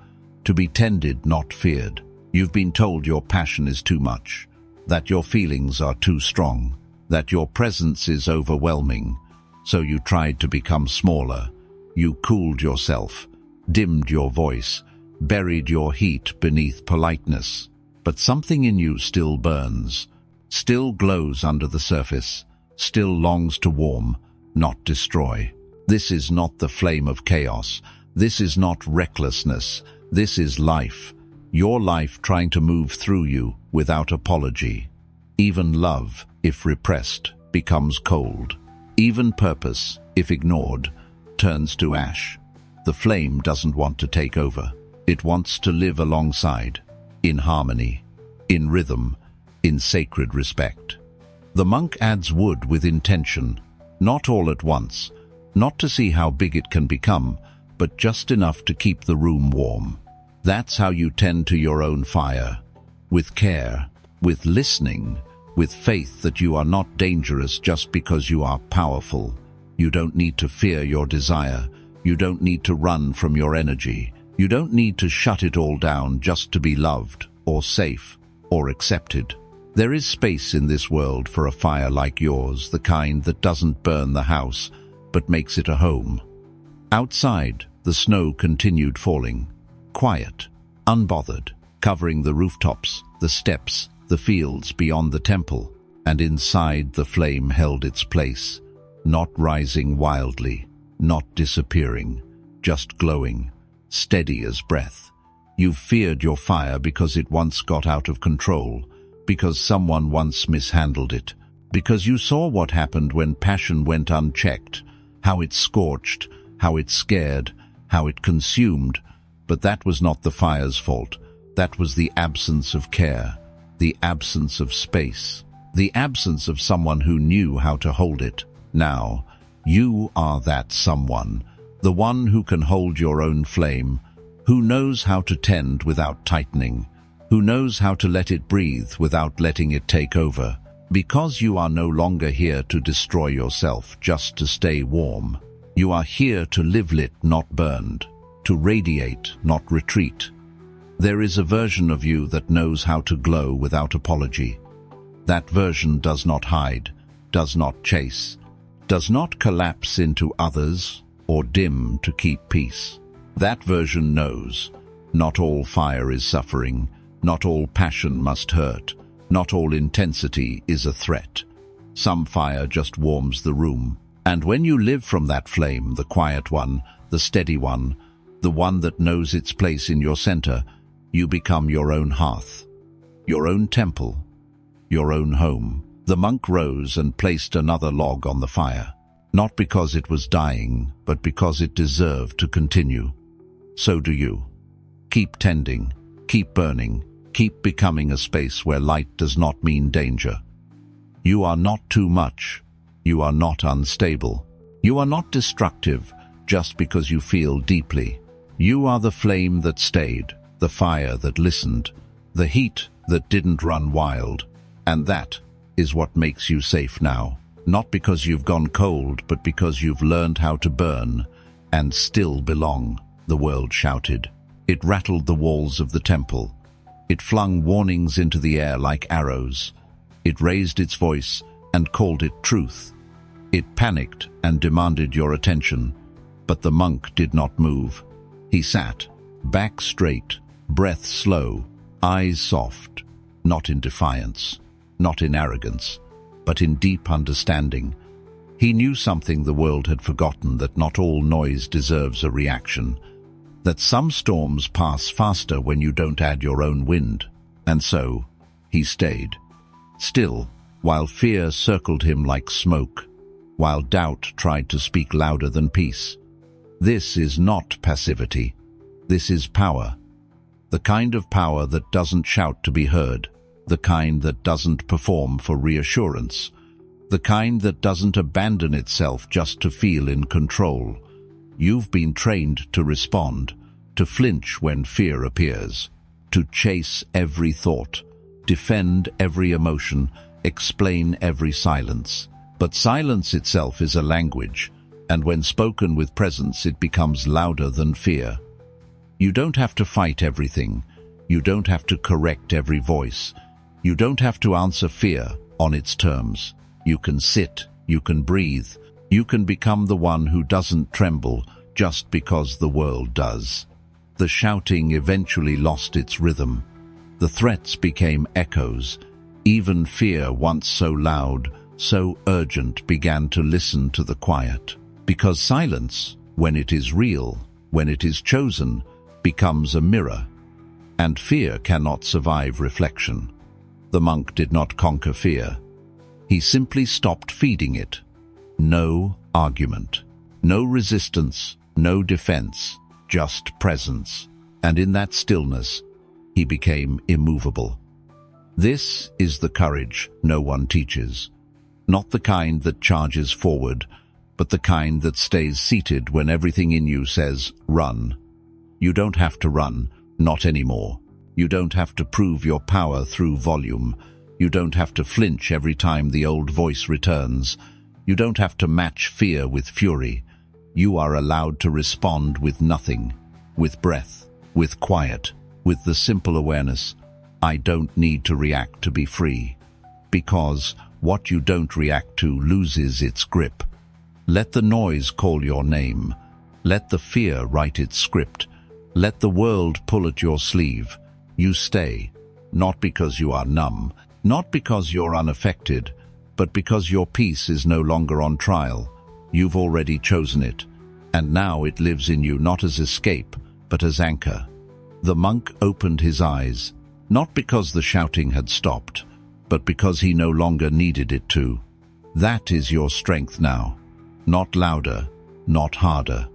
be tended, not feared. You've been told your passion is too much, that your feelings are too strong, that your presence is overwhelming. So you tried to become smaller. You cooled yourself, dimmed your voice, buried your heat beneath politeness. But something in you still burns, still glows under the surface, still longs to warm, not destroy. This is not the flame of chaos. This is not recklessness. This is life. Your life trying to move through you without apology. Even love, if repressed, becomes cold. Even purpose, if ignored, turns to ash. The flame doesn't want to take over. It wants to live alongside, in harmony, in rhythm, in sacred respect. The monk adds wood with intention, not all at once, not to see how big it can become, but just enough to keep the room warm. That's how you tend to your own fire, with care, with listening, with faith that you are not dangerous just because you are powerful. You don't need to fear your desire. You don't need to run from your energy. You don't need to shut it all down just to be loved, or safe, or accepted. There is space in this world for a fire like yours, the kind that doesn't burn the house, but makes it a home. Outside, the snow continued falling, quiet, unbothered, covering the rooftops, the steps, the fields beyond the temple, and inside the flame held its place, not rising wildly, not disappearing, just glowing, steady as breath. You feared your fire because it once got out of control, because someone once mishandled it, because you saw what happened when passion went unchecked, how it scorched, how it scared, how it consumed. But that was not the fire's fault. That was the absence of care, the absence of space, the absence of someone who knew how to hold it. Now, you are that someone, the one who can hold your own flame, who knows how to tend without tightening, who knows how to let it breathe without letting it take over. Because you are no longer here to destroy yourself just to stay warm. You are here to live lit, not burned, to radiate, not retreat. There is a version of you that knows how to glow without apology. That version does not hide, does not chase, does not collapse into others or dim to keep peace. That version knows, not all fire is suffering, not all passion must hurt, not all intensity is a threat. Some fire just warms the room. And when you live from that flame, the quiet one, the steady one, the one that knows its place in your center, you become your own hearth, your own temple, your own home. The monk rose and placed another log on the fire, not because it was dying, but because it deserved to continue. So do you. Keep tending, keep burning, keep becoming a space where light does not mean danger. You are not too much. You are not unstable. You are not destructive just because you feel deeply. You are the flame that stayed, the fire that listened, the heat that didn't run wild. And that is what makes you safe now. Not because you've gone cold, but because you've learned how to burn and still belong, the world shouted. It rattled the walls of the temple. It flung warnings into the air like arrows. It raised its voice and called it truth. It panicked and demanded your attention, but the monk did not move. He sat, back straight, breath slow, eyes soft, not in defiance, not in arrogance, but in deep understanding. He knew something the world had forgotten, that not all noise deserves a reaction, that some storms pass faster when you don't add your own wind. And so, he stayed, still, while fear circled him like smoke, while doubt tried to speak louder than peace. This is not passivity. This is power. The kind of power that doesn't shout to be heard, the kind that doesn't perform for reassurance, the kind that doesn't abandon itself just to feel in control. You've been trained to respond, to flinch when fear appears, to chase every thought, defend every emotion, explain every silence. But silence itself is a language, and when spoken with presence, it becomes louder than fear. You don't have to fight everything. You don't have to correct every voice. You don't have to answer fear on its terms. You can sit, you can breathe, you can become the one who doesn't tremble just because the world does. The shouting eventually lost its rhythm. The threats became echoes. Even fear, once so loud, so urgent, began to listen to the quiet. Because silence, when it is real, when it is chosen, becomes a mirror. And fear cannot survive reflection. The monk did not conquer fear. He simply stopped feeding it. No argument, no resistance, no defense, just presence. And in that stillness, he became immovable. This is the courage no one teaches. Not the kind that charges forward, but the kind that stays seated when everything in you says, run. You don't have to run, not anymore. You don't have to prove your power through volume. You don't have to flinch every time the old voice returns. You don't have to match fear with fury. You are allowed to respond with nothing, with breath, with quiet, with the simple awareness, I don't need to react to be free. Because what you don't react to loses its grip. Let the noise call your name. Let the fear write its script. Let the world pull at your sleeve. You stay, not because you are numb, not because you're unaffected, but because your peace is no longer on trial. You've already chosen it, and now it lives in you not as escape, but as anchor. The monk opened his eyes, not because the shouting had stopped, but because he no longer needed it to. That is your strength now. Not louder, not harder,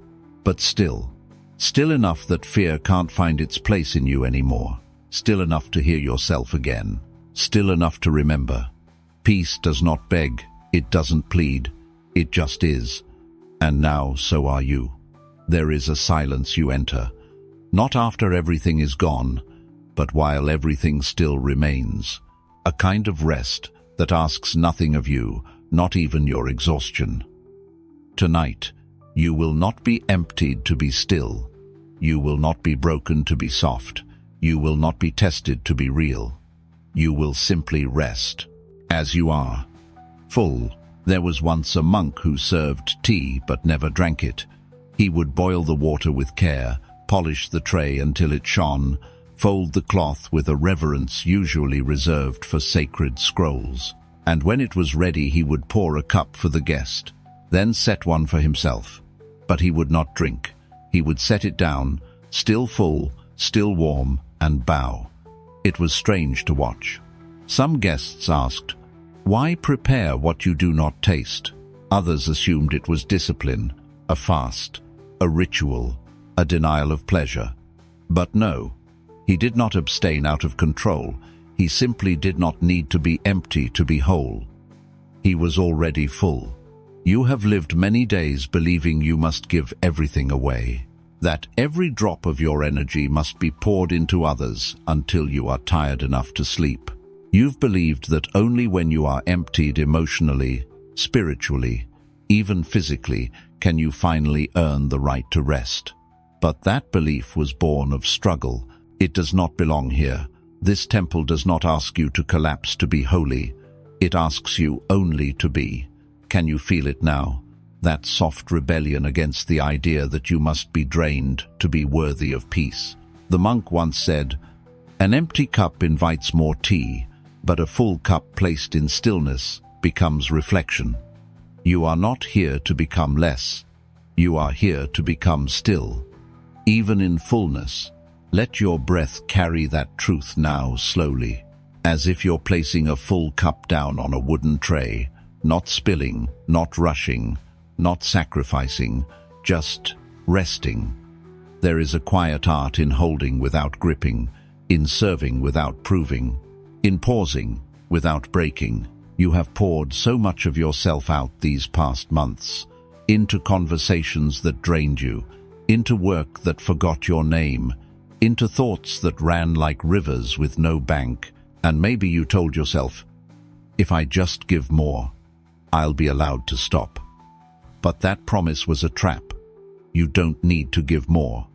but still. Still enough that fear can't find its place in you anymore. still enough to hear yourself again, still enough to remember. Peace does not beg, it doesn't plead, it just is. And now so are you. There is a silence you enter, not after everything is gone, but while everything still remains. A kind of rest that asks nothing of you, not even your exhaustion. Tonight, you will not be emptied to be still. You will not be broken to be soft. You will not be tested to be real. You will simply rest, as you are. Full. There was once a monk who served tea but never drank it. He would boil the water with care, polish the tray until it shone, fold the cloth with a reverence usually reserved for sacred scrolls. And when it was ready, he would pour a cup for the guest, then set one for himself. But he would not drink. He would set it down, still full, still warm, and bow. It was strange to watch. Some guests asked, "Why prepare what you do not taste?" Others assumed it was discipline, a fast, a ritual, a denial of pleasure. But no, he did not abstain out of control. He simply did not need to be empty to be whole. He was already full. You have lived many days believing you must give everything away, that every drop of your energy must be poured into others until you are tired enough to sleep. You've believed that only when you are emptied emotionally, spiritually, even physically, can you finally earn the right to rest. But that belief was born of struggle. It does not belong here. This temple does not ask you to collapse to be holy. It asks you only to be. Can you feel it now? That soft rebellion against the idea that you must be drained to be worthy of peace. The monk once said, "An empty cup invites more tea, but a full cup placed in stillness becomes reflection." You are not here to become less. You are here to become still. Even in fullness, let your breath carry that truth now slowly, as if you're placing a full cup down on a wooden tray, not spilling, not rushing, not sacrificing, just resting. There is a quiet art in holding without gripping, in serving without proving, in pausing without breaking. You have poured so much of yourself out these past months, into conversations that drained you, into work that forgot your name, into thoughts that ran like rivers with no bank, and maybe you told yourself, "If I just give more, I'll be allowed to stop." But that promise was a trap. You don't need to give more.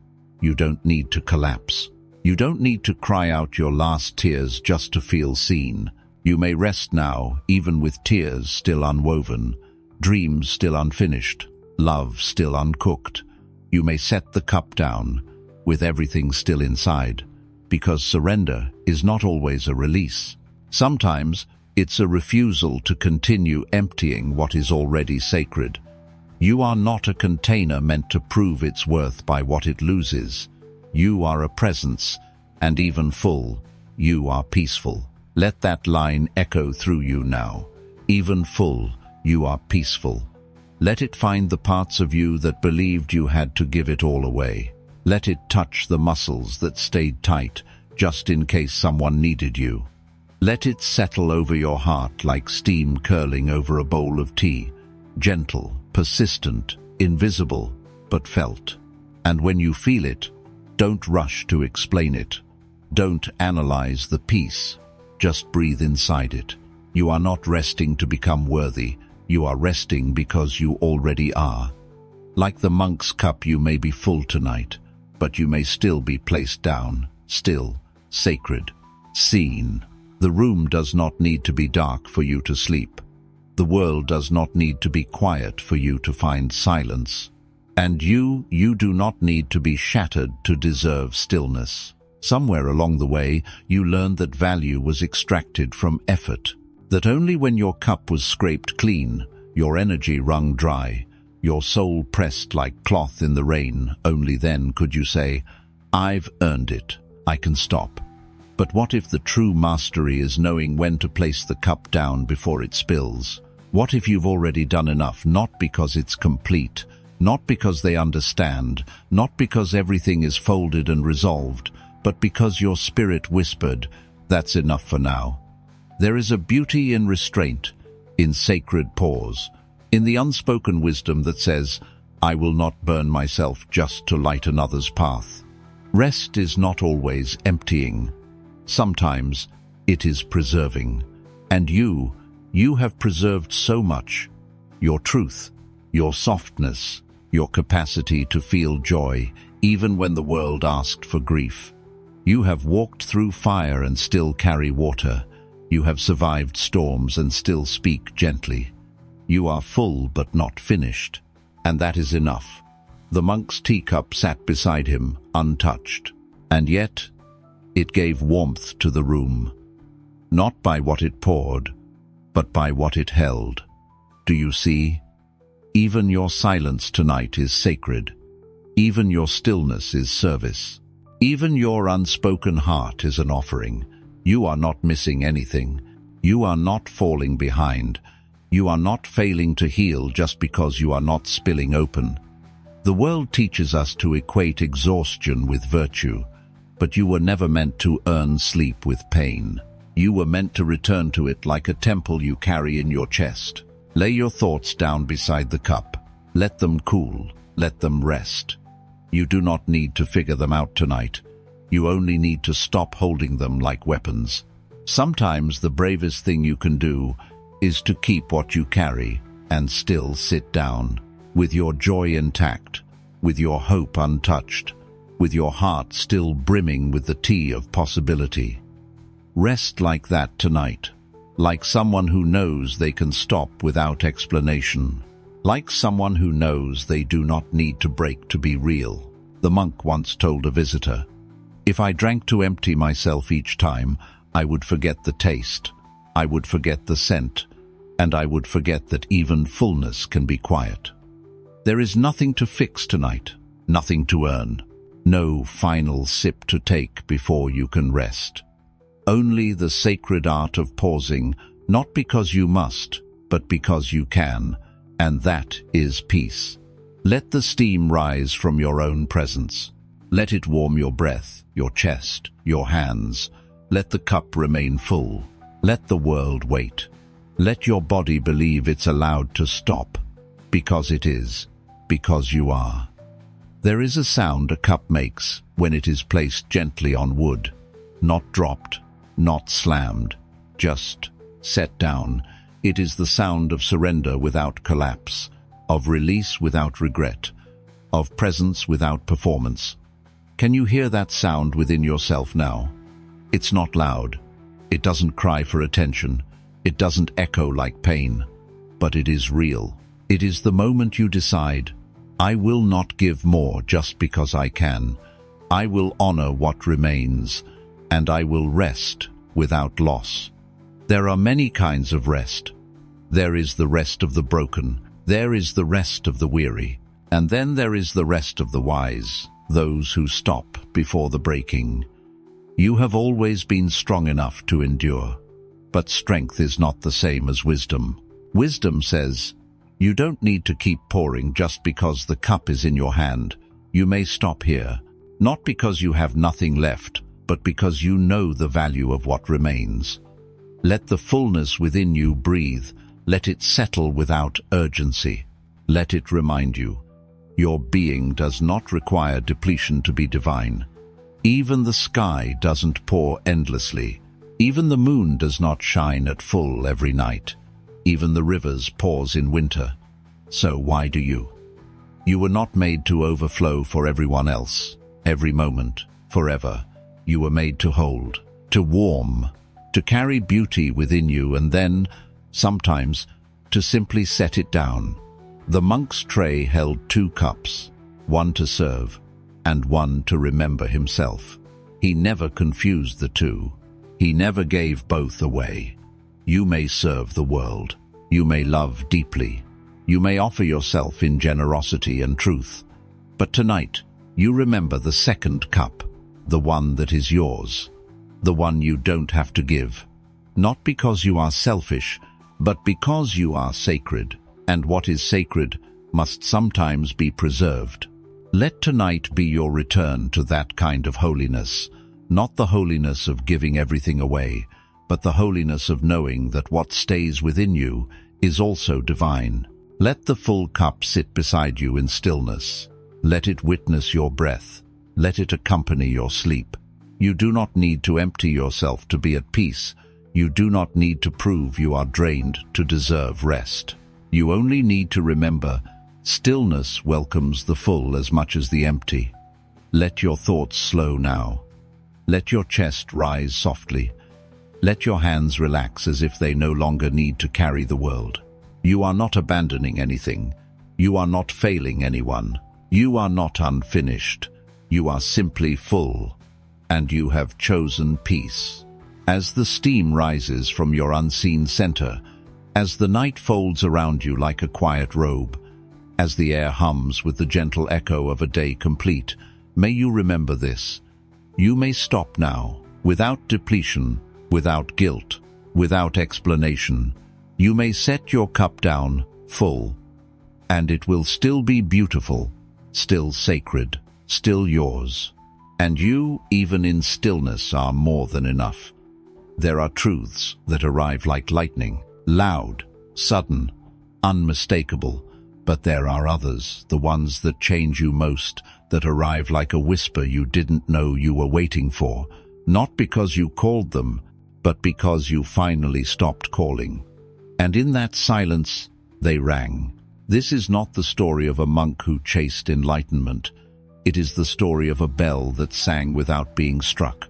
You don't need to collapse. You don't need to cry out your last tears just to feel seen. You may rest now, even with tears still unwoven, dreams still unfinished, love still uncooked. You may set the cup down, with everything still inside, because surrender is not always a release. Sometimes it's a refusal to continue emptying what is already sacred. You are not a container meant to prove its worth by what it loses. You are a presence, and even full, you are peaceful. Let that line echo through you now. Even full, you are peaceful. Let it find the parts of you that believed you had to give it all away. Let it touch the muscles that stayed tight, just in case someone needed you. Let it settle over your heart like steam curling over a bowl of tea, gentle, persistent, invisible, but felt. And when you feel it, don't rush to explain it. Don't analyze the peace. Just breathe inside it. You are not resting to become worthy. You are resting because you already are. Like the monk's cup, you may be full tonight, but you may still be placed down, still, sacred, seen. The room does not need to be dark for you to sleep. The world does not need to be quiet for you to find silence. And you do not need to be shattered to deserve stillness. Somewhere along the way, you learned that value was extracted from effort, that only when your cup was scraped clean, your energy wrung dry, your soul pressed like cloth in the rain, only then could you say, "I've earned it, I can stop." But what if the true mastery is knowing when to place the cup down before it spills? What if you've already done enough, not because it's complete, not because they understand, not because everything is folded and resolved, but because your spirit whispered, "That's enough for now." There is a beauty in restraint, in sacred pause, in the unspoken wisdom that says, "I will not burn myself just to light another's path." Rest is not always emptying. Sometimes it is preserving. And you have preserved so much. Your truth, your softness, your capacity to feel joy, even when the world asked for grief. You have walked through fire and still carry water. You have survived storms and still speak gently. You are full but not finished, and that is enough. The monk's teacup sat beside him, untouched, and yet it gave warmth to the room, not by what it poured, but by what it held. Do you see? Even your silence tonight is sacred. Even your stillness is service. Even your unspoken heart is an offering. You are not missing anything. You are not falling behind. You are not failing to heal just because you are not spilling open. The world teaches us to equate exhaustion with virtue, but you were never meant to earn sleep with pain. You were meant to return to it like a temple you carry in your chest. Lay your thoughts down beside the cup. Let them cool. Let them rest. You do not need to figure them out tonight. You only need to stop holding them like weapons. Sometimes the bravest thing you can do is to keep what you carry and still sit down, with your joy intact, with your hope untouched, with your heart still brimming with the tea of possibility. Rest like that tonight, like someone who knows they can stop without explanation, like someone who knows they do not need to break to be real. The monk once told a visitor, "If I drank to empty myself each time, I would forget the taste, I would forget the scent, and I would forget that even fullness can be quiet." There is nothing to fix tonight, nothing to earn, no final sip to take before you can rest. Only the sacred art of pausing, not because you must, but because you can, and that is peace. Let the steam rise from your own presence. Let it warm your breath, your chest, your hands. Let the cup remain full. Let the world wait. Let your body believe it's allowed to stop, because it is, because you are. There is a sound a cup makes when it is placed gently on wood, not dropped, not slammed, just set down. It is the sound of surrender without collapse, of release without regret, of presence without performance. Can you hear that sound within yourself now? It's not loud. It doesn't cry for attention. It doesn't echo like pain. But it is real. It is the moment you decide, "I will not give more just because I can. I will honor what remains, and I will rest without loss." There are many kinds of rest. There is the rest of the broken. There is the rest of the weary. And then there is the rest of the wise, those who stop before the breaking. You have always been strong enough to endure. But strength is not the same as wisdom. Wisdom says, you don't need to keep pouring just because the cup is in your hand. You may stop here, not because you have nothing left, but because you know the value of what remains. Let the fullness within you breathe. Let it settle without urgency. Let it remind you, your being does not require depletion to be divine. Even the sky doesn't pour endlessly. Even the moon does not shine at full every night. Even the rivers pause in winter. So why do you? You were not made to overflow for everyone else, every moment, forever. You were made to hold, to warm, to carry beauty within you, and then, sometimes, to simply set it down. The monk's tray held 2 cups, one to serve, and one to remember himself. He never confused the two. He never gave both away. You may serve the world. You may love deeply. You may offer yourself in generosity and truth. But tonight, you remember the second cup, the one that is yours, the one you don't have to give. Not because you are selfish, but because you are sacred, and what is sacred must sometimes be preserved. Let tonight be your return to that kind of holiness, not the holiness of giving everything away, but the holiness of knowing that what stays within you is also divine. Let the full cup sit beside you in stillness. Let it witness your breath. Let it accompany your sleep. You do not need to empty yourself to be at peace. You do not need to prove you are drained to deserve rest. You only need to remember, stillness welcomes the full as much as the empty. Let your thoughts slow now. Let your chest rise softly. Let your hands relax as if they no longer need to carry the world. You are not abandoning anything. You are not failing anyone. You are not unfinished. You are simply full. And you have chosen peace. As the steam rises from your unseen center, as the night folds around you like a quiet robe, as the air hums with the gentle echo of a day complete, may you remember this. You may stop now, without depletion, without guilt, without explanation. You may set your cup down, full, and it will still be beautiful, still sacred, still yours. And you, even in stillness, are more than enough. There are truths that arrive like lightning, loud, sudden, unmistakable, but there are others, the ones that change you most, that arrive like a whisper you didn't know you were waiting for, not because you called them, but because you finally stopped calling. And in that silence, they rang. This is not the story of a monk who chased enlightenment. It is the story of a bell that sang without being struck,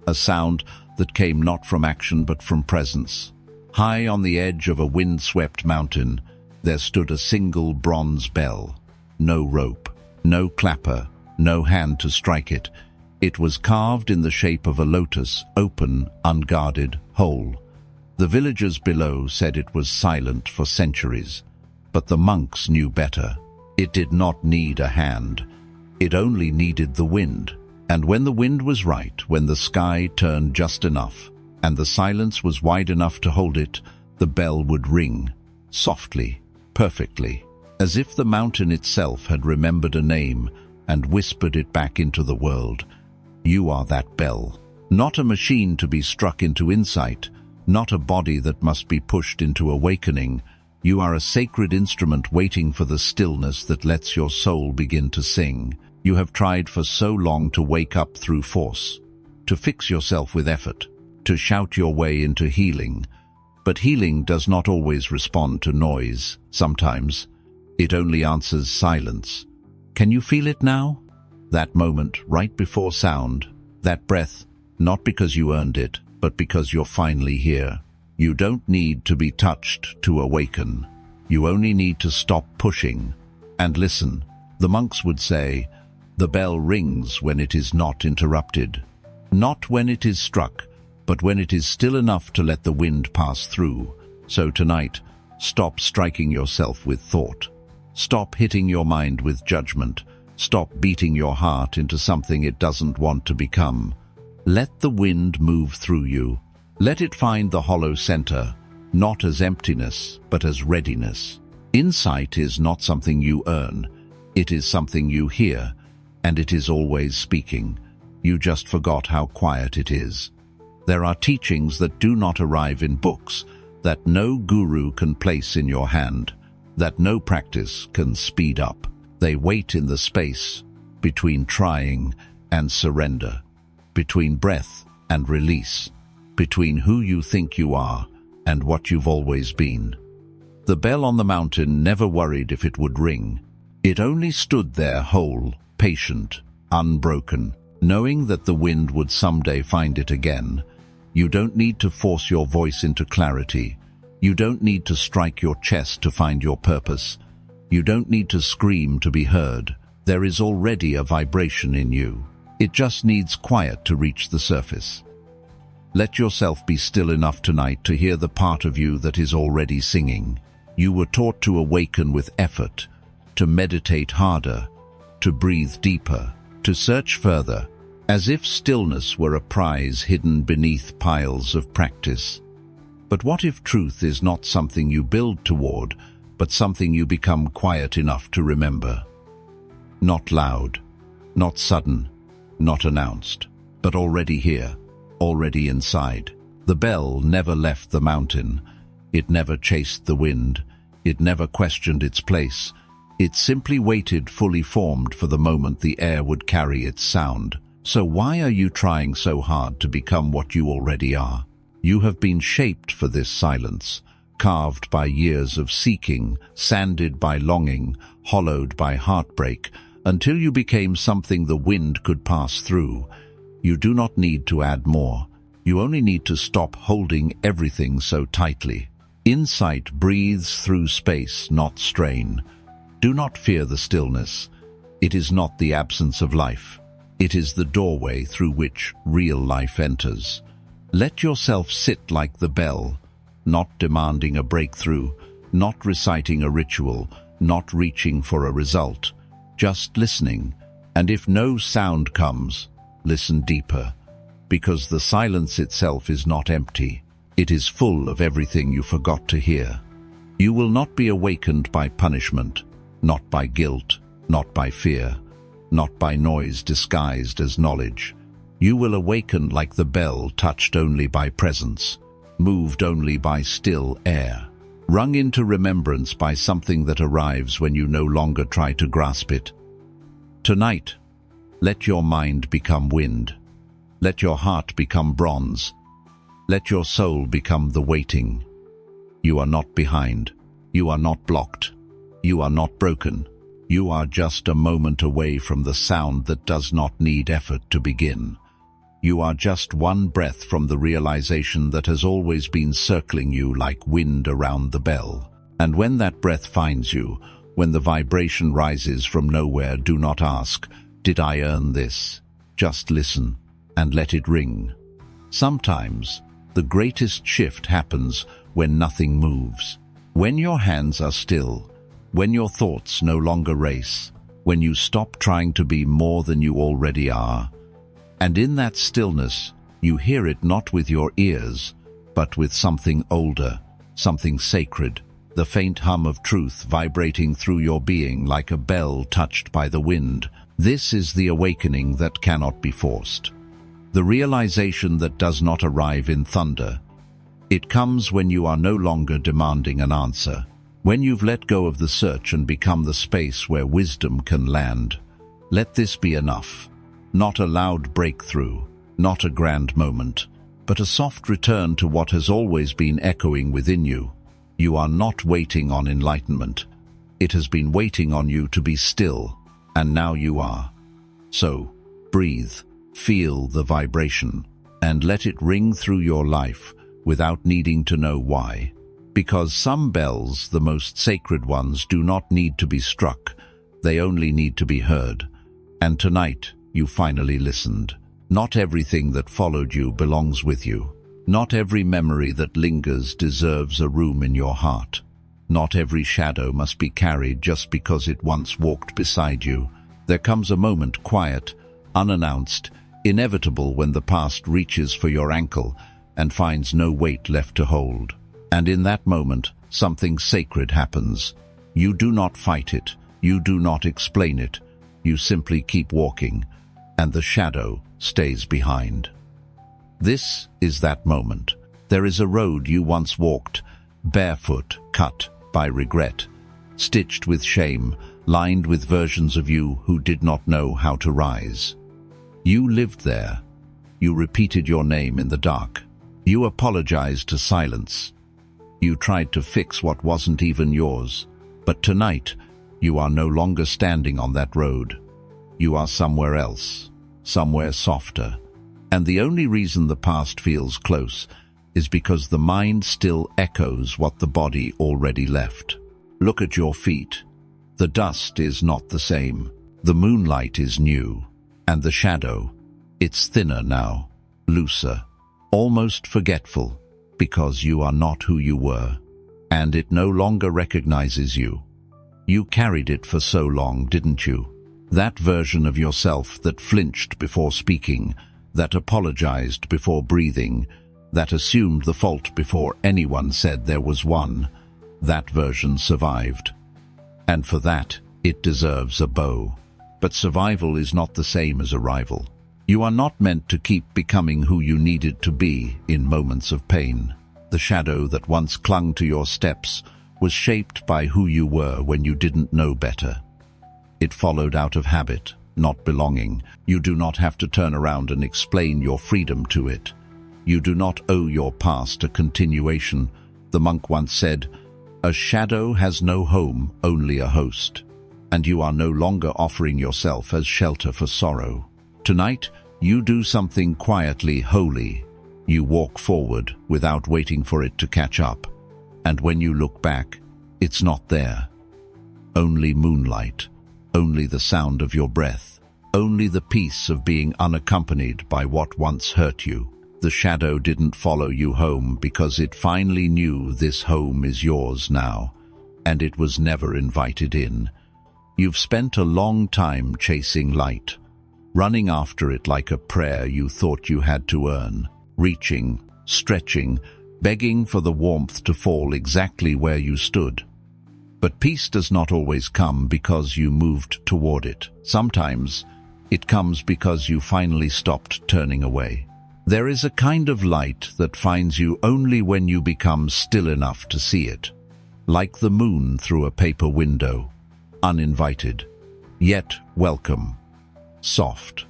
a sound that came not from action but from presence. High on the edge of a wind-swept mountain, there stood a single bronze bell. No rope, no clapper, no hand to strike it. It was carved in the shape of a lotus, open, unguarded, whole. The villagers below said it was silent for centuries, but the monks knew better. It did not need a hand. It only needed the wind. And when the wind was right, when the sky turned just enough, and the silence was wide enough to hold it, the bell would ring, softly, perfectly, as if the mountain itself had remembered a name and whispered it back into the world. You are that bell, not a machine to be struck into insight, not a body that must be pushed into awakening. You are a sacred instrument waiting for the stillness that lets your soul begin to sing. You have tried for so long to wake up through force, to fix yourself with effort, to shout your way into healing. But healing does not always respond to noise. Sometimes it only answers silence. Can you feel it now? That moment right before sound, that breath, not because you earned it, but because you're finally here. You don't need to be touched to awaken. You only need to stop pushing and listen. The monks would say, the bell rings when it is not interrupted. Not when it is struck, but when it is still enough to let the wind pass through. So tonight, stop striking yourself with thought. Stop hitting your mind with judgment. Stop beating your heart into something it doesn't want to become. Let the wind move through you. Let it find the hollow center, not as emptiness, but as readiness. Insight is not something you earn. It is something you hear, and it is always speaking. You just forgot how quiet it is. There are teachings that do not arrive in books, that no guru can place in your hand, that no practice can speed up. They wait in the space between trying and surrender, between breath and release, between who you think you are and what you've always been. The bell on the mountain never worried if it would ring. It only stood there whole, patient, unbroken, knowing that the wind would someday find it again. You don't need to force your voice into clarity. You don't need to strike your chest to find your purpose. You don't need to scream to be heard. There is already a vibration in you. It just needs quiet to reach the surface. Let yourself be still enough tonight to hear the part of you that is already singing. You were taught to awaken with effort, to meditate harder, to breathe deeper, to search further, as if stillness were a prize hidden beneath piles of practice. But what if truth is not something you build toward, but something you become quiet enough to remember? Not loud, not sudden, not announced, but already here, already inside. The bell never left the mountain. It never chased the wind. It never questioned its place. It simply waited fully formed for the moment the air would carry its sound. So why are you trying so hard to become what you already are? You have been shaped for this silence, carved by years of seeking, sanded by longing, hollowed by heartbreak, until you became something the wind could pass through. You do not need to add more. You only need to stop holding everything so tightly. Insight breathes through space, not strain. Do not fear the stillness. It is not the absence of life. It is the doorway through which real life enters. Let yourself sit like the bell, not demanding a breakthrough, not reciting a ritual, not reaching for a result, just listening. And if no sound comes, listen deeper, because the silence itself is not empty. It is full of everything you forgot to hear. You will not be awakened by punishment, not by guilt, not by fear, not by noise disguised as knowledge. You will awaken like the bell touched only by presence, moved only by still air, rung into remembrance by something that arrives when you no longer try to grasp it. Tonight, let your mind become wind. Let your heart become bronze. Let your soul become the waiting. You are not behind. You are not blocked. You are not broken. You are just a moment away from the sound that does not need effort to begin. You are just one breath from the realization that has always been circling you like wind around the bell. And when that breath finds you, when the vibration rises from nowhere, do not ask, "Did I earn this?" Just listen and let it ring. Sometimes, the greatest shift happens when nothing moves. When your hands are still, when your thoughts no longer race, when you stop trying to be more than you already are. And in that stillness, you hear it not with your ears, but with something older, something sacred, the faint hum of truth vibrating through your being like a bell touched by the wind. This is the awakening that cannot be forced. The realization that does not arrive in thunder. It comes when you are no longer demanding an answer, when you've let go of the search and become the space where wisdom can land. Let this be enough. Not a loud breakthrough, not a grand moment, but a soft return to what has always been echoing within you. You are not waiting on enlightenment. It has been waiting on you to be still, and now you are. So, breathe, feel the vibration, and let it ring through your life without needing to know why. Because some bells, the most sacred ones, do not need to be struck. They only need to be heard. And tonight, you finally listened. Not everything that followed you belongs with you. Not every memory that lingers deserves a room in your heart. Not every shadow must be carried just because it once walked beside you. There comes a moment, quiet, unannounced, inevitable, when the past reaches for your ankle and finds no weight left to hold. And in that moment, something sacred happens. You do not fight it. You do not explain it. You simply keep walking, and the shadow stays behind. This is that moment. There is a road you once walked, barefoot, cut by regret, stitched with shame, lined with versions of you who did not know how to rise. You lived there. You repeated your name in the dark. You apologized to silence. You tried to fix what wasn't even yours. But tonight, you are no longer standing on that road. You are somewhere else, somewhere softer. And the only reason the past feels close is because the mind still echoes what the body already left. Look at your feet. The dust is not the same. The moonlight is new. And the shadow, it's thinner now, looser, almost forgetful, because you are not who you were, and it no longer recognizes you. You carried it for so long, didn't you? That version of yourself that flinched before speaking, that apologized before breathing, that assumed the fault before anyone said there was one. That version survived. And for that, it deserves a bow. But survival is not the same as arrival. You are not meant to keep becoming who you needed to be in moments of pain. The shadow that once clung to your steps was shaped by who you were when you didn't know better. It followed out of habit, not belonging. You do not have to turn around and explain your freedom to it. You do not owe your past a continuation. The monk once said, "A shadow has no home, only a host." And you are no longer offering yourself as shelter for sorrow. Tonight, you do something quietly holy. You walk forward without waiting for it to catch up. And when you look back, it's not there. Only moonlight, only the sound of your breath, only the peace of being unaccompanied by what once hurt you. The shadow didn't follow you home because it finally knew this home is yours now, and it was never invited in. You've spent a long time chasing light, running after it like a prayer you thought you had to earn, reaching, stretching, begging for the warmth to fall exactly where you stood. But peace does not always come because you moved toward it. Sometimes it comes because you finally stopped turning away. There is a kind of light that finds you only when you become still enough to see it, like the moon through a paper window, uninvited, yet welcome, soft,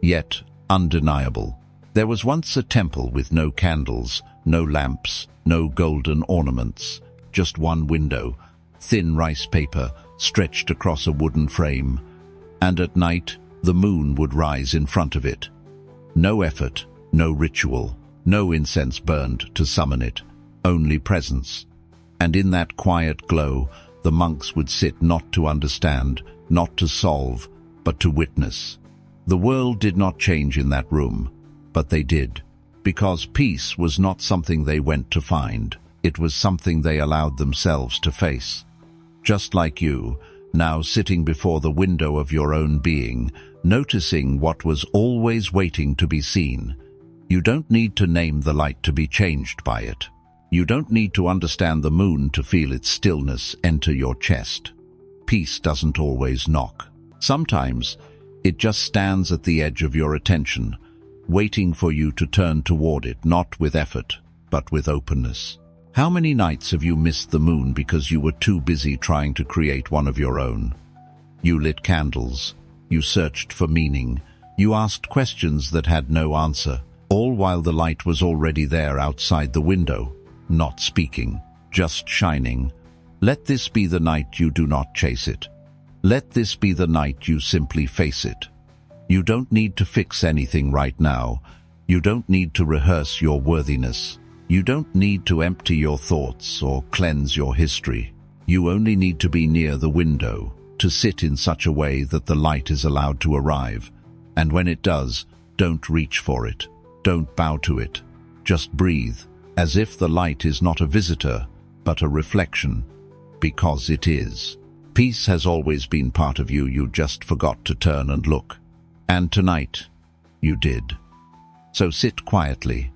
yet undeniable. There was once a temple with no candles, no lamps, no golden ornaments, just one window, thin rice paper stretched across a wooden frame, and at night the moon would rise in front of it. No effort, no ritual, no incense burned to summon it, only presence. And in that quiet glow, the monks would sit not to understand, not to solve, but to witness. The world did not change in that room, but they did, because peace was not something they went to find. It was something they allowed themselves to face. Just like you, now sitting before the window of your own being, noticing what was always waiting to be seen. You don't need to name the light to be changed by it. You don't need to understand the moon to feel its stillness enter your chest. Peace doesn't always knock. Sometimes it just stands at the edge of your attention, waiting for you to turn toward it, not with effort, but with openness. How many nights have you missed the moon because you were too busy trying to create one of your own? You lit candles, you searched for meaning, you asked questions that had no answer, all while the light was already there outside the window, not speaking, just shining. Let this be the night you do not chase it. Let this be the night you simply face it. You don't need to fix anything right now. You don't need to rehearse your worthiness. You don't need to empty your thoughts or cleanse your history. You only need to be near the window, to sit in such a way that the light is allowed to arrive. And when it does, don't reach for it. Don't bow to it. Just breathe, as if the light is not a visitor, but a reflection, because it is. Peace has always been part of you, you just forgot to turn and look. And tonight, you did. So sit quietly.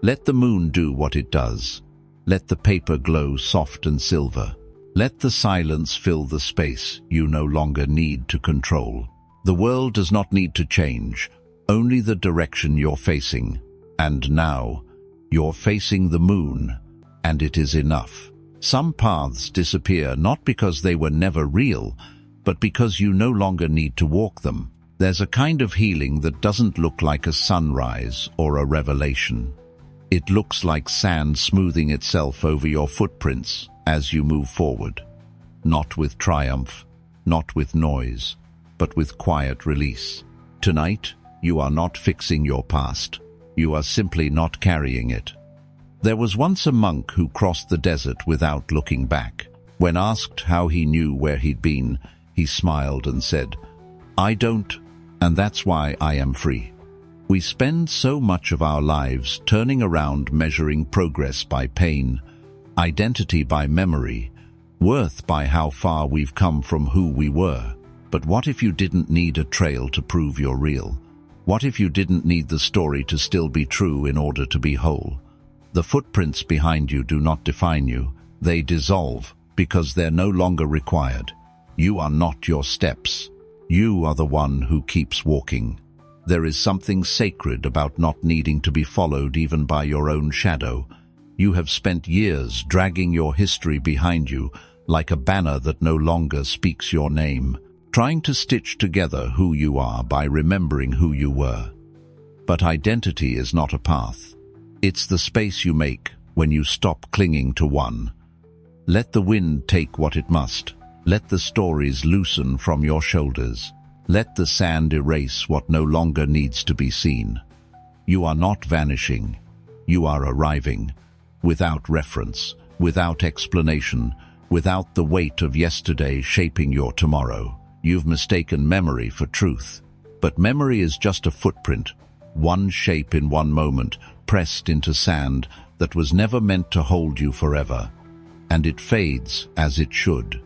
Let the moon do what it does. Let the paper glow soft and silver. Let the silence fill the space you no longer need to control. The world does not need to change, only the direction you're facing. And now, you're facing the moon, and it is enough. Some paths disappear not because they were never real, but because you no longer need to walk them. There's a kind of healing that doesn't look like a sunrise or a revelation. It looks like sand smoothing itself over your footprints as you move forward. Not with triumph, not with noise, but with quiet release. Tonight, you are not fixing your past. You are simply not carrying it. There was once a monk who crossed the desert without looking back. When asked how he knew where he'd been, he smiled and said, "I don't, and that's why I am free." We spend so much of our lives turning around measuring progress by pain, identity by memory, worth by how far we've come from who we were. But what if you didn't need a trail to prove you're real? What if you didn't need the story to still be true in order to be whole? The footprints behind you do not define you. They dissolve because they're no longer required. You are not your steps. You are the one who keeps walking. There is something sacred about not needing to be followed even by your own shadow. You have spent years dragging your history behind you like a banner that no longer speaks your name, trying to stitch together who you are by remembering who you were. But identity is not a path. It's the space you make when you stop clinging to one. Let the wind take what it must. Let the stories loosen from your shoulders. Let the sand erase what no longer needs to be seen. You are not vanishing. You are arriving. Without reference, without explanation, without the weight of yesterday shaping your tomorrow. You've mistaken memory for truth. But memory is just a footprint, one shape in one moment, pressed into sand that was never meant to hold you forever. And it fades as it should.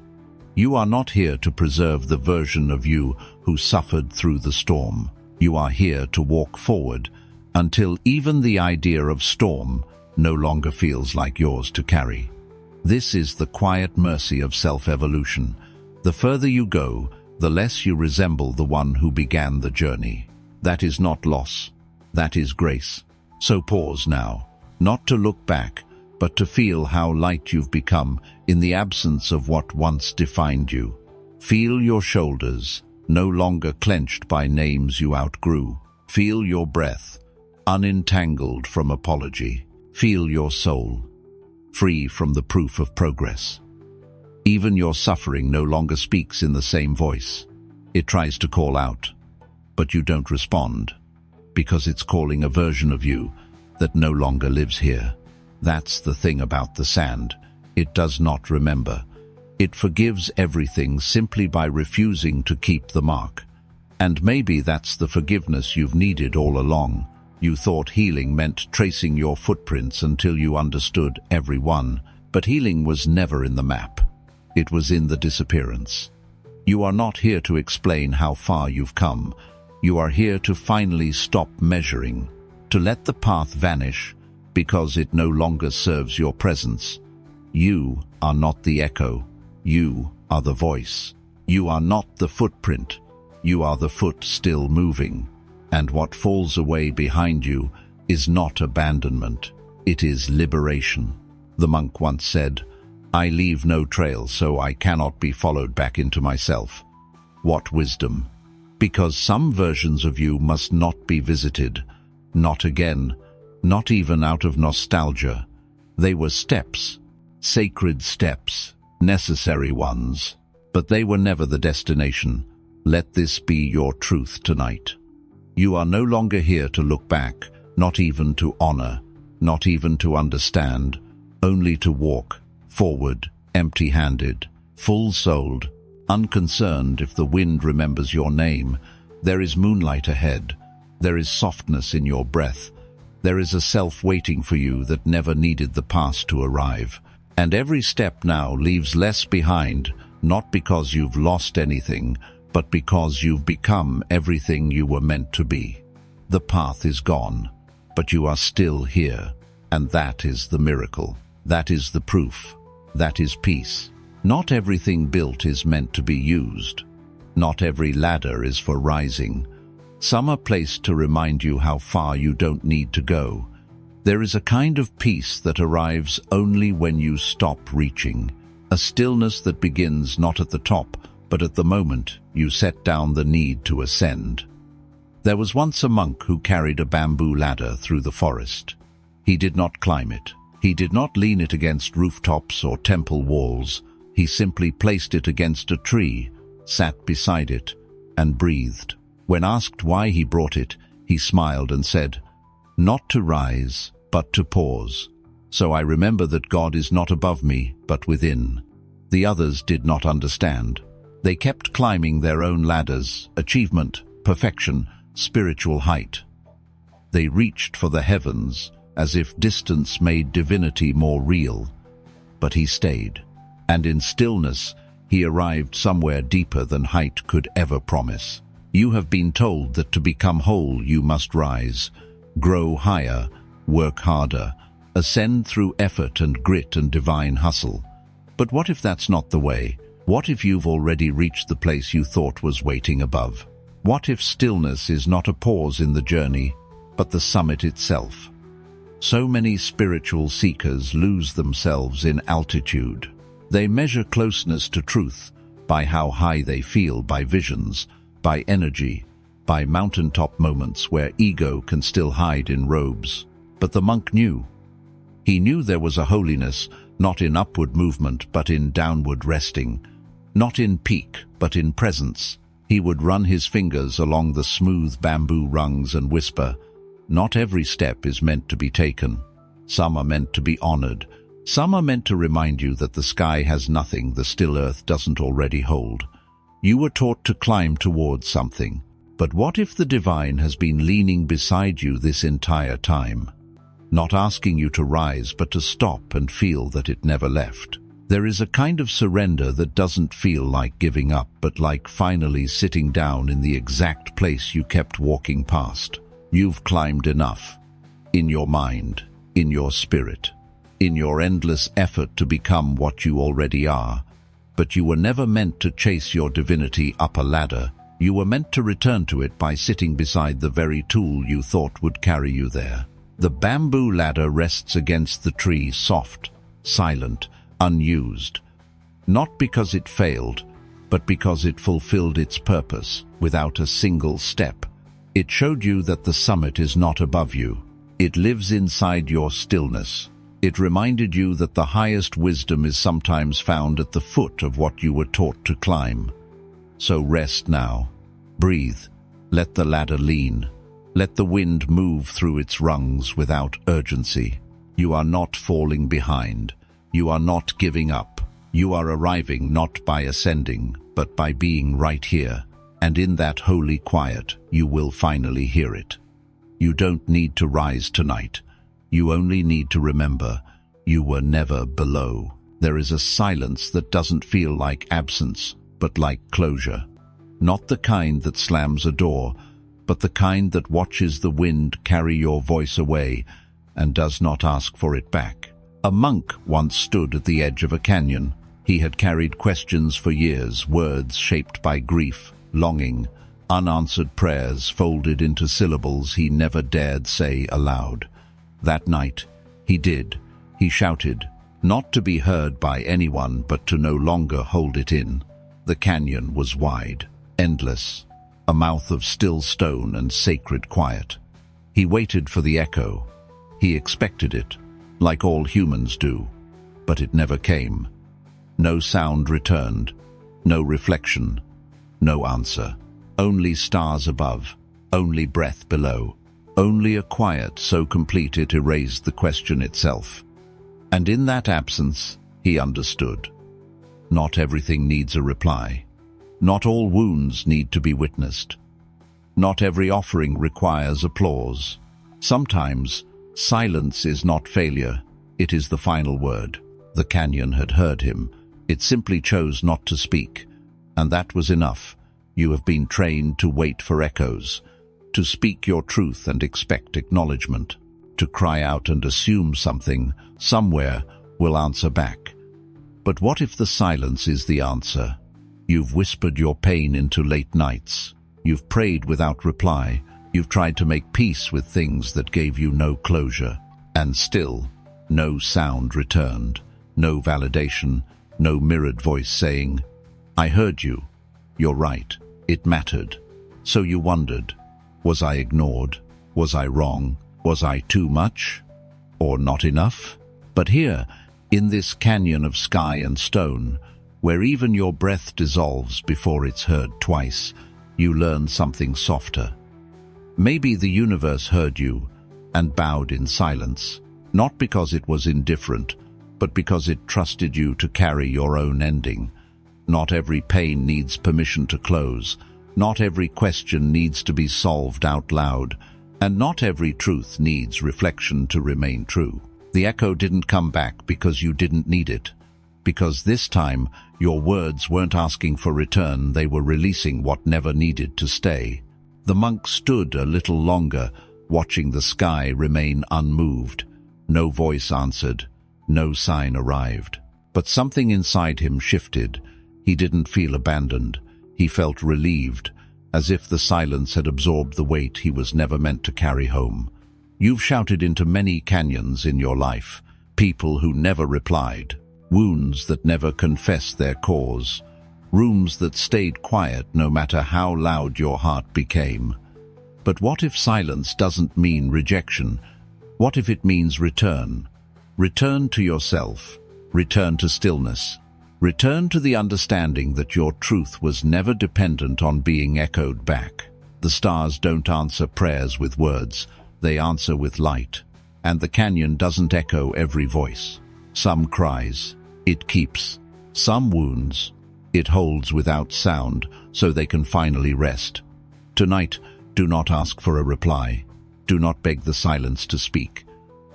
You are not here to preserve the version of you who suffered through the storm. You are here to walk forward until even the idea of storm no longer feels like yours to carry. This is the quiet mercy of self-evolution. The further you go, the less you resemble the one who began the journey. That is not loss. That is grace. So pause now, not to look back, but to feel how light you've become in the absence of what once defined you. Feel your shoulders, no longer clenched by names you outgrew. Feel your breath, unentangled from apology. Feel your soul, free from the proof of progress. Even your suffering no longer speaks in the same voice. It tries to call out, but you don't respond, because it's calling a version of you that no longer lives here. That's the thing about the sand. It does not remember. It forgives everything simply by refusing to keep the mark. And maybe that's the forgiveness you've needed all along. You thought healing meant tracing your footprints until you understood every one, but healing was never in the map. It was in the disappearance. You are not here to explain how far you've come. You are here to finally stop measuring, to let the path vanish, because it no longer serves your presence. You are not the echo. You are the voice. You are not the footprint. You are the foot still moving. And what falls away behind you is not abandonment. It is liberation. The monk once said, "I leave no trail, so I cannot be followed back into myself." What wisdom! Because some versions of you must not be visited. Not again. Not even out of nostalgia. They were steps, sacred steps, necessary ones. But they were never the destination. Let this be your truth tonight. You are no longer here to look back, not even to honor, not even to understand, only to walk forward, empty-handed, full-souled, unconcerned if the wind remembers your name. There is moonlight ahead. There is softness in your breath. There is a self waiting for you that never needed the past to arrive. And every step now leaves less behind, not because you've lost anything, but because you've become everything you were meant to be. The path is gone, but you are still here. And that is the miracle. That is the proof. That is peace. Not everything built is meant to be used. Not every ladder is for rising. Some are placed to remind you how far you don't need to go. There is a kind of peace that arrives only when you stop reaching. A stillness that begins not at the top, but at the moment you set down the need to ascend. There was once a monk who carried a bamboo ladder through the forest. He did not climb it. He did not lean it against rooftops or temple walls. He simply placed it against a tree, sat beside it, and breathed. When asked why he brought it, he smiled and said, "Not to rise, but to pause. So I remember that God is not above me, but within." The others did not understand. They kept climbing their own ladders, achievement, perfection, spiritual height. They reached for the heavens, as if distance made divinity more real. But he stayed, and in stillness he arrived somewhere deeper than height could ever promise. You have been told that to become whole you must rise, grow higher, work harder, ascend through effort and grit and divine hustle. But what if that's not the way? What if you've already reached the place you thought was waiting above? What if stillness is not a pause in the journey, but the summit itself? So many spiritual seekers lose themselves in altitude. They measure closeness to truth by how high they feel, by visions, by energy, by mountaintop moments where ego can still hide in robes. But the monk knew. He knew there was a holiness, not in upward movement, but in downward resting, not in peak, but in presence. He would run his fingers along the smooth bamboo rungs and whisper, "Not every step is meant to be taken. Some are meant to be honored. Some are meant to remind you that the sky has nothing the still earth doesn't already hold. You were taught to climb towards something. But what if the divine has been leaning beside you this entire time? Not asking you to rise, but to stop and feel that it never left." There is a kind of surrender that doesn't feel like giving up, but like finally sitting down in the exact place you kept walking past. You've climbed enough. In your mind, in your spirit, in your endless effort to become what you already are. But you were never meant to chase your divinity up a ladder. You were meant to return to it by sitting beside the very tool you thought would carry you there. The bamboo ladder rests against the tree, soft, silent, unused. Not because it failed, but because it fulfilled its purpose without a single step. It showed you that the summit is not above you. It lives inside your stillness. It reminded you that the highest wisdom is sometimes found at the foot of what you were taught to climb. So rest now. Breathe. Let the ladder lean. Let the wind move through its rungs without urgency. You are not falling behind. You are not giving up. You are arriving not by ascending, but by being right here. And in that holy quiet, you will finally hear it. You don't need to rise tonight. You only need to remember, you were never below. There is a silence that doesn't feel like absence, but like closure. Not the kind that slams a door, but the kind that watches the wind carry your voice away and does not ask for it back. A monk once stood at the edge of a canyon. He had carried questions for years, words shaped by grief, longing, unanswered prayers folded into syllables he never dared say aloud. That night, he did. He shouted, not to be heard by anyone, but to no longer hold it in. The canyon was wide, endless, a mouth of still stone and sacred quiet. He waited for the echo. He expected it, like all humans do, but it never came. No sound returned, no reflection, no answer. Only stars above, only breath below, only a quiet so complete it erased the question itself. And in that absence, he understood. Not everything needs a reply. Not all wounds need to be witnessed. Not every offering requires applause. Sometimes, silence is not failure, it is the final word. The canyon had heard him. It simply chose not to speak, and that was enough. You have been trained to wait for echoes, to speak your truth and expect acknowledgement, to cry out and assume something, somewhere, will answer back. But what if the silence is the answer? You've whispered your pain into late nights. You've prayed without reply. You've tried to make peace with things that gave you no closure. And still, no sound returned, no validation, no mirrored voice saying, "I heard you. You're right. It mattered." So you wondered, was I ignored? Was I wrong? Was I too much? Or not enough? But here, in this canyon of sky and stone, where even your breath dissolves before it's heard twice, you learn something softer. Maybe the universe heard you and bowed in silence, not because it was indifferent, but because it trusted you to carry your own ending. Not every pain needs permission to close. Not every question needs to be solved out loud. And not every truth needs reflection to remain true. The echo didn't come back because you didn't need it. Because this time, your words weren't asking for return, they were releasing what never needed to stay. The monk stood a little longer, watching the sky remain unmoved. No voice answered. No sign arrived. But something inside him shifted. He didn't feel abandoned. He felt relieved. as if the silence had absorbed the weight he was never meant to carry home. You've shouted into many canyons in your life, people who never replied, wounds that never confessed their cause, rooms that stayed quiet no matter how loud your heart became. But what if silence doesn't mean rejection? What if it means return? Return to yourself, return to stillness, return to the understanding that your truth was never dependent on being echoed back. The stars don't answer prayers with words, they answer with light. And the canyon doesn't echo every voice. Some cries, it keeps. Some wounds, it holds without sound so they can finally rest. Tonight, do not ask for a reply. Do not beg the silence to speak.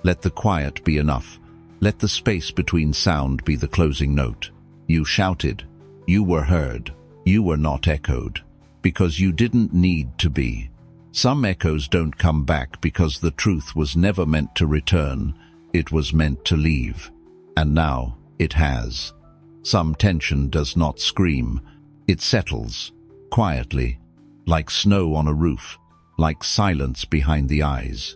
Let the quiet be enough. Let the space between sound be the closing note. You shouted. You were heard. You were not echoed. Because you didn't need to be. Some echoes don't come back because the truth was never meant to return. It was meant to leave. And now it has. Some tension does not scream. It settles, quietly, like snow on a roof, like silence behind the eyes.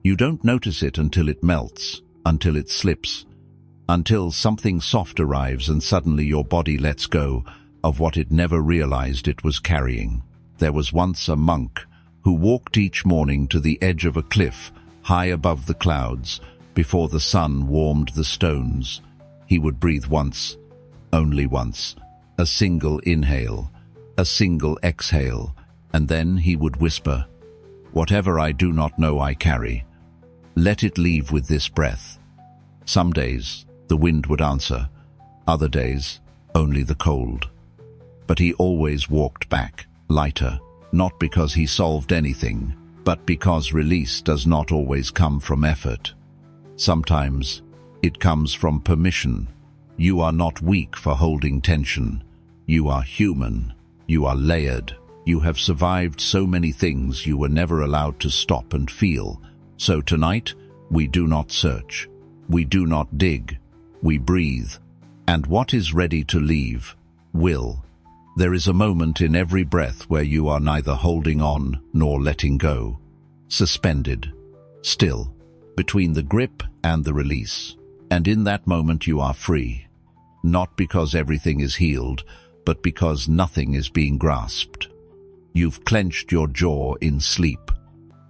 You don't notice it until it melts, until it slips, until something soft arrives and suddenly your body lets go of what it never realized it was carrying. There was once a monk who walked each morning to the edge of a cliff high above the clouds before the sun warmed the stones. He would breathe once, only once, a single inhale, a single exhale, and then he would whisper, "Whatever I do not know I carry. Let it leave with this breath." Some days the wind would answer, other days only the cold. But he always walked back, lighter, not because he solved anything, but because release does not always come from effort. Sometimes it comes from permission. You are not weak for holding tension. You are human. You are layered. You have survived so many things you were never allowed to stop and feel. So tonight, we do not search. We do not dig. We breathe. And what is ready to leave, will. There is a moment in every breath where you are neither holding on nor letting go. Suspended. Still. Between the grip and the release. And in that moment you are free. Not because everything is healed, but because nothing is being grasped. You've clenched your jaw in sleep.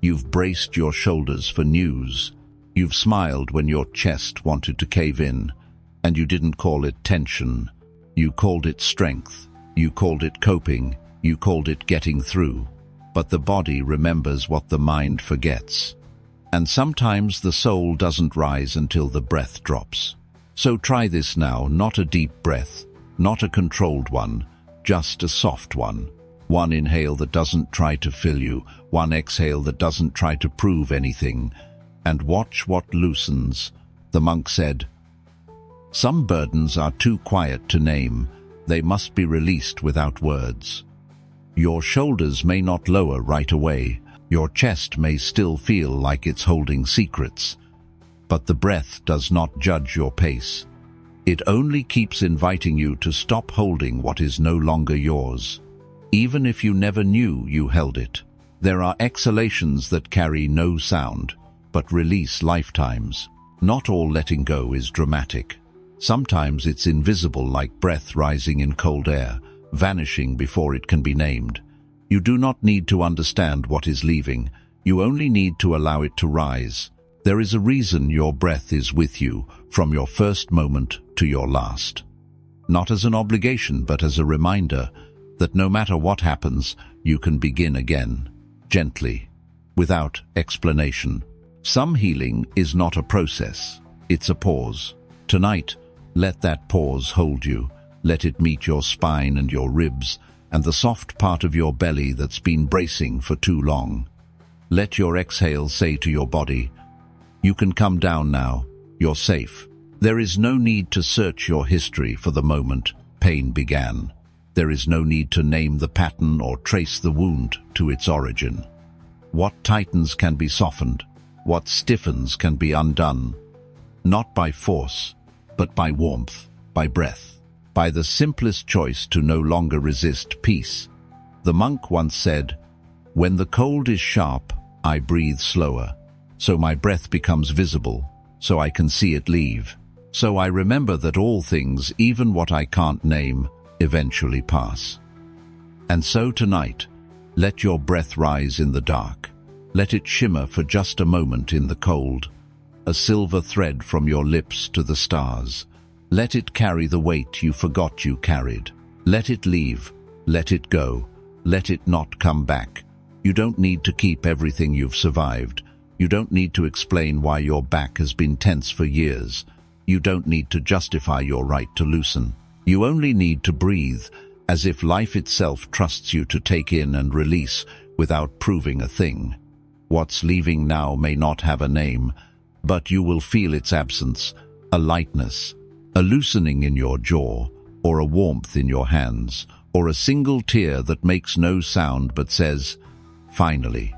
You've braced your shoulders for news. You've smiled when your chest wanted to cave in. And you didn't call it tension. You called it strength. You called it coping. You called it getting through. But the body remembers what the mind forgets. And sometimes the soul doesn't rise until the breath drops. So try this now, not a deep breath, not a controlled one, just a soft one. One inhale that doesn't try to fill you, one exhale that doesn't try to prove anything. And watch what loosens. The monk said, "Some burdens are too quiet to name. They must be released without words." Your shoulders may not lower right away. Your chest may still feel like it's holding secrets. But the breath does not judge your pace. It only keeps inviting you to stop holding what is no longer yours, even if you never knew you held it. There are exhalations that carry no sound, but release lifetimes. Not all letting go is dramatic. Sometimes it's invisible, like breath rising in cold air, vanishing before it can be named. You do not need to understand what is leaving. You only need to allow it to rise. There is a reason your breath is with you from your first moment to your last. Not as an obligation, but as a reminder that no matter what happens, you can begin again, gently, without explanation. Some healing is not a process, it's a pause. Tonight, let that pause hold you. Let it meet your spine and your ribs and the soft part of your belly that's been bracing for too long. Let your exhale say to your body, "You can come down now. You're safe." There is no need to search your history for the moment pain began. There is no need to name the pattern or trace the wound to its origin. What tightens can be softened. What stiffens can be undone. Not by force, but by warmth, by breath, by the simplest choice to no longer resist peace. The monk once said, "When the cold is sharp, I breathe slower, so my breath becomes visible, so I can see it leave. So I remember that all things, even what I can't name, eventually pass." And so tonight, let your breath rise in the dark. Let it shimmer for just a moment in the cold, a silver thread from your lips to the stars. Let it carry the weight you forgot you carried. Let it leave, let it go, let it not come back. You don't need to keep everything you've survived. You don't need to explain why your back has been tense for years. You don't need to justify your right to loosen. You only need to breathe, as if life itself trusts you to take in and release without proving a thing. What's leaving now may not have a name, but you will feel its absence, a lightness, a loosening in your jaw, or a warmth in your hands, or a single tear that makes no sound but says, "Finally."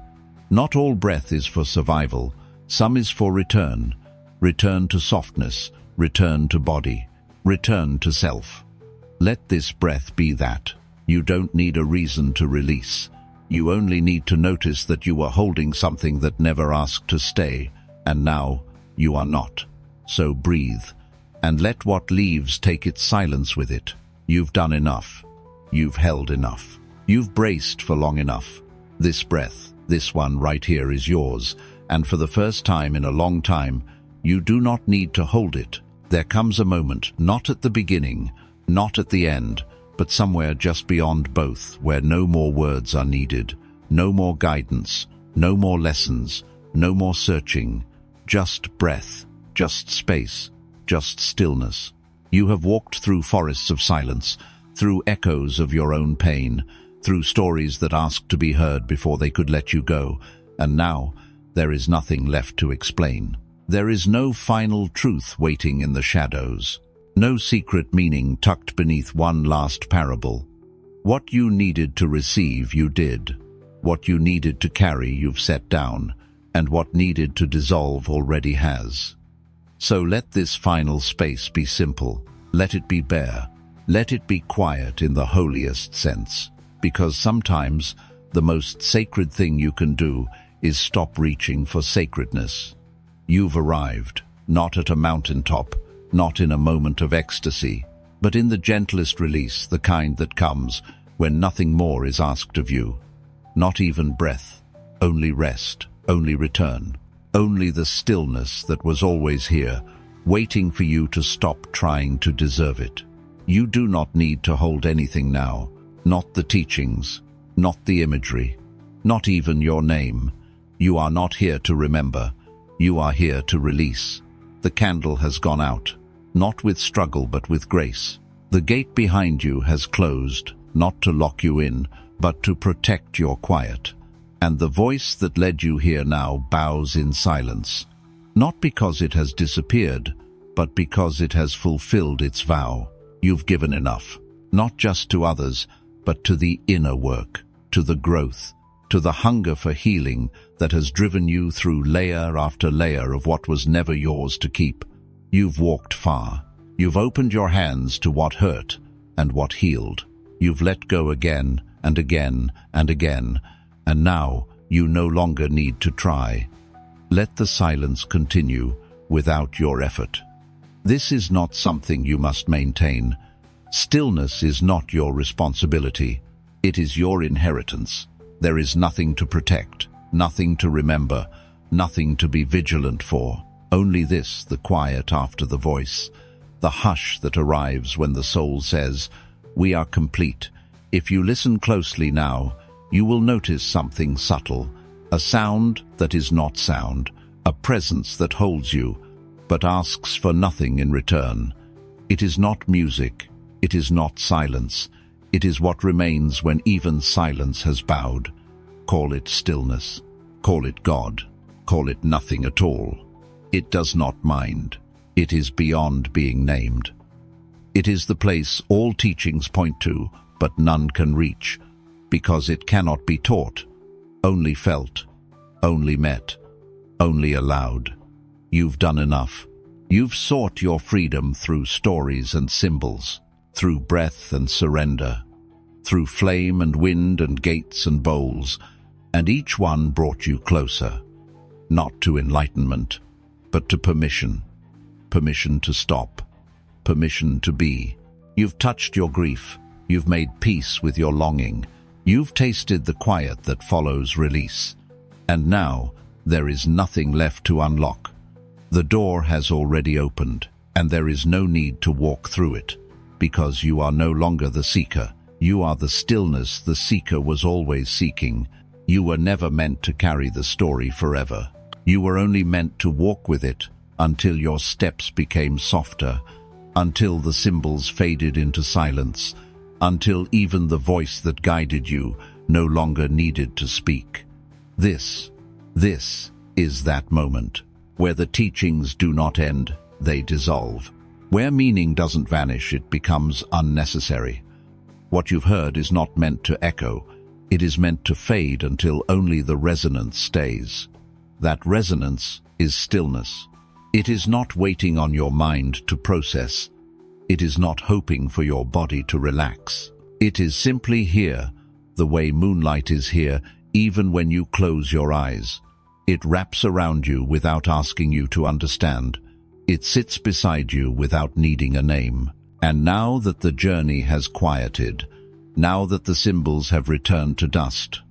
Not all breath is for survival. Some is for return. Return to softness, return to body, return to self. Let this breath be that. You don't need a reason to release. You only need to notice that you were holding something that never asked to stay, and now you are not. So breathe, and let what leaves take its silence with it. You've done enough. You've held enough. You've braced for long enough. This breath, this one right here, is yours, and for the first time in a long time, you do not need to hold it. There comes a moment, not at the beginning, not at the end, but somewhere just beyond both, where no more words are needed, no more guidance, no more lessons, no more searching, just breath, just space, just stillness. You have walked through forests of silence, through echoes of your own pain, through stories that asked to be heard before they could let you go, and now there is nothing left to explain. There is no final truth waiting in the shadows. No secret meaning tucked beneath one last parable. What you needed to receive, you did. What you needed to carry, you've set down, and what needed to dissolve already has. So let this final space be simple. Let it be bare. Let it be quiet in the holiest sense, because sometimes the most sacred thing you can do is stop reaching for sacredness. You've arrived, not at a mountaintop, not in a moment of ecstasy, but in the gentlest release, the kind that comes when nothing more is asked of you. Not even breath, only rest, only return, only the stillness that was always here, waiting for you to stop trying to deserve it. You do not need to hold anything now, not the teachings, not the imagery, not even your name. You are not here to remember, you are here to release. The candle has gone out. Not with struggle but with grace. The gate behind you has closed, not to lock you in, but to protect your quiet. And the voice that led you here now bows in silence, not because it has disappeared, but because it has fulfilled its vow. You've given enough, not just to others, but to the inner work, to the growth, to the hunger for healing that has driven you through layer after layer of what was never yours to keep. You've walked far. You've opened your hands to what hurt and what healed. You've let go again and again and again, and now you no longer need to try. Let the silence continue without your effort. This is not something you must maintain. Stillness is not your responsibility. It is your inheritance. There is nothing to protect, nothing to remember, nothing to be vigilant for. Only this, the quiet after the voice, the hush that arrives when the soul says, "We are complete." If you listen closely now, you will notice something subtle, a sound that is not sound, a presence that holds you, but asks for nothing in return. It is not music, it is not silence, it is what remains when even silence has bowed. Call it stillness, call it God, call it nothing at all. It does not mind. It is beyond being named. It is the place all teachings point to, but none can reach, because it cannot be taught, only felt, only met, only allowed. You've done enough. You've sought your freedom through stories and symbols, through breath and surrender, through flame and wind and gates and bowls, and each one brought you closer, not to enlightenment, but to permission. Permission to stop. Permission to be. You've touched your grief. You've made peace with your longing. You've tasted the quiet that follows release. And now, there is nothing left to unlock. The door has already opened, and there is no need to walk through it, because you are no longer the seeker. You are the stillness the seeker was always seeking. You were never meant to carry the story forever. You were only meant to walk with it until your steps became softer, until the symbols faded into silence, until even the voice that guided you no longer needed to speak. This is that moment, where the teachings do not end, they dissolve. Where meaning doesn't vanish, it becomes unnecessary. What you've heard is not meant to echo, it is meant to fade until only the resonance stays. That resonance is stillness. It is not waiting on your mind to process. It is not hoping for your body to relax. It is simply here, the way moonlight is here, even when you close your eyes. It wraps around you without asking you to understand. It sits beside you without needing a name. And now that the journey has quieted, now that the symbols have returned to dust,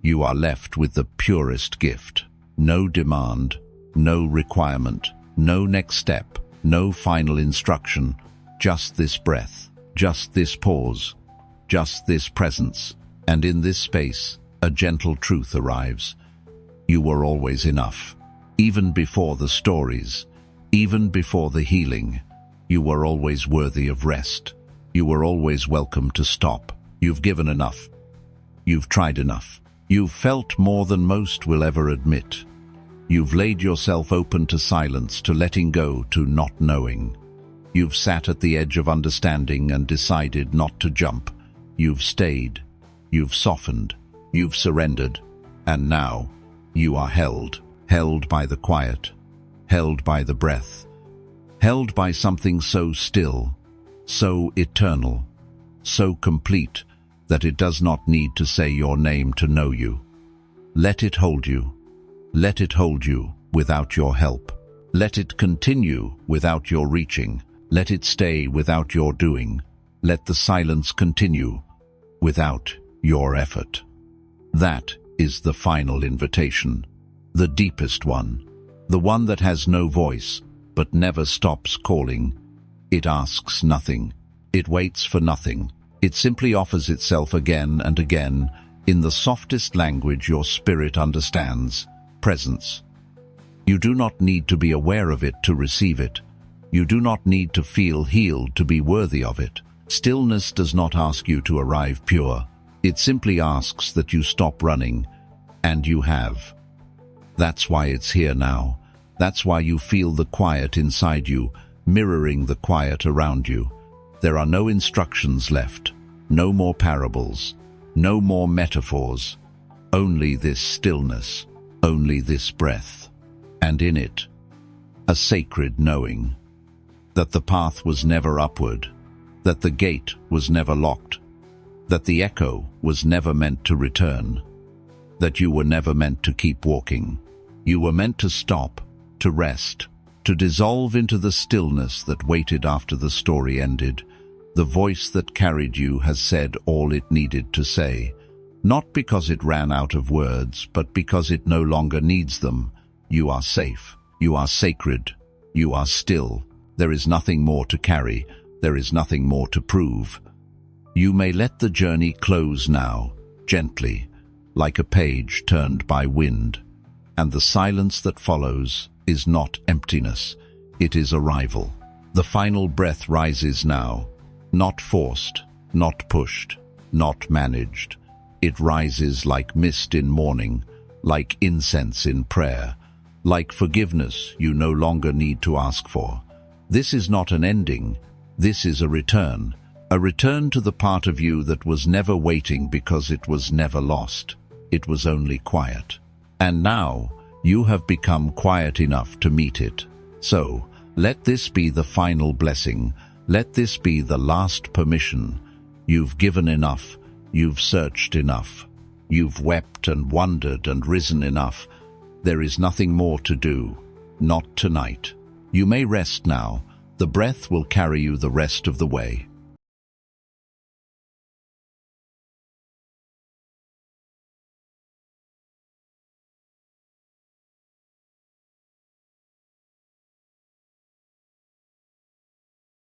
you are left with the purest gift. No demand, no requirement, no next step, no final instruction, just this breath, just this pause, just this presence. And in this space, a gentle truth arrives. You were always enough. Even before the stories, even before the healing, you were always worthy of rest. You were always welcome to stop. You've given enough. You've tried enough. You've felt more than most will ever admit. You've laid yourself open to silence, to letting go, to not knowing. You've sat at the edge of understanding and decided not to jump. You've stayed. You've softened. You've surrendered. And now, you are held by the quiet, held by the breath, held by something so still, so eternal, so complete that it does not need to say your name to know you. Let it hold you. Let it hold you without your help. Let it continue without your reaching. Let it stay without your doing. Let the silence continue without your effort. That is the final invitation, the deepest one, the one that has no voice but never stops calling. It asks nothing. It waits for nothing. It simply offers itself again and again in the softest language your spirit understands: presence. You do not need to be aware of it to receive it. You do not need to feel healed to be worthy of it. Stillness does not ask you to arrive pure. It simply asks that you stop running, and you have. That's why it's here now. That's why you feel the quiet inside you, mirroring the quiet around you. There are no instructions left, no more parables, no more metaphors, only this stillness, only this breath, and in it, a sacred knowing that the path was never upward, that the gate was never locked, that the echo was never meant to return, that you were never meant to keep walking. You were meant to stop, to rest, to dissolve into the stillness that waited after the story ended. The voice that carried you has said all it needed to say, not because it ran out of words, but because it no longer needs them. You are safe. You are sacred. You are still. There is nothing more to carry. There is nothing more to prove. You may let the journey close now, gently, like a page turned by wind. And the silence that follows is not emptiness. It is arrival. The final breath rises now, not forced, not pushed, not managed. It rises like mist in morning, like incense in prayer, like forgiveness you no longer need to ask for. This is not an ending. This is a return to the part of you that was never waiting because it was never lost. It was only quiet. And now you have become quiet enough to meet it. So let this be the final blessing. Let this be the last permission. You've given enough. You've searched enough. You've wept and wondered and risen enough. There is nothing more to do. Not tonight. You may rest now. The breath will carry you the rest of the way.